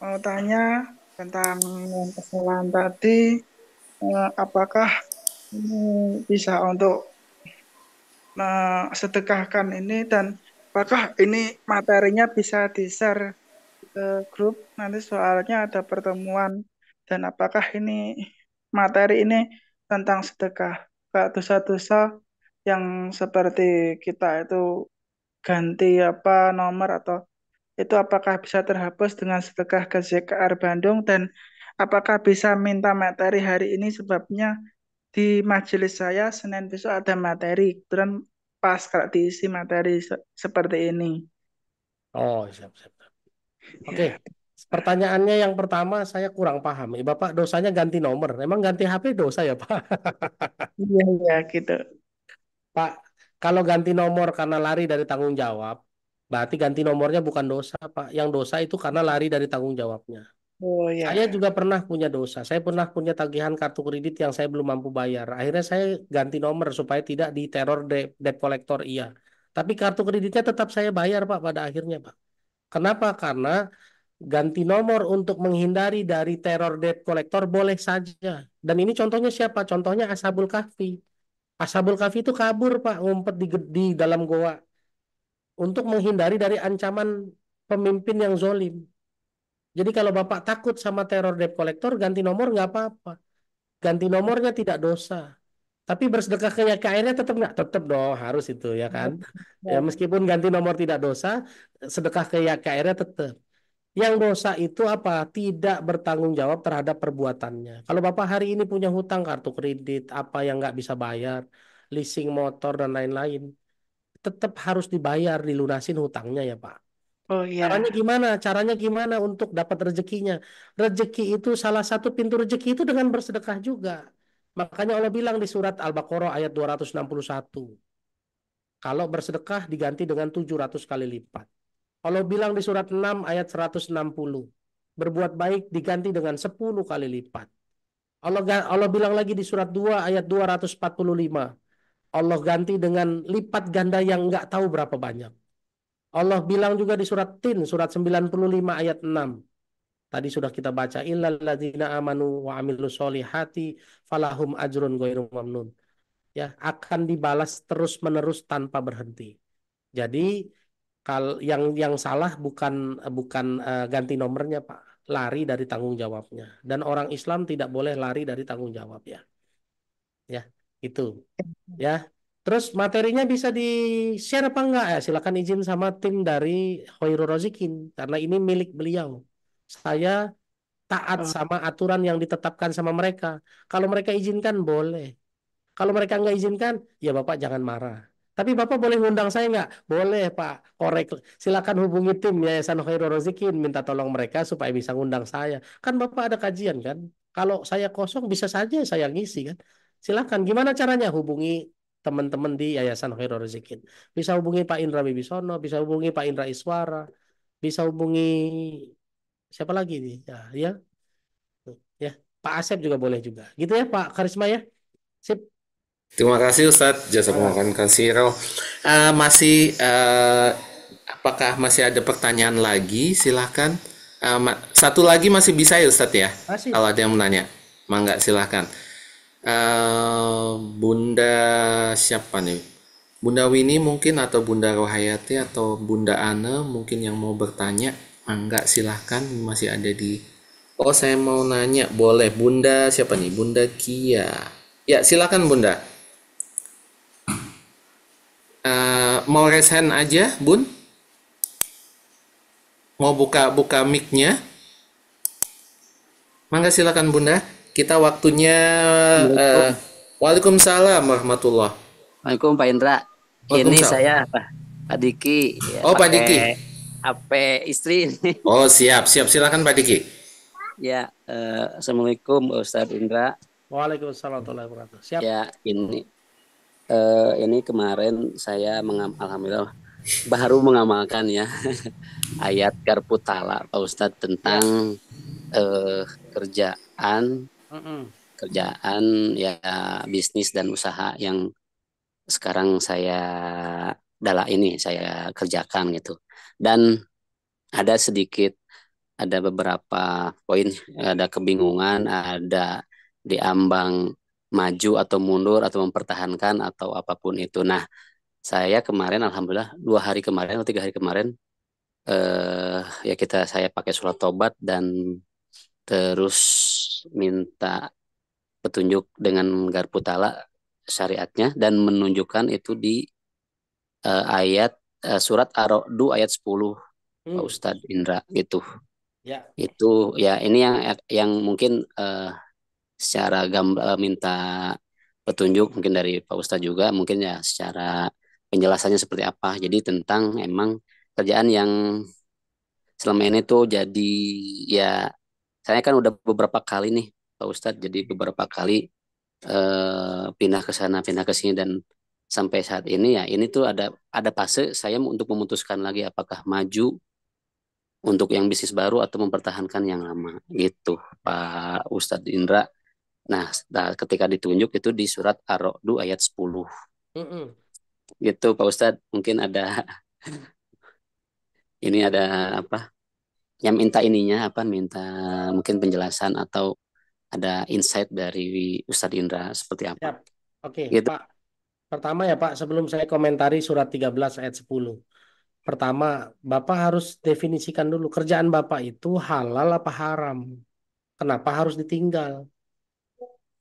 Mau tanya tentang yang kesalahan tadi, apakah ini bisa untuk sedekahkan ini dan apakah ini materinya bisa di-share ke grup nanti soalnya ada pertemuan dan apakah ini materi ini tentang sedekah dosa-dosa yang seperti kita itu ganti apa nomor atau itu apakah bisa terhapus dengan sedekah ke ZKR Bandung dan apakah bisa minta materi hari ini sebabnya di majelis saya Senin besok ada materi kebetulan pas kalau diisi materi seperti ini. Oh, siap. Oke. Pertanyaannya yang pertama saya kurang paham. Bapak dosanya ganti nomor. Emang ganti HP dosa ya Pak? Iya gitu. Pak, kalau ganti nomor karena lari dari tanggung jawab, berarti ganti nomornya bukan dosa, Pak. Yang dosa itu karena lari dari tanggung jawabnya. Oh ya. Saya juga pernah punya dosa. Saya pernah punya tagihan kartu kredit yang saya belum mampu bayar. Akhirnya saya ganti nomor supaya tidak diteror debt collector, iya. Tapi kartu kreditnya tetap saya bayar, Pak, pada akhirnya, Pak. Kenapa? Karena ganti nomor untuk menghindari dari teror debt collector boleh saja. Dan ini contohnya siapa? Contohnya Ashabul Kahfi. Ashabul Kahfi itu kabur Pak, ngumpet di dalam goa untuk menghindari dari ancaman pemimpin yang zolim. Jadi kalau Bapak takut sama teror debt collector, ganti nomor nggak apa-apa. Ganti nomornya tidak dosa. Tapi bersedekah ke YKR-nya tetap nggak? Tetap dong, harus itu ya kan. Ya meskipun ganti nomor tidak dosa, sedekah ke YKR-nya tetap. Yang dosa itu apa? Tidak bertanggung jawab terhadap perbuatannya. Kalau Bapak hari ini punya hutang kartu kredit, apa yang nggak bisa bayar, leasing motor dan lain-lain, tetap harus dibayar, dilunasin hutangnya ya Pak. Oh Caranya iya. gimana? Caranya gimana untuk dapat rezekinya? Rezeki itu salah satu pintu rezeki itu dengan bersedekah juga. Makanya Allah bilang di surat Al-Baqarah ayat 261. Kalau bersedekah diganti dengan 700 kali lipat. Allah bilang di surat 6 ayat 160. Berbuat baik diganti dengan 10 kali lipat. Allah bilang lagi di surat 2 ayat 245. Allah ganti dengan lipat ganda yang nggak tahu berapa banyak. Allah bilang juga di surat Tin, surat 95 ayat 6. Tadi sudah kita baca, illal ladzina amanu wa amilus solihati falahum ajrun ghairu mamnun. Ya, akan dibalas terus-menerus tanpa berhenti. Jadi yang salah bukan bukan ganti nomornya, Pak. Lari dari tanggung jawabnya. Dan orang Islam tidak boleh lari dari tanggung jawab ya. Ya, itu. Ya. Terus materinya bisa di-share apa enggak ya? Silakan izin sama tim dari Khairul Rozikin karena ini milik beliau. Saya taat Oh, sama aturan yang ditetapkan sama mereka. Kalau mereka izinkan boleh. Kalau mereka nggak izinkan, ya Bapak jangan marah. Tapi Bapak boleh ngundang saya nggak? Boleh Pak. Korek. Silakan hubungi tim Yayasan Khairul Rozikin. Minta tolong mereka supaya bisa ngundang saya. Kan Bapak ada kajian kan? Kalau saya kosong bisa saja saya ngisi kan? Silakan. Gimana caranya? Hubungi teman-teman di Yayasan Khairul Rozikin. Bisa hubungi Pak Indra Wibisono, bisa hubungi Pak Indra Iswara, bisa hubungi siapa lagi nih? Ya, ya, ya. Pak Asep juga boleh juga. Gitu ya Pak Karisma ya. Sip. Terima kasih Ustadz, jazakumullah khairan. Apakah masih ada pertanyaan lagi? Silahkan. Satu lagi masih bisa ya Ustadz ya? Masih. Kalau ada yang menanya, mangga silahkan. Bunda siapa nih? Bunda Winnie mungkin atau Bunda Rohayati atau Bunda Ana mungkin yang mau bertanya, mangga silahkan masih ada di. Oh saya mau nanya, boleh Bunda siapa nih? Bunda Kia. Ya silakan Bunda. Mau raise hand aja, Bun? Mau buka mic-nya? Mangga silakan Bunda. Kita waktunya Waalaikumsalam warahmatullah. Waalaikumsalam Pak Indra. Ini Waalaikumsalam. saya Pak Diki. Ya, Oh Pak pakai Diki. HP istri ini. Oh siap silakan Pak Diki. Ya, Assalamualaikum Ustadz Indra. Waalaikumsalam warahmatullahi wabarakatuh. Siap. Ya, ini kemarin saya alhamdulillah baru mengamalkan ya ayat Karputala Pak Ustadz tentang kerjaan ya bisnis dan usaha yang sekarang saya kerjakan gitu. Dan ada beberapa poin, ada kebingungan, ada diambang maju atau mundur atau mempertahankan atau apapun itu. Nah, saya kemarin alhamdulillah 2 hari kemarin atau 3 hari kemarin ya saya pakai surat tobat dan terus minta petunjuk dengan Garputala syariatnya dan menunjukkan itu di ayat surat Ar-Ra'd ayat 10 Pak Ustadz Indra gitu. Ya. Itu ya ini yang mungkin secara minta petunjuk mungkin dari Pak Ustadz juga mungkin ya secara penjelasannya seperti apa. Jadi tentang emang kerjaan yang selama ini tuh jadi ya saya kan udah beberapa kali nih Pak Ustadz jadi beberapa kali pindah ke sana pindah ke sini dan sampai saat ini ya ini tuh ada fase saya untuk memutuskan lagi apakah maju untuk yang bisnis baru atau mempertahankan yang lama gitu Pak Ustadz Indra. Nah, ketika ditunjuk itu di surat Ar-Ra'd ayat 10. Gitu Pak Ustadz, mungkin ada apa? Yang minta mungkin penjelasan atau ada insight dari Ustadz Indra seperti apa? Siap. Oke, Gitu. Pak. Pertama ya Pak, sebelum saya komentari surat 13 ayat 10. Pertama, Bapak harus definisikan dulu kerjaan Bapak itu halal apa haram. Kenapa harus ditinggal?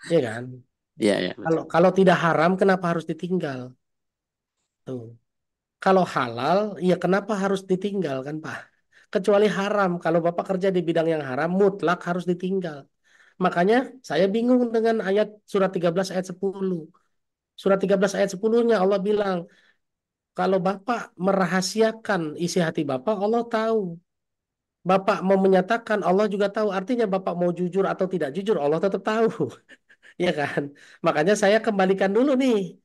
Iya kan? Iya, iya, betul. Kalau tidak haram, kenapa harus ditinggal? Tuh. Kalau halal, ya kenapa harus ditinggal kan Pak? Kecuali haram. Kalau Bapak kerja di bidang yang haram, mutlak harus ditinggal. Makanya saya bingung dengan ayat surat 13 ayat 10. Surat 13 ayat 10-nya Allah bilang, kalau Bapak merahasiakan isi hati Bapak, Allah tahu. Bapak mau menyatakan, Allah juga tahu. Artinya Bapak mau jujur atau tidak jujur, Allah tetap tahu. Ya kan? Makanya saya kembalikan dulu nih.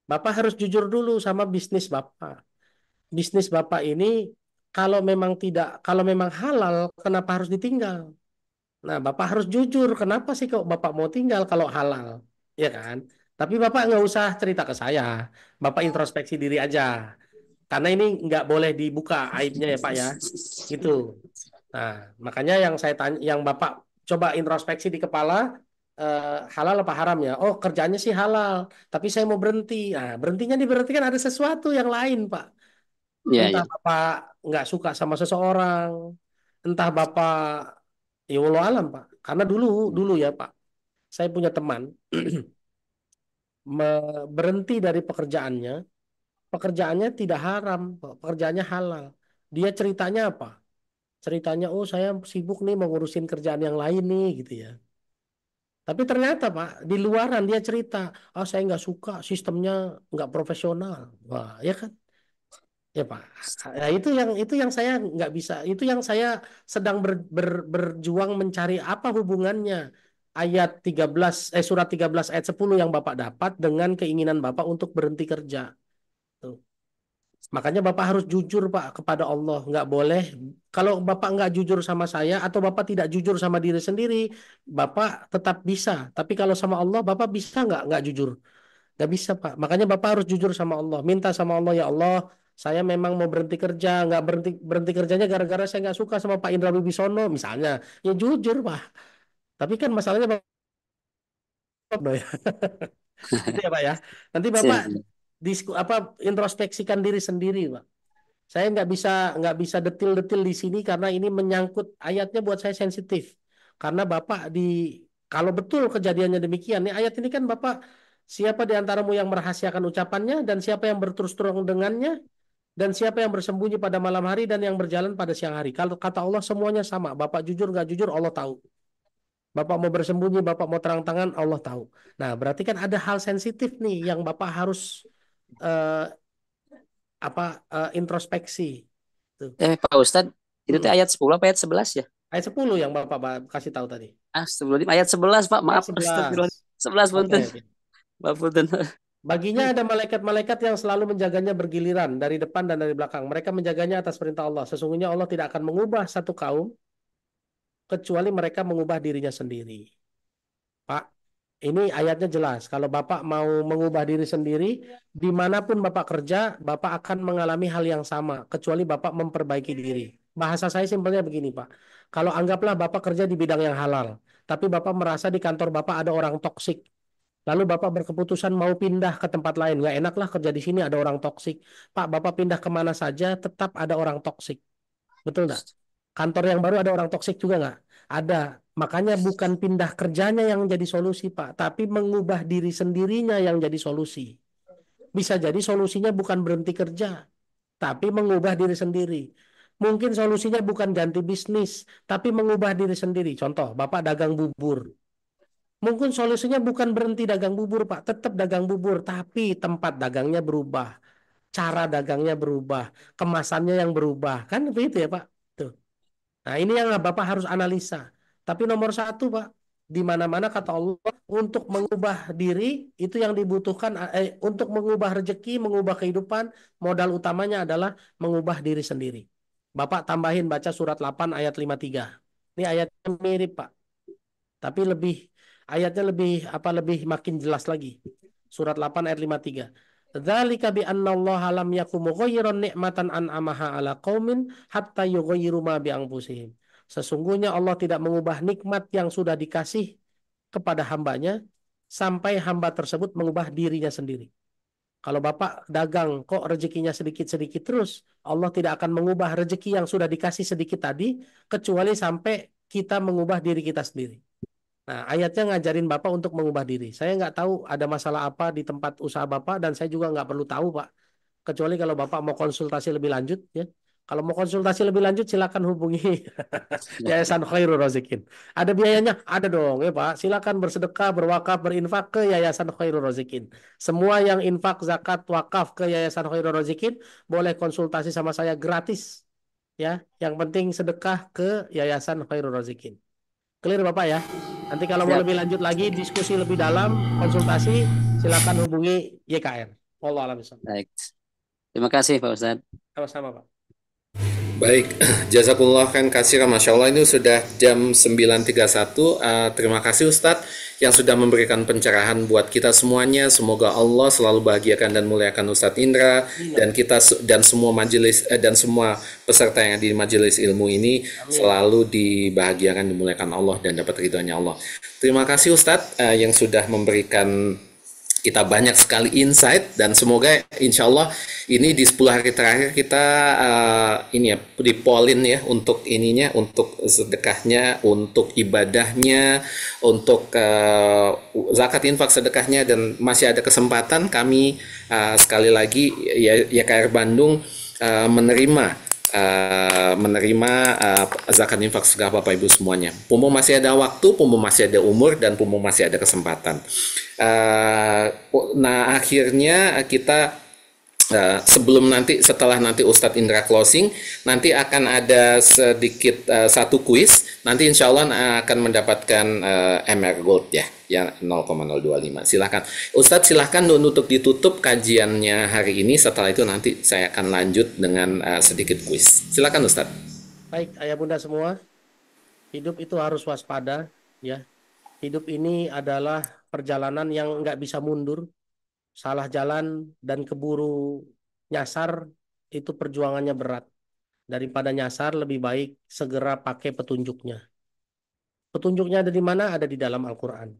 Bapak harus jujur dulu sama bisnis Bapak. Bisnis Bapak ini kalau memang halal, kenapa harus ditinggal? Nah, Bapak harus jujur. Kenapa sih kok Bapak mau tinggal kalau halal? Ya kan? Tapi Bapak nggak usah cerita ke saya. Bapak introspeksi diri aja. Karena ini nggak boleh dibuka aibnya ya Pak ya. Gitu. Nah, makanya yang saya tanya, yang Bapak coba introspeksi di kepala, halal apa haram ya? Oh, kerjanya sih halal, tapi saya mau berhenti. Nah, berhentinya diberhentikan ada sesuatu yang lain, Pak. Iya, Entah iya. Bapak nggak suka sama seseorang, entah Bapak, ya walau alam, Pak. Karena dulu, dulu ya, Pak, saya punya teman berhenti dari pekerjaannya. Pekerjaannya tidak haram, Pak. Pekerjaannya halal. Dia ceritanya apa? Ceritanya, oh saya sibuk nih mau ngurusin kerjaan yang lain nih, gitu ya. Tapi ternyata Pak, di luaran dia cerita, oh saya nggak suka sistemnya nggak profesional. Wah, ya kan? Ya Pak. Nah, itu yang saya nggak bisa. Itu yang saya sedang berjuang mencari apa hubungannya ayat 13 surat 13 ayat 10 yang Bapak dapat dengan keinginan Bapak untuk berhenti kerja. Tuh. Makanya Bapak harus jujur Pak kepada Allah. Nggak boleh. Kalau Bapak nggak jujur sama saya atau Bapak tidak jujur sama diri sendiri, Bapak tetap bisa. Tapi kalau sama Allah, Bapak bisa nggak jujur? Nggak bisa Pak. Makanya Bapak harus jujur sama Allah. Minta sama Allah, ya Allah, saya memang mau berhenti kerja. Nggak berhenti berhenti kerjanya gara-gara saya nggak suka sama Pak Indra Wibisono misalnya. Ya jujur Pak. Tapi kan masalahnya Bapak ya. Gitu ya Pak ya. Nanti Bapak Siap. introspeksikan diri sendiri Pak. Saya nggak bisa detil-detil di sini karena ini menyangkut ayatnya buat saya sensitif. Karena Bapak kalau betul kejadiannya demikian, nih ayat ini kan Bapak siapa di antaramu yang merahasiakan ucapannya dan siapa yang berterus terang dengannya dan siapa yang bersembunyi pada malam hari dan yang berjalan pada siang hari. Kalau kata Allah semuanya sama. Bapak jujur nggak jujur Allah tahu. Bapak mau bersembunyi, Bapak mau terang-tangan Allah tahu. Nah, berarti kan ada hal sensitif nih yang Bapak harus eh, introspeksi. Tuh. Pak Ustadz, itu teh ayat 10 apa ayat 11 ya? Ayat 10 yang Bapak kasih tahu tadi. Astagfirullahaladzim, ayat 11 Pak, Ayat maaf. 11. 11 Oke, punten. oke. Maaf punten. Baginya ada malaikat-malaikat yang selalu menjaganya bergiliran dari depan dan dari belakang. Mereka menjaganya atas perintah Allah. Sesungguhnya Allah tidak akan mengubah satu kaum kecuali mereka mengubah dirinya sendiri. Pak, ini ayatnya jelas. Kalau Bapak mau mengubah diri sendiri, dimanapun Bapak kerja, Bapak akan mengalami hal yang sama, kecuali Bapak memperbaiki diri. Bahasa saya simpelnya begini, Pak. Kalau anggaplah Bapak kerja di bidang yang halal, tapi Bapak merasa di kantor Bapak ada orang toksik, lalu Bapak berkeputusan mau pindah ke tempat lain. Nggak enak lah kerja di sini ada orang toksik. Pak, Bapak pindah kemana saja, tetap ada orang toksik. Betul nggak? Kantor yang baru ada orang toksik juga nggak? Ada. Makanya bukan pindah kerjanya yang jadi solusi, Pak. Tapi mengubah diri sendirinya yang jadi solusi. Bisa jadi solusinya bukan berhenti kerja, tapi mengubah diri sendiri. Mungkin solusinya bukan ganti bisnis, tapi mengubah diri sendiri. Contoh, Bapak dagang bubur. Mungkin solusinya bukan berhenti dagang bubur, Pak. Tetap dagang bubur, tapi tempat dagangnya berubah. Cara dagangnya berubah. Kemasannya yang berubah. Kan begitu ya, Pak? Tuh. Nah, ini yang Bapak harus analisa. Tapi nomor satu, Pak, di mana-mana kata Allah, untuk mengubah diri, itu yang dibutuhkan, untuk mengubah rezeki, mengubah kehidupan, modal utamanya adalah mengubah diri sendiri. Bapak tambahin baca surat 8 ayat 53. Ini ayatnya mirip, Pak. Tapi ayatnya lebih makin jelas lagi. Surat 8 ayat 53. Dzalika bi annallaha lam yakum mughayyiran ni'matan an'amaha ala qaumin hatta yughayyiru ma bi anfusihim. Sesungguhnya Allah tidak mengubah nikmat yang sudah dikasih kepada hambanya sampai hamba tersebut mengubah dirinya sendiri. Kalau Bapak dagang kok rezekinya sedikit-sedikit terus, Allah tidak akan mengubah rezeki yang sudah dikasih sedikit tadi kecuali sampai kita mengubah diri kita sendiri. Nah, ayatnya ngajarin Bapak untuk mengubah diri. Saya nggak tahu ada masalah apa di tempat usaha Bapak, dan saya juga nggak perlu tahu, Pak. Kecuali kalau Bapak mau konsultasi lebih lanjut, ya. Kalau mau konsultasi lebih lanjut, silakan hubungi Yayasan Khairul Rozikin. Ada biayanya? Ada dong, ya Pak. Silakan bersedekah, berwakaf, berinfak ke Yayasan Khairul Rozikin. Semua yang infak, zakat, wakaf ke Yayasan Khairul Rozikin boleh konsultasi sama saya gratis. Ya, yang penting sedekah ke Yayasan Khairul Rozikin. Clear Bapak ya. Nanti kalau mau Siap. lebih lanjut lagi, diskusi lebih dalam, konsultasi, silakan hubungi YKR. Wallahu a'lam bishawab. Baik. Terima kasih Pak Ustadz. Sama-sama Pak. Baik, jazakumullah kan kasih, Masya Allah, ini sudah jam 9.31. Terima kasih Ustadz yang sudah memberikan pencerahan buat kita semuanya. Semoga Allah selalu bahagiakan dan muliakan Ustadz Indra dan kita dan semua majelis dan semua peserta yang di majelis ilmu ini selalu dibahagiakan, dimuliakan Allah dan dapat ridhonya Allah. Terima kasih Ustadz yang sudah memberikan kita banyak sekali insight, dan semoga insya Allah ini di 10 hari terakhir kita ini ya dipolin ya untuk ininya, untuk sedekahnya, untuk ibadahnya, untuk zakat infak sedekahnya, dan masih ada kesempatan kami sekali lagi YKR Bandung menerima zakat infak sedekah Bapak Ibu semuanya. Pumpung masih ada waktu, pumpung masih ada umur, dan pumpung masih ada kesempatan. Nah akhirnya kita sebelum nanti, setelah nanti Ustadz Indra closing, nanti akan ada sedikit satu kuis. Nanti insya Allah akan mendapatkan MR Gold ya 0,025. Silahkan Ustadz, silahkan untuk ditutup kajiannya hari ini. Setelah itu nanti saya akan lanjut dengan sedikit kuis. Silahkan Ustadz. Baik, ayah bunda semua, hidup itu harus waspada ya. Hidup ini adalah perjalanan yang nggak bisa mundur. Salah jalan dan keburu nyasar itu perjuangannya berat. Daripada nyasar, lebih baik segera pakai petunjuknya. Petunjuknya ada di mana? Ada di dalam Al-Quran.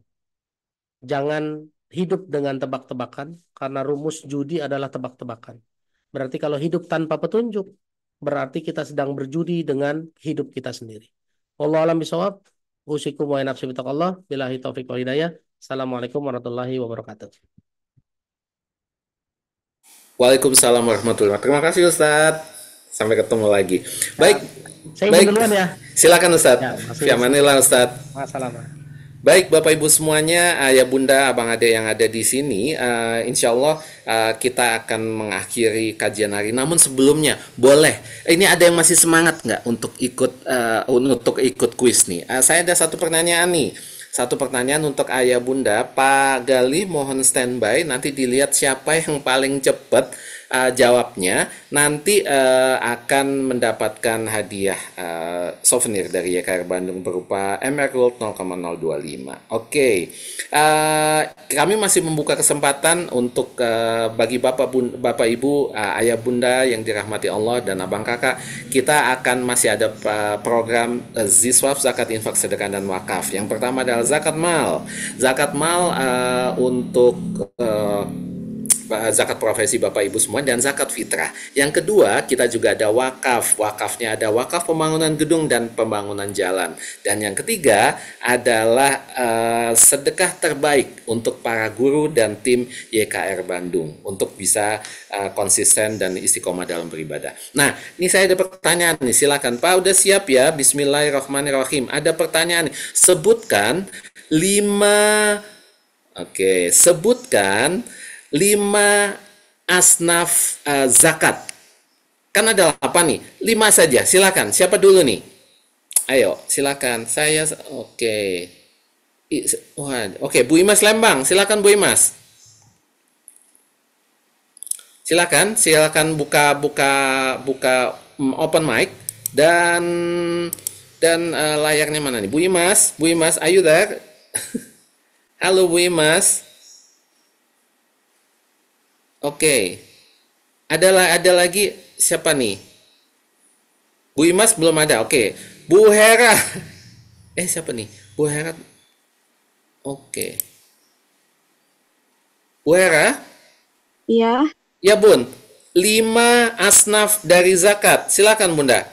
Jangan hidup dengan tebak-tebakan, karena rumus judi adalah tebak-tebakan. Berarti kalau hidup tanpa petunjuk, berarti kita sedang berjudi dengan hidup kita sendiri. Wallahu a'lam bishawab. Usikum wa nafsi bitaqallah. Billahi taufiq wal hidayah. Assalamualaikum warahmatullahi wabarakatuh. Waalaikumsalam warahmatullahi wabarakatuh. Terima kasih Ustadz. Sampai ketemu lagi. Baik. Saya Baik. duluan ya. Silakan Ustadz. Ya, Fi amanillah Ustadz. Assalamualaikum. Baik Bapak Ibu semuanya, ayah bunda, abang ade yang ada di sini, insya Allah kita akan mengakhiri kajian hari. Namun sebelumnya, boleh, ini ada yang masih semangat nggak untuk ikut kuis nih? Saya ada satu pertanyaan nih. Satu pertanyaan untuk ayah bunda, Pak Gali mohon standby, nanti dilihat siapa yang paling cepat jawabnya, nanti akan mendapatkan hadiah souvenir dari YKR Bandung berupa MR Gold 0,025. Oke, kami masih membuka kesempatan untuk bagi Bapak Ibu, ayah bunda yang dirahmati Allah dan abang kakak, kita akan masih ada program Ziswaf, zakat infak sedekah dan wakaf. Yang pertama adalah zakat mal. Zakat mal untuk zakat profesi Bapak Ibu semua, dan zakat fitrah. Yang kedua, kita juga ada wakaf. Wakafnya ada wakaf pembangunan gedung dan pembangunan jalan. Dan yang ketiga adalah sedekah terbaik untuk para guru dan tim YKR Bandung untuk bisa konsisten dan istiqomah dalam beribadah. Nah, ini saya ada pertanyaan nih. Silakan Pak, udah siap ya? Bismillahirrahmanirrahim. Ada pertanyaan nih. Sebutkan 5 asnaf zakat. Kan ada apa nih? 5 saja. Silakan. Siapa dulu nih? Ayo, silakan. Saya oke. Oke, Bu Imas Lembang. Silakan Bu Imas. Silakan buka open mic dan layarnya mana nih? Bu Imas, are you there? Halo Bu Imas. Oke. Ada lagi siapa nih? Bu Imas belum ada. Oke. Bu Hera. Siapa nih? Bu Hera. Oke. Bu Hera? Iya. Ya Bun. 5 asnaf dari zakat. Silakan Bunda.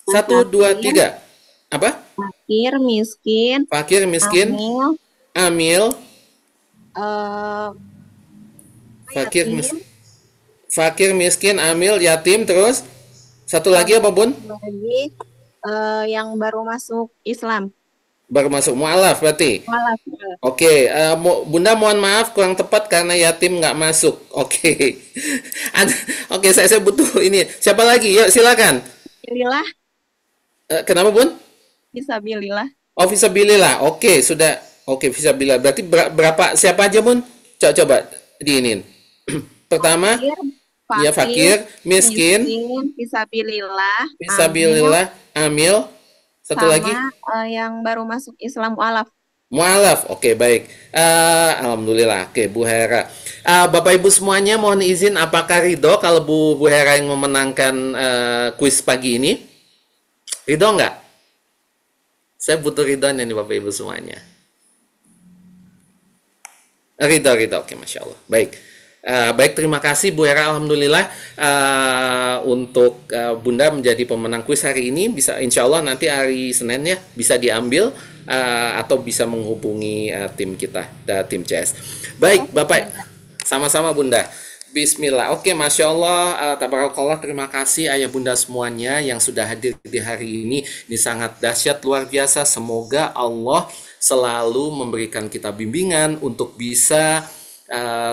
1, 2, 3. Apa? fakir, miskin, Fakir, miskin, amil, amil, eh, fakir, yatim, fakir, miskin, amil, yatim, terus satu lagi apa, Bun? lagi yang baru masuk Islam. Baru masuk mualaf berarti. Mualaf. Oke, Bunda mohon maaf kurang tepat karena yatim nggak masuk. Oke. Oke, saya butuh ini. Siapa lagi? Yuk silakan. Fisabilillah, Kenapa, Bun? fisabilillah. Oh, fisabilillah. Oke, sudah. Oke, fisabilillah. Berarti berapa? Siapa aja, Bun? Coba diinin. Pertama, ya fakir, miskin, Fisabilillah, amil, fisabilillah, amil. Satu sama lagi? yang baru masuk Islam mualaf. Mualaf, oke baik. Alhamdulillah, oke Bu Hera. Bapak Ibu semuanya mohon izin, apakah ridho kalau Bu Hera yang memenangkan kuis pagi ini? Ridho nggak? Saya butuh ridhonya nih Bapak Ibu semuanya. Ridho, oke Masya Allah. Baik. Baik, terima kasih Bu Hera. Alhamdulillah untuk Bunda menjadi pemenang kuis hari ini. Bisa insya Allah nanti hari Senin ya bisa diambil atau bisa menghubungi tim kita, tim CS. Baik, Bapak, sama-sama Bunda. Bismillah. Oke, Masya Allah, tabarakallah, terima kasih ayah bunda semuanya yang sudah hadir di hari ini. Ini sangat dahsyat, luar biasa. Semoga Allah selalu memberikan kita bimbingan untuk bisa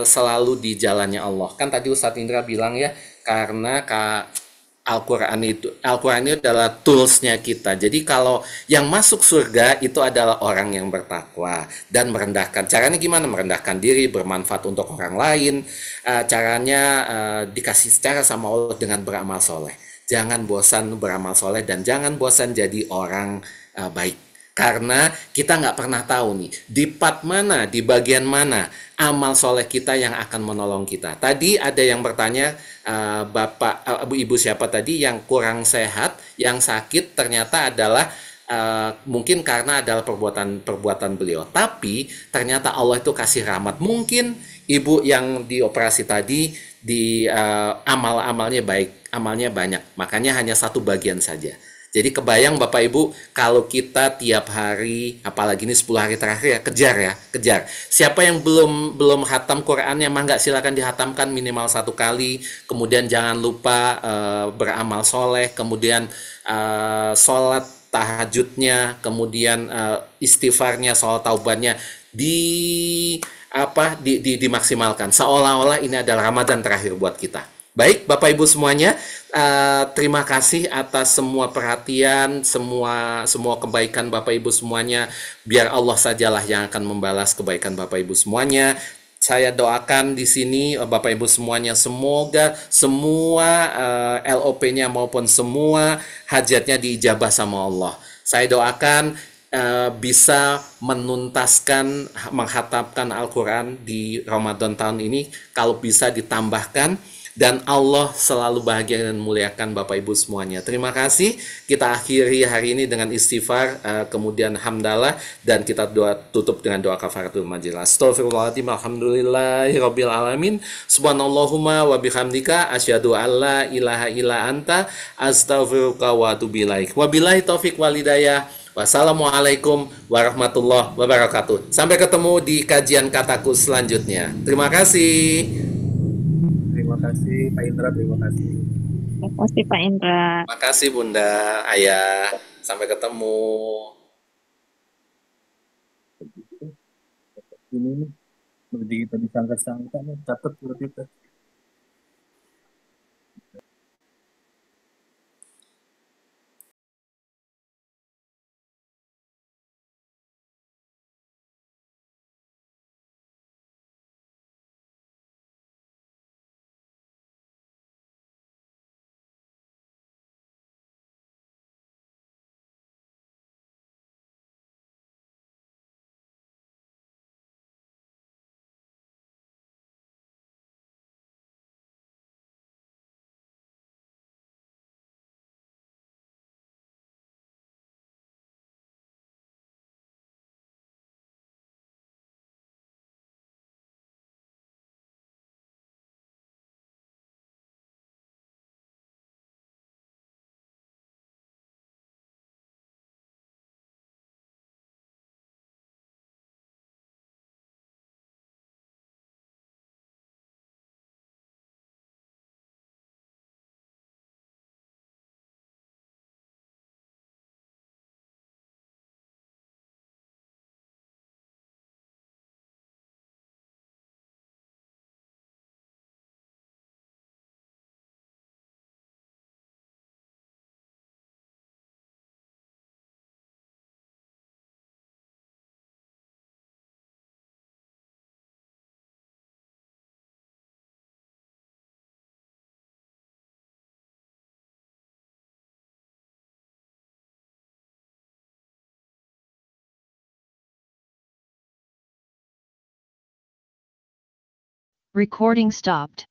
selalu di jalannya Allah. Kan tadi Ustadz Indra bilang ya, karena Al-Quran itu adalah toolsnya kita. Jadi kalau yang masuk surga itu adalah orang yang bertakwa dan merendahkan. Caranya gimana? Merendahkan diri, bermanfaat untuk orang lain. Caranya dikasih cara sama Allah dengan beramal soleh. Jangan bosan beramal soleh dan jangan bosan jadi orang baik. Karena kita nggak pernah tahu nih, di part mana, di bagian mana amal soleh kita yang akan menolong kita. Tadi ada yang bertanya, Bapak, Ibu siapa tadi yang kurang sehat, yang sakit ternyata adalah mungkin karena adalah perbuatan beliau. Tapi ternyata Allah itu kasih rahmat. Mungkin Ibu yang dioperasi tadi, di amal-amalnya baik, amalnya banyak. Makanya hanya satu bagian saja. Jadi kebayang Bapak Ibu kalau kita tiap hari, apalagi ini 10 hari terakhir ya, kejar. Siapa yang belum hatam Qurannya, mangga silakan dihatamkan minimal 1 kali. Kemudian jangan lupa beramal soleh, kemudian sholat tahajudnya, kemudian istighfarnya, sholat taubatnya dimaksimalkan. Seolah-olah ini adalah Ramadan terakhir buat kita. Baik, Bapak Ibu semuanya, terima kasih atas semua perhatian, semua kebaikan Bapak Ibu semuanya. Biar Allah sajalah yang akan membalas kebaikan Bapak Ibu semuanya. Saya doakan di sini Bapak Ibu semuanya, semoga semua LOP-nya maupun semua hajatnya diijabah sama Allah. Saya doakan bisa menuntaskan, menghatamkan Al-Quran di Ramadan tahun ini, kalau bisa ditambahkan. Dan Allah selalu bahagia dan memuliakan Bapak Ibu semuanya. Terima kasih. Kita akhiri hari ini dengan istighfar, kemudian hamdalah, dan kita tutup dengan doa kafaratul majelis. Astagfirullahaladzim, alhamdulillahirabbil alamin. Subhanallahumma wa bihamdika asyhadu alla ilaha illa anta astaghfiruka wa atubu ilaik. Wabillahi taufik wal hidayah. Wassalamualaikum warahmatullahi wabarakatuh. Sampai ketemu di kajian kataku selanjutnya. Terima kasih. Terima kasih Pak Indra, terima kasih. Terima kasih Pak Indra. Terima kasih Bunda, Ayah. Sampai ketemu. Ini nih, berarti kita disangka-sangka nih, catat buat kita. Recording stopped.